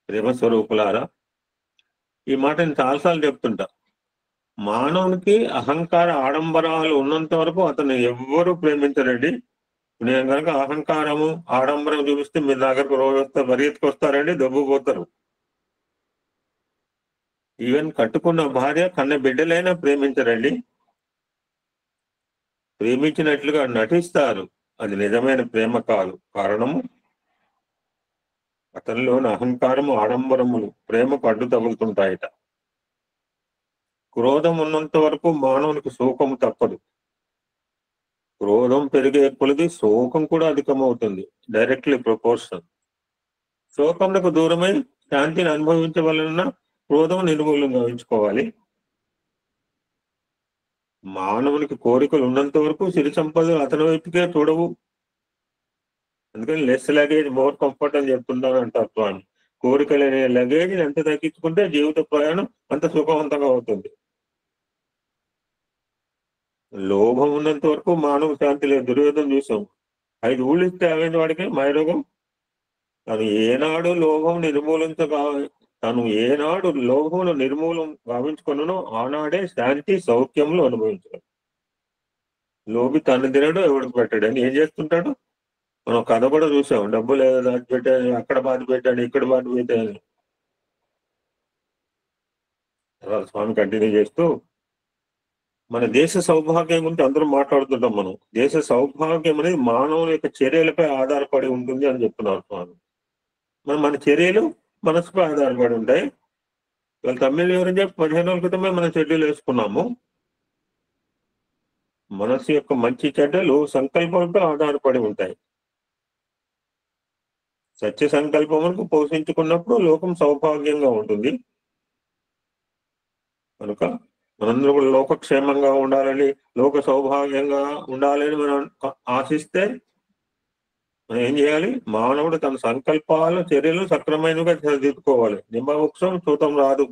ప్రేమ స్వరూపులారా, ఈ మాట నేను చాలాసార్లు చెప్తుంటా. మానవునికి అహంకార ఆడంబరాలు ఉన్నంత వరకు అతను ఎవ్వరూ ప్రేమించరండి. నేను కనుక అహంకారము ఆడంబరం చూపిస్తే మీరు దగ్గరకు రోజు పరిగెత్తుకొస్తారండి, దొబ్బుపోతారు. ఈవెన్ కట్టుకున్న భార్య కన్న బిడ్డలైనా ప్రేమించరండి. ప్రేమించినట్లుగా నటిస్తారు, అది నిజమైన ప్రేమ కాదు. కారణము అతనిలోని అహంకారము ఆడంబరములు ప్రేమకు అడ్డు తగులుతుంటాయట. క్రోధం ఉన్నంత వరకు మానవునికి శోకము తప్పదు. క్రోధం పెరిగే కొలది శోకం కూడా అధికమవుతుంది, డైరెక్ట్లీ ప్రపోర్షన్. శోకములకు దూరమై శాంతిని అనుభవించవలన క్రోధం నిర్మూలంగా ఉంచుకోవాలి. మానవునికి కోరికలు ఉన్నంత వరకు సిరి సంపదలు అతని వైపుకే చూడవు. అందుకని లెస్ లగేజ్ మోర్ కంఫర్ట్ అని చెప్తున్నాను అంటారు స్వామి. కోరికలు అనే లగేజ్ ఎంత తగ్గించుకుంటే జీవిత ప్రయాణం అంత సుఖవంతంగా అవుతుంది. లోభం ఉన్నంత వరకు మానవ శాంతి లేదు. దుర్యోధన చూసాం, 5 ఊళ్ళు ఇస్తే ఏమైంది వాడికి మాయరోగం? తను ఏనాడు లోభం తను ఏనాడు లోభమును నిర్మూలం గావించుకొనునో ఆనాడే శాంతి సౌఖ్యములు అనుభవించాడు. లోభి తను తినడు, ఎవడికి పెట్టాడు అని ఏం చేస్తుంటాడు? మనం కథ కూడా చూసాం. డబ్బులు దాచి పెట్టాడు, అక్కడ బాధ పెట్టాడు, ఇక్కడ బాధ పెట్టాడు. తర్వాత స్వామి కంటిన్యూ చేస్తూ, మన దేశ సౌభాగ్యం గురించి అందరూ మాట్లాడుతుంటాం. మనం దేశ సౌభాగ్యం అనేది మానవుల యొక్క చర్యలపై ఆధారపడి ఉంటుంది అని చెప్తున్నారు స్వామి. మన చర్యలు మనసుపై ఆధారపడి ఉంటాయి. వీళ్ళు తమిళ గురించి 15 రోజుల క్రితమే మనం షెడ్యూల్ వేసుకున్నాము. మనసు యొక్క మంచి చెడ్డలు సంకల్పంపై ఆధారపడి ఉంటాయి. సత్య సంకల్పములకు పోషించుకున్నప్పుడు లోకం సౌభాగ్యంగా ఉంటుంది. కనుక మనందరూ కూడా లోకక్షేమంగా ఉండాలని, లోక సౌభాగ్యంగా ఉండాలని మనం ఆశిస్తే మనం ఏం చేయాలి? మానవుడు తన సంకల్పాలు, చర్యలు సక్రమైనగా సరిదిద్దుకోవాలి. నిమ్మవృక్షం చూతం రాదు.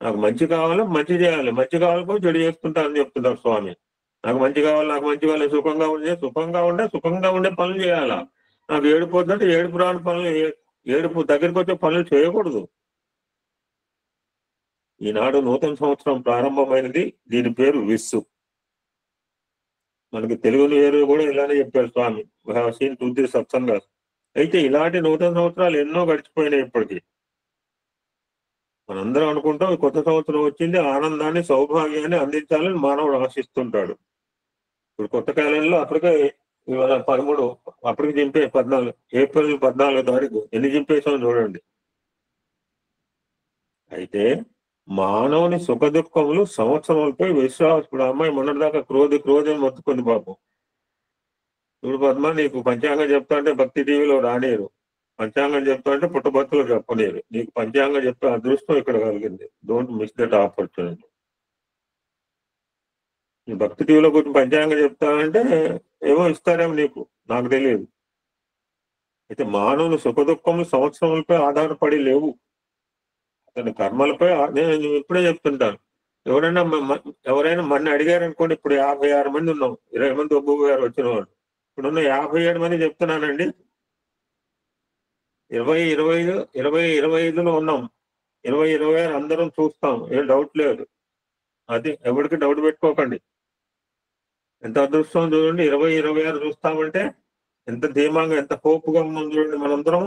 నాకు మంచి కావాలి, మంచి చేయాలి. మంచి కావాలకో చెడు చేసుకుంటా అని చెప్తున్నారు స్వామి. నాకు మంచి కావాలి, సుఖంగా ఉండే పనులు చేయాలా? నాకు ఏడుపు వద్దంటే ఏడుపు రాని పనులు, ఏడుపు దగ్గరికి వచ్చే పనులు చేయకూడదు. ఈనాడు నూతన సంవత్సరం ప్రారంభమైనది. దీని పేరు విస్సు. మనకి తెలుగు వేరు కూడా ఇలానే చెప్పారు స్వామి. సీన్ 2-3 సత్సంగా. అయితే ఇలాంటి నూతన సంవత్సరాలు ఎన్నో గడిచిపోయినాయి. ఇప్పటికీ మనందరం అనుకుంటాం కొత్త సంవత్సరం వచ్చింది, ఆనందాన్ని, సౌభాగ్యాన్ని అందించాలని మానవుడు ఆశిస్తుంటాడు. ఇప్పుడు కొత్త కాలంలో అప్పటికే ఇవాళ 13, అప్పటికి చింపే 14, ఏప్రిల్ 14వ తారీఖు ఎన్ని చింపేసాం చూడండి. అయితే మానవుని సుఖ దుఃఖములు సంవత్సరాలపై విశ్వాసపడు. అమ్మాయి మొన్నటిదాకా క్రోధం మొత్తుకుంది పాపం. ఇప్పుడు పద్మ, నీకు పంచాంగం చెప్తా అంటే భక్తి టీవీలో రానేరు, పంచాంగం చెప్తా అంటే పుట్టబర్తులు చెప్పలేరు. నీకు పంచాంగం చెప్పే అదృష్టం ఇక్కడ కలిగింది. Don't miss that opportunity. నీ భక్తి టీవీలో కూర్చొని పంచాంగం చెప్తానంటే ఏమో ఇస్తారేమో నీకు, నాకు తెలియదు. అయితే మానవుని సుఖ దుఃఖములు సంవత్సరములపై ఆధారపడి లేవు, అతని కర్మలపై. నేను ఇప్పుడే చెప్తుంటాను. ఎవరైనా మన అడిగారు అనుకోండి. ఇప్పుడు 56 మంది ఉన్నాం, 20 మంది ఒబ్బు గారు వచ్చిన వాళ్ళు. ఇప్పుడున్న 57 మంది చెప్తున్నానండి. 2025లో ఉన్నాం. 2026 అందరం చూస్తాం, ఏం డౌట్ లేదు. అది ఎవరికి డౌట్ పెట్టుకోకండి. ఎంత అదృష్టం చూడండి. 2026 చూస్తామంటే ఎంత ధీమాగా, ఎంత హోప్గా ఉన్నాం చూడండి మనందరం.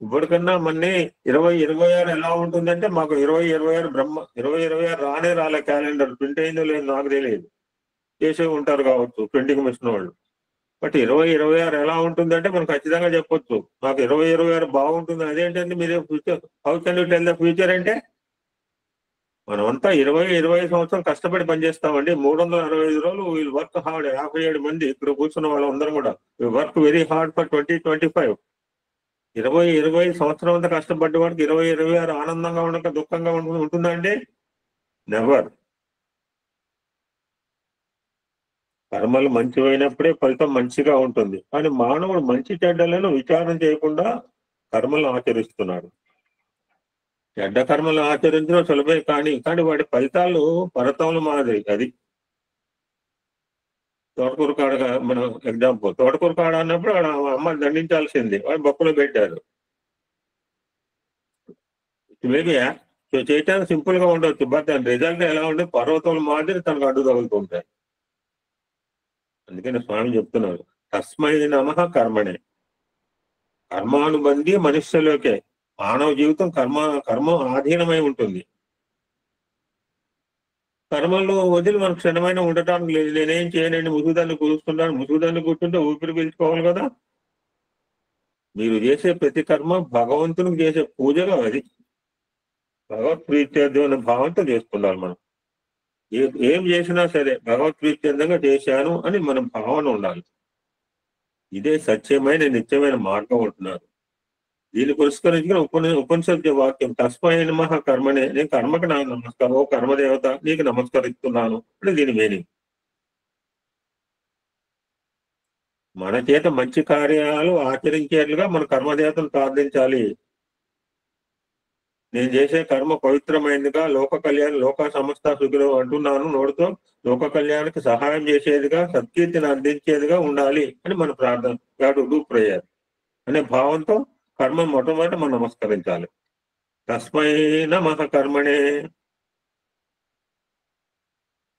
ఇప్పటికన్నా మన్ని 2026 ఎలా ఉంటుందంటే, మాకు 2026 బ్రహ్మ 2026 రాలే. క్యాలెండర్ ప్రింట్ అయిందో లేదు నాకు తెలియదు, చేసే ఉంటారు కావచ్చు ప్రింటింగ్ మిషన్ వాళ్ళు. బట్ 2026 ఎలా ఉంటుందంటే మనం ఖచ్చితంగా చెప్పొచ్చు, మాకు 2026 బాగుంటుంది. అదేంటంటే మీరు future, how can you tell the future అంటే, మనమంతా 25 సంవత్సరం కష్టపడి పనిచేస్తామండి. 365 రోజులు వీళ్ళు వర్క్ హార్డ్. 57 మంది ఇక్కడ కూర్చున్న వాళ్ళందరం కూడా వర్క్ వెరీ హార్డ్ ఫర్ 2025. 20 సంవత్సరం అంతా కష్టపడ్డ వాడికి 2026 ఆనందంగా ఉండక దుఃఖంగా ఉంటుందండి? నెవర్. కర్మలు మంచివైనప్పుడే ఫలితం మంచిగా ఉంటుంది. కానీ మానవుడు మంచి చెడ్డలను విచారం చేయకుండా కర్మలు ఆచరిస్తున్నాడు. చెడ్డ కర్మలు ఆచరించడం సులభే, కానీ వాడి ఫలితాలు పర్వతముల మాదిరి. అది తోటకూర కాడ, మనం ఎగ్జాంపుల్ తోటకూర కాడ అన్నప్పుడు వాడు అమ్మ దండించాల్సింది, వాడు బొక్కలో పెట్టారు. మేబీ చేయటానికి సింపుల్ గా ఉండొచ్చు, బట్ దాని రిజల్ట్ ఎలా ఉంటే పర్వతముల మాదిరి తనకు అడ్డు తగులుతుంటాయి. అందుకని స్వామి చెప్తున్నారు, తస్మై నమః కర్మణే. కర్మానుబంధి మనుష్యలోకే. మానవ జీవితం కర్మ ఆధీనమై ఉంటుంది. కర్మల్లో వదిలి మనకు క్షణమైన ఉండటానికి లేదు. నేనేం చేయనండి, ముసుగుదాన్ని కూర్చుంటాను. ముసుగుదాన్ని కూర్చుంటే ఊపిరి పీల్చుకోవాలి కదా. మీరు చేసే ప్రతి కర్మ భగవంతునికి చేసే పూజగా, అది భగవత్ ప్రీత్యర్థం భావంతో చేసుకున్నారు. మనం ఏం చేసినా సరే భగవత్ ప్రీత్యర్థంగా చేశాను అని మనం భావన ఉండాలి. ఇదే సత్యమైన నిత్యమైన మార్గం ఉంటున్నారు. దీన్ని పురస్కరించుకుని ఉపనిషత్ వాక్యం తస్మై నమః కర్మనే. నేను కర్మకు నాకు నమస్కారం, ఓ కర్మదేవత నీకు నమస్కరిస్తున్నాను అంటే దీని మీనింగ్. మన చేత మంచి కార్యాలు ఆచరించేట్లుగా మన కర్మదేవతను ప్రార్థించాలి. నేను చేసే కర్మ పవిత్రమైనదిగా, లోక కళ్యాణ్ లోక సమస్త సుఖిలో అంటున్నాను నోడుతో, లోక కళ్యాణానికి సహాయం చేసేదిగా, సత్కీర్తిని అందించేదిగా ఉండాలి అని మన ప్రార్థన. గాడు డూ ప్రేయర్ అనే భావంతో కర్మ మొట్టమొదటి మనం నమస్కరించాలి. తస్మై నమః కర్మణే.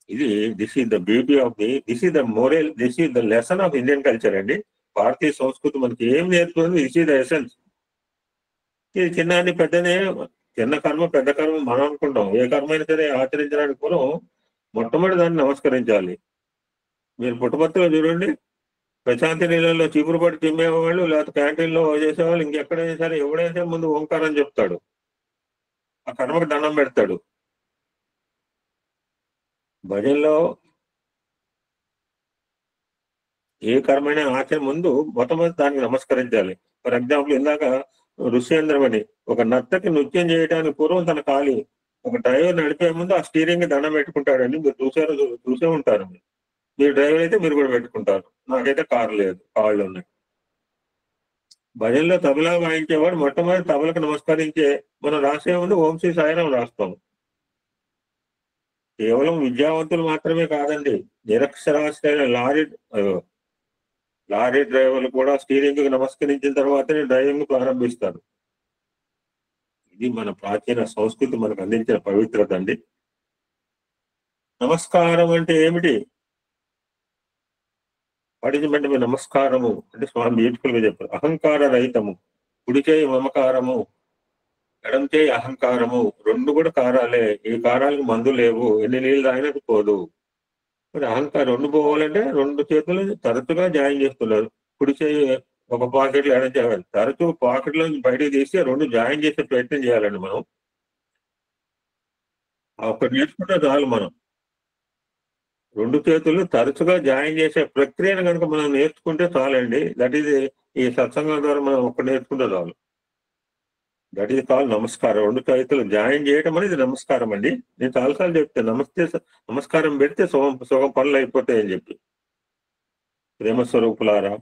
ఇది this is the beauty of this is the moral, this is the lesson of Indian culture అండి. భారతీయ సంస్కృతి మనకి ఏం నేర్పుతుంది? This is the essence. ఇది చిన్నాన్ని పెద్దనే, చిన్న కర్మ పెద్ద కర్మ మనం అనుకుంటాం. ఏ కర్మ అయినా సరే ఆచరించడానికి పూర్వం మొట్టమొదటి దాన్ని నమస్కరించాలి. మీరు పుట్టపర్తిలో చూడండి, ప్రశాంతి నీళ్ళలో చీపురు పట్టి తిమ్మేవాళ్ళు, లేకపోతే క్యాంటీన్లో చేసేవాళ్ళు, ఇంకెక్కడైనా సరే ఎవడైతే ముందు ఓంకారం చెప్తాడు, ఆ కర్మకు దండం పెడతాడు. భజనలో ఏ కర్మైనా ఆచరణ ముందు మొట్టమొదటి దానికి నమస్కరించాలి. ఫర్ ఎగ్జాంపుల్, ఇందాక ఋష్యేంద్రం అని ఒక నర్తకి నృత్యం చేయడానికి పూర్వం తన కాలి, ఒక డ్రైవర్ నడిపే ముందు ఆ స్టీరింగ్ దండం పెట్టుకుంటాడండి. మీరు చూసే ఉంటారు. మీరు డ్రైవర్ అయితే మీరు కూడా పెట్టుకుంటారు. నాకైతే కారు లేదు, కాళ్ళు ఉన్నాయి. భజనలో తబలా వాయించేవాడు మొట్టమొదటి తబలకు నమస్కరించే మనం రాసే ముందు ఓం శ్రీ సాయిరాం రాస్తాం. కేవలం విద్యావంతులు మాత్రమే కాదండి, నిరక్షరాస్యులైన లారీ డ్రైవర్లు కూడా స్టీరింగ్ కి నమస్కరించిన తర్వాతనే డ్రైవింగ్ ప్రారంభిస్తారు. ఇది మన ప్రాచీన సంస్కృతి మనకు అందించిన పవిత్రత అండి. నమస్కారం అంటే ఏమిటి? పడిచిమంటే మీ నమస్కారము అంటే స్వామి బ్యూటిఫుల్ గా చెప్పారు. అహంకార రహితము, కుడి చేయి మమకారము, ఎడం చేయి అహంకారము, రెండు కూడా కారాలే. ఈ కారాలకు మందు లేవు, ఎన్ని నీళ్ళు తాగినట్టు పోదు. మరి అహంకారం రెండు పోవాలంటే రెండు చేతులు తరచుగా జాయిన్ చేస్తున్నారు. కుడి చేయి ఒక పాకెట్లో ఎడం చేయాలి, తరచు పాకెట్లో బయటకు తీసి రెండు జాయిన్ చేసే ప్రయత్నం చేయాలండి. మనం ఒకటి నేర్చుకుంటే చాలు. మనం రెండు చేతులు తరచుగా జాయిన్ చేసే ప్రక్రియను కనుక మనం నేర్చుకుంటే చాలండి. దట్ ఈజ్ ఈ సత్సంగం ద్వారా మనం ఒక్కటి నేర్చుకుంటే చాలు. దట్ ఈజ్ కాల్ నమస్కారం. రెండు చేతులు జాయిన్ చేయడం అనేది నమస్కారం అండి. నేను చాలాసార్లు చెప్తాను, నమస్కారం పెడితే సుగం పనులు అయిపోతాయని చెప్పి. ప్రేమ స్వరూపులారా,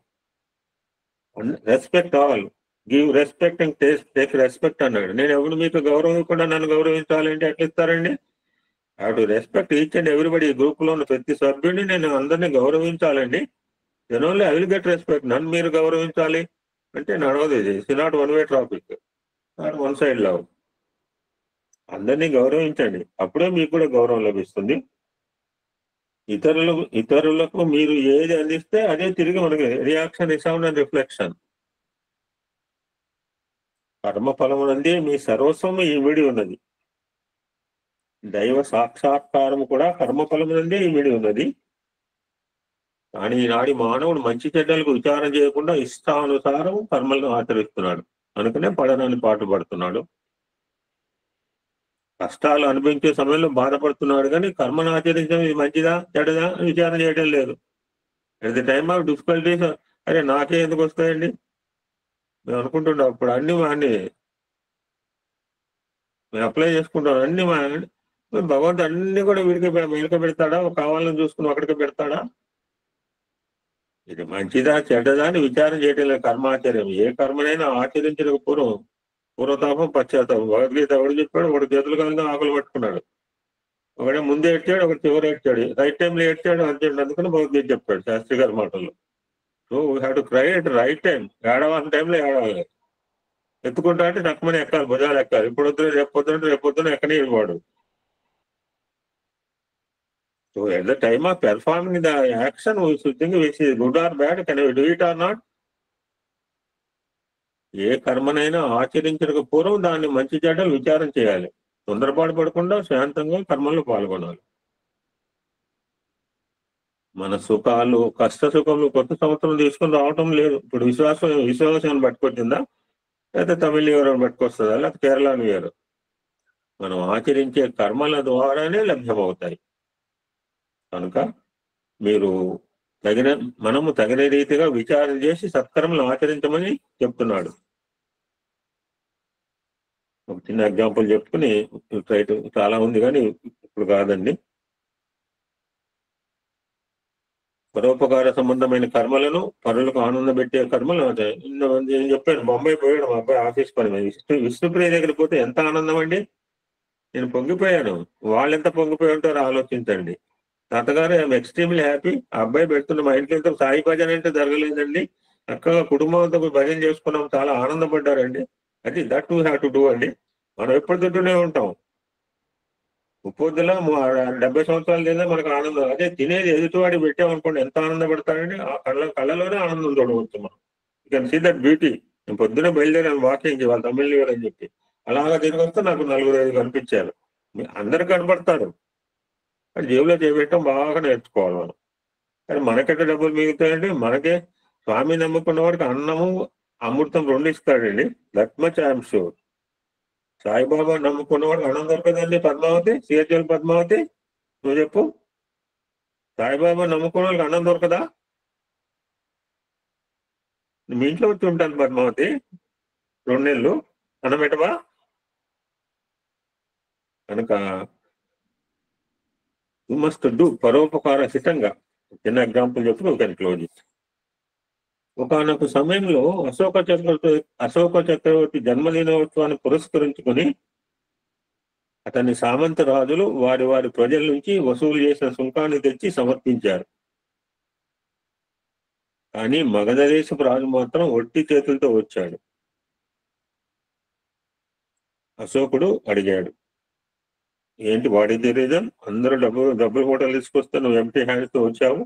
respect all, give respect and take respect అన్నాడు. నేను ఎవరు మీకు గౌరవం ఇవ్వకుండా నన్ను గౌరవించాలంటే ఎట్లా ఇస్తారండి? I have to respect each and everybody. ఈ గ్రూప్ లో ఉన్న ప్రతి సభ్యుడిని నేను అందరినీ గౌరవించాలండి. Then only I will get respect. నన్ను మీరు గౌరవించాలి అంటే నడవదు. ఇది it's not one way traffic, not one side love. అందరినీ గౌరవించండి, అప్పుడే మీకు కూడా గౌరవం లభిస్తుంది. ఇతరులకు మీరు ఏది అందిస్తే అదే తిరిగి మనకి రియాక్షన్, రిసౌండ్ అండ్ రిఫ్లెక్షన్. కర్మఫలమునందే మీ సర్వస్వము ఇమిడి ఉన్నది. దైవ సాక్షాత్కారము కూడా కర్మఫలమునందే ఇమిడి ఉన్నది. కానీ ఈనాడి మానవుడు మంచి చెడ్డలకు విచారం చేయకుండా ఇష్టానుసారం కర్మలను ఆచరిస్తున్నాడు. అందుకనే పడనని పాటు పడుతున్నాడు. కష్టాలు అనుభవించే సమయంలో బాధపడుతున్నాడు, కానీ కర్మను ఆచరించడం ఇది మంచిదా చెడ్డదా అని విచారం చేయడం లేదు. At the time of difficulties, అరే నాకే ఎందుకు వస్తాయండి మేము అనుకుంటున్నాం. అప్పుడు అన్ని మేము అప్లై చేసుకుంటాం. అన్ని భగవంతుడు అన్ని కూడా వీడికి పెడతాడా? కావాలని చూసుకుని అక్కడికి పెడతాడా? ఇది మంచిదా చెడ్డదా అని విచారం చేయడం లేదు. కర్మాచర్యం ఏ కర్మనైనా ఆచరించిన పూర్వతాపం పశ్చాత్తాపం. భగవద్గీత ఎవడు చెప్పాడు? ఒకటి చేతులు కాలంగా ఆకులు పట్టుకున్నాడు, ఒకడే ముందే ఏడ్చాడు, ఒకటి చివరి ఏడ్చాడు. రైట్ టైంలో ఏడ్చాడు అర్జునుడు, అందుకని భగవద్గీత చెప్పాడు శాస్త్రి గారి మాటల్లో. So we have to cry at right time. ఏడవాల్సిన టైంలో ఏడవాలి. ఎత్తుకుంటా అంటే తక్కువని ఎక్కాలి, భుజాలు ఎక్కాలి. ఇప్పుడు వద్దు రేపు పొద్దున ఎక్కనే ఇవ్వడు. So at the time of performing the action, we should think which is good or bad, can we do it or not? ఏ కర్మనైనా ఆచరించక పూర్వం దాన్ని మంచి చెడ్డలు విచారం చేయాలి. తొందరపాటు పడకుండా శాంతంగా కర్మల్లో పాల్గొనాలి. మన సుఖాలు, కష్ట సుఖములు కొత్త సంవత్సరం తీసుకుని రావటం లేదు. ఇప్పుడు విశ్వాసాన్ని పట్టుకొచ్చిందా, లేకపోతే తమిళ న్యూ పట్టుకొస్తుందా, లేకపోతే కేరళ న్యూ ఇయర్? మనం ఆచరించే కర్మల ద్వారానే లభ్యమవుతాయి. కనుక మనము తగిన రీతిగా విచారం చేసి సత్కర్మలు ఆచరించమని చెప్తున్నాడు. ఒక చిన్న ఎగ్జాంపుల్ చెప్పుకుని చాలా ఉంది కానీ ఇప్పుడు కాదండి. పరోపకార సంబంధమైన కర్మలను, పరులకు ఆనందం పెట్టే కర్మలు అవుతాయి. నేను చెప్పాను, బొంబాయి పోయాడు మా అబ్బాయి ఆఫీస్ పని మీద. విష్ణుప్రియ దగ్గర పోతే ఎంత ఆనందం అండి. నేను పొంగిపోయాను. వాళ్ళు ఎంత పొంగిపోయి ఉంటారో ఆలోచించండి. తాతగారు ఐఎమ్ ఎక్స్ట్రీమ్లీ హ్యాపీ. ఆ అబ్బాయి పెడుతున్న మా ఇంట్లో ఇంత సాయి భజన అంటే జరగలేదండి. చక్కగా కుటుంబంతో భజన చేసుకున్నాం, చాలా ఆనందపడ్డారండి. అది that we have to do అండి. మనం ఎప్పుడు తింటూనే ఉంటాం. ఉప్పొద్దుల 70 సంవత్సరాలు లేదా మనకు ఆనందం. అదే తినేది ఎదుటివాడి పెట్టామనుకోండి ఎంత ఆనందపడతాడండి. ఆ కళ్ళలోనే ఆనందం చూడవచ్చు మనం. You can see that beauty. నేను పొద్దున బయలుదేరాను వాకింగ్, వాళ్ళ తమిళ అని చెప్పి. అలాగా తిరిగి వస్తే నాకు 4-5 కనిపించారు. అందరు కనపడతారు, అది జేబులో చేపెట్టడం బాగా నేర్చుకోవాలి మనం. కానీ మనకెట్ట డబ్బులు మిగులుతాయండి. మనకే స్వామి నమ్ముకున్న వాడికి అన్నము అమృతం 2 ఇస్తాడండి. That much I'm sure. Saibaba నమ్ముకున్న వాడికి అన్నం దొరకదండి. పద్మావతి, సిహెచ్ఎల్ పద్మావతి, నువ్వు చెప్పు. సాయిబాబా నమ్ముకున్న వాళ్ళకి అన్నం దొరకదా? మీ ఇంట్లో వచ్చి ఉంటాను పద్మావతి 2 నెలలు, అన్నం పెట్టవా? కనుక యు మస్ట్ డూ పరోపకార హితంగా. చిన్న ఎగ్జాంపుల్ చెప్పి నువ్వు కెన్ క్లోజ్ ఇట్. ఒకనొక సమయంలో అశోక చక్రవర్తి జన్మదినోత్సవాన్ని పురస్కరించుకొని అతని సామంత రాజులు వారి వారి ప్రజల నుంచి వసూలు చేసిన సుంకాన్ని తెచ్చి సమర్పించారు. కానీ మగధ దేశపు రాజు మాత్రం ఒట్టి చేతులతో వచ్చాడు. అశోకుడు అడిగాడు, ఏంటి వాడి రీజన్? అందరూ డబ్బులు మూటలు తీసుకొస్తే నువ్వు ఎంటీ హ్యాండ్స్ తో వచ్చావు.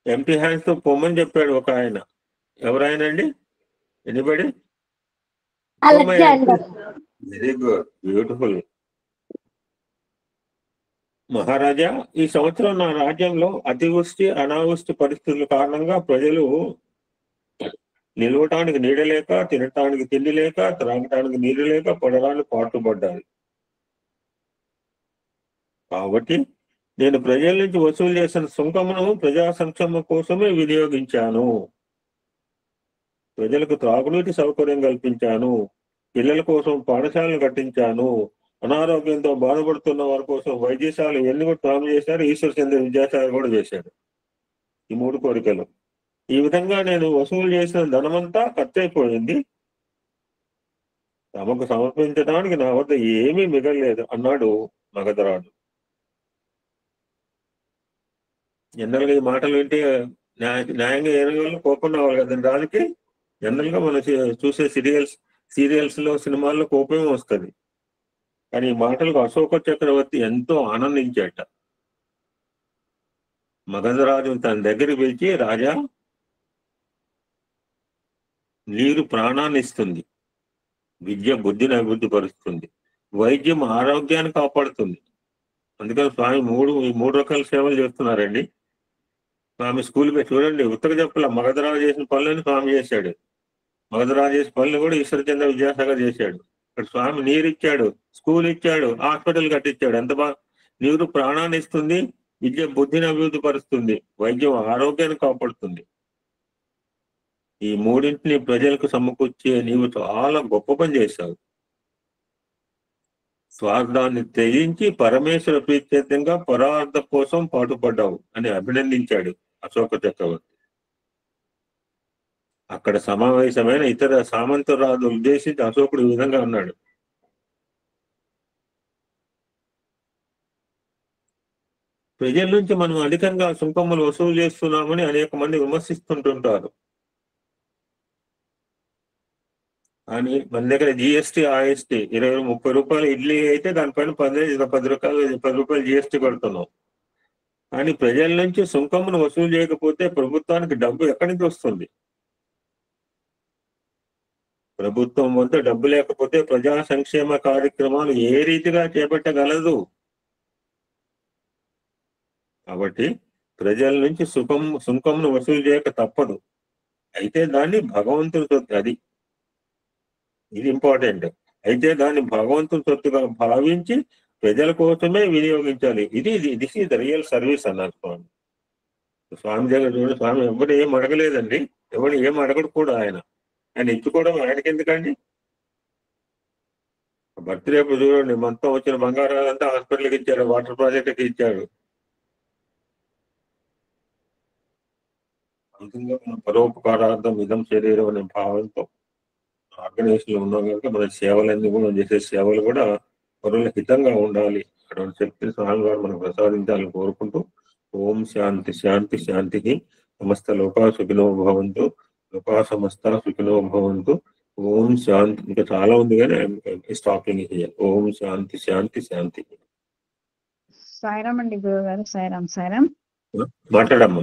ఎంటీ హ్యాండ్స్ తో పొమ్మని చెప్పాడు ఒక ఆయన. ఎవరాయనండి? Anybody? Very good, beautiful. Maharaja, ఈ సంవత్సరం నా రాజ్యంలో అతివృష్టి అనావృష్టి పరిస్థితుల కారణంగా ప్రజలు నిలవటానికి నీడ లేక, తినటానికి తిండి లేక, త్రాగటానికి నీరు లేక పడరాలు పాటుపడ్డారు. కాబట్టి నేను ప్రజల నుంచి వసూలు చేసిన సుంకమును ప్రజా సంక్షేమం కోసమే వినియోగించాను. ప్రజలకు త్రాగునీటి సౌకర్యం కల్పించాను, పిల్లల కోసం పాఠశాలను కట్టించాను, అనారోగ్యంతో బాధపడుతున్న వారి కోసం వైద్యశాల ఎన్ని కూడా ప్రారంభం చేశారు. ఈశ్వర్ చంద్ర విద్యాసాగర్ కూడా చేశాడు ఈ 3 కోరికలు. ఈ విధంగా నేను వసూలు చేసిన ధనమంతా ఖర్చు అయిపోయింది. తమకు సమర్పించడానికి నా వద్ద ఏమీ మిగలలేదు అన్నాడు మగధరాజు. జనరల్ గా ఈ మాటలు వింటే న్యాయంగా ఏనుగులు కోపం రావాలి కదండి రాజుకి. జనరల్ గా మనం చూసే సీరియల్స్ లో, సినిమాల్లో కోపమే వస్తుంది. కానీ ఈ మాటలకు అశోక చక్రవర్తి ఎంతో ఆనందించాట. మగధరాజు తన దగ్గరికి పిలిచి, రాజా, నీరు ప్రాణాన్ని ఇస్తుంది, విద్య బుద్ధిని అభివృద్ధి పరుస్తుంది, వైద్యం ఆరోగ్యాన్ని కాపాడుతుంది. అందుకని స్వామి 3 రకాల సేవలు చేస్తున్నారండి. స్వామి స్కూల్ చూడండి, ఉత్తర చెప్పల మగధరాజు చేసిన పనులని స్వామి చేశాడు. మగధరాజు చేసిన పనులు కూడా ఈశ్వరచంద్ర విద్యాసాగర్ చేశాడు. ఇక్కడ స్వామి నీరు ఇచ్చాడు, స్కూల్ ఇచ్చాడు, హాస్పిటల్ కట్టించాడు. ఎంత బాగా. నీరు ప్రాణాన్ని ఇస్తుంది, విద్య బుద్ధిని అభివృద్ధి పరుస్తుంది, వైద్యం ఆరోగ్యాన్ని కాపాడుతుంది. ఈ 3ంటిని ప్రజలకు సమకూర్చే నీవు చాలా గొప్ప పని చేశావు. స్వార్థాన్ని త్యజించి పరమేశ్వర ప్రీత్యర్థంగా పరార్థ కోసం పాటుపడ్డావు అని అభినందించాడు అశోక చక్రవర్తి. అక్కడ సమావేశమైన ఇతర సామంతరాజులు ఉద్దేశించి అశోకుడు ఈ విధంగా అన్నాడు, ప్రజల నుంచి మనం అధికంగా సుంకములు వసూలు చేస్తున్నామని అనేక మంది విమర్శిస్తుంటుంటారు. కానీ మన దగ్గర జిఎస్టీ, ఆర్ఎస్టీ 20-30 రూపాయలు ఇడ్లీ అయితే దానిపైన 10 రూపాయలు జిఎస్టీ కడుతున్నాం. కానీ ప్రజల నుంచి సుంకమును వసూలు చేయకపోతే ప్రభుత్వానికి డబ్బు ఎక్కడి నుంచి వస్తుంది? ప్రభుత్వం వద్ద డబ్బు లేకపోతే ప్రజా సంక్షేమ కార్యక్రమాలు ఏ రీతిగా చేపట్టగలదు? కాబట్టి ప్రజల నుంచి సుంకమును వసూలు చేయక తప్పదు. అయితే దాన్ని భగవంతుని సొత్తు, ఇది ఇంపార్టెంట్. అయితే దాన్ని భగవంతుని సొత్తుగా భావించి ప్రజల కోసమే వినియోగించాలి. This is the real service అన్నారు స్వామి. స్వామి దగ్గర చూడండి, స్వామి ఎవరు ఏం అడగలేదండి, ఎవరు ఏం అడగడు కూడా. ఆయన ఇచ్చుకోవడం ఆయనకి ఎందుకండి? బర్త్డే చూడండి, మొత్తం వచ్చిన బంగారాలంతా హాస్పిటల్కి ఇచ్చాడు, వాటర్ ప్రాజెక్ట్కి ఇచ్చాడు. అందులో మన పరోపకారార్థం ఇదం శరీరం అనే భావంతో ఆర్గనైజేషన్ లో ఉన్నాం కనుక మన సేవలన్నీ కూడా చేసే సేవలు కూడా పరుల హితంగా ఉండాలి. అటువంటి శక్తిని స్వామి వారు మనకు ప్రసాదించాలని కోరుకుంటూ ఓం శాంతి శాంతి శాంతికి. సమస్త లోకా సుఖినో భవంతు, లోకా సమస్త సుఖినో భవంతు. ఓం శాంతి. ఇంకా చాలా ఉంది కానీ స్టాపింగ్ హియర్. ఓం శాంతి శాంతి శాంతి. సాయిరామ్ అండి గురువు గారు. సాయిరామ్. సాయిరామ్. మాట్లాడమ్మా.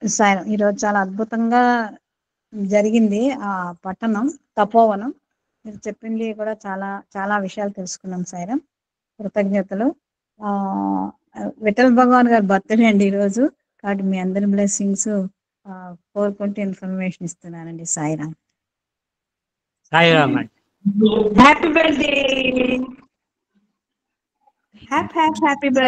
సాయిరామ్. ఈరోజు చాలా అద్భుతంగా జరిగింది ఆ పట్టణం తపోవనం. మీరు చెప్పింది కూడా చాలా చాలా విషయాలు తెలుసుకున్నాం. సాయిరామ్. కృతజ్ఞతలు. విఠల్ భగవాన్ గారు బర్త్డే అండి ఈరోజు, కాబట్టి మీ అందరి బ్లెస్సింగ్స్ కోరుకుంటూ ఇన్ఫర్మేషన్ ఇస్తున్నానండి. Sairam. Sairam. Happy birthday. Happy birthday.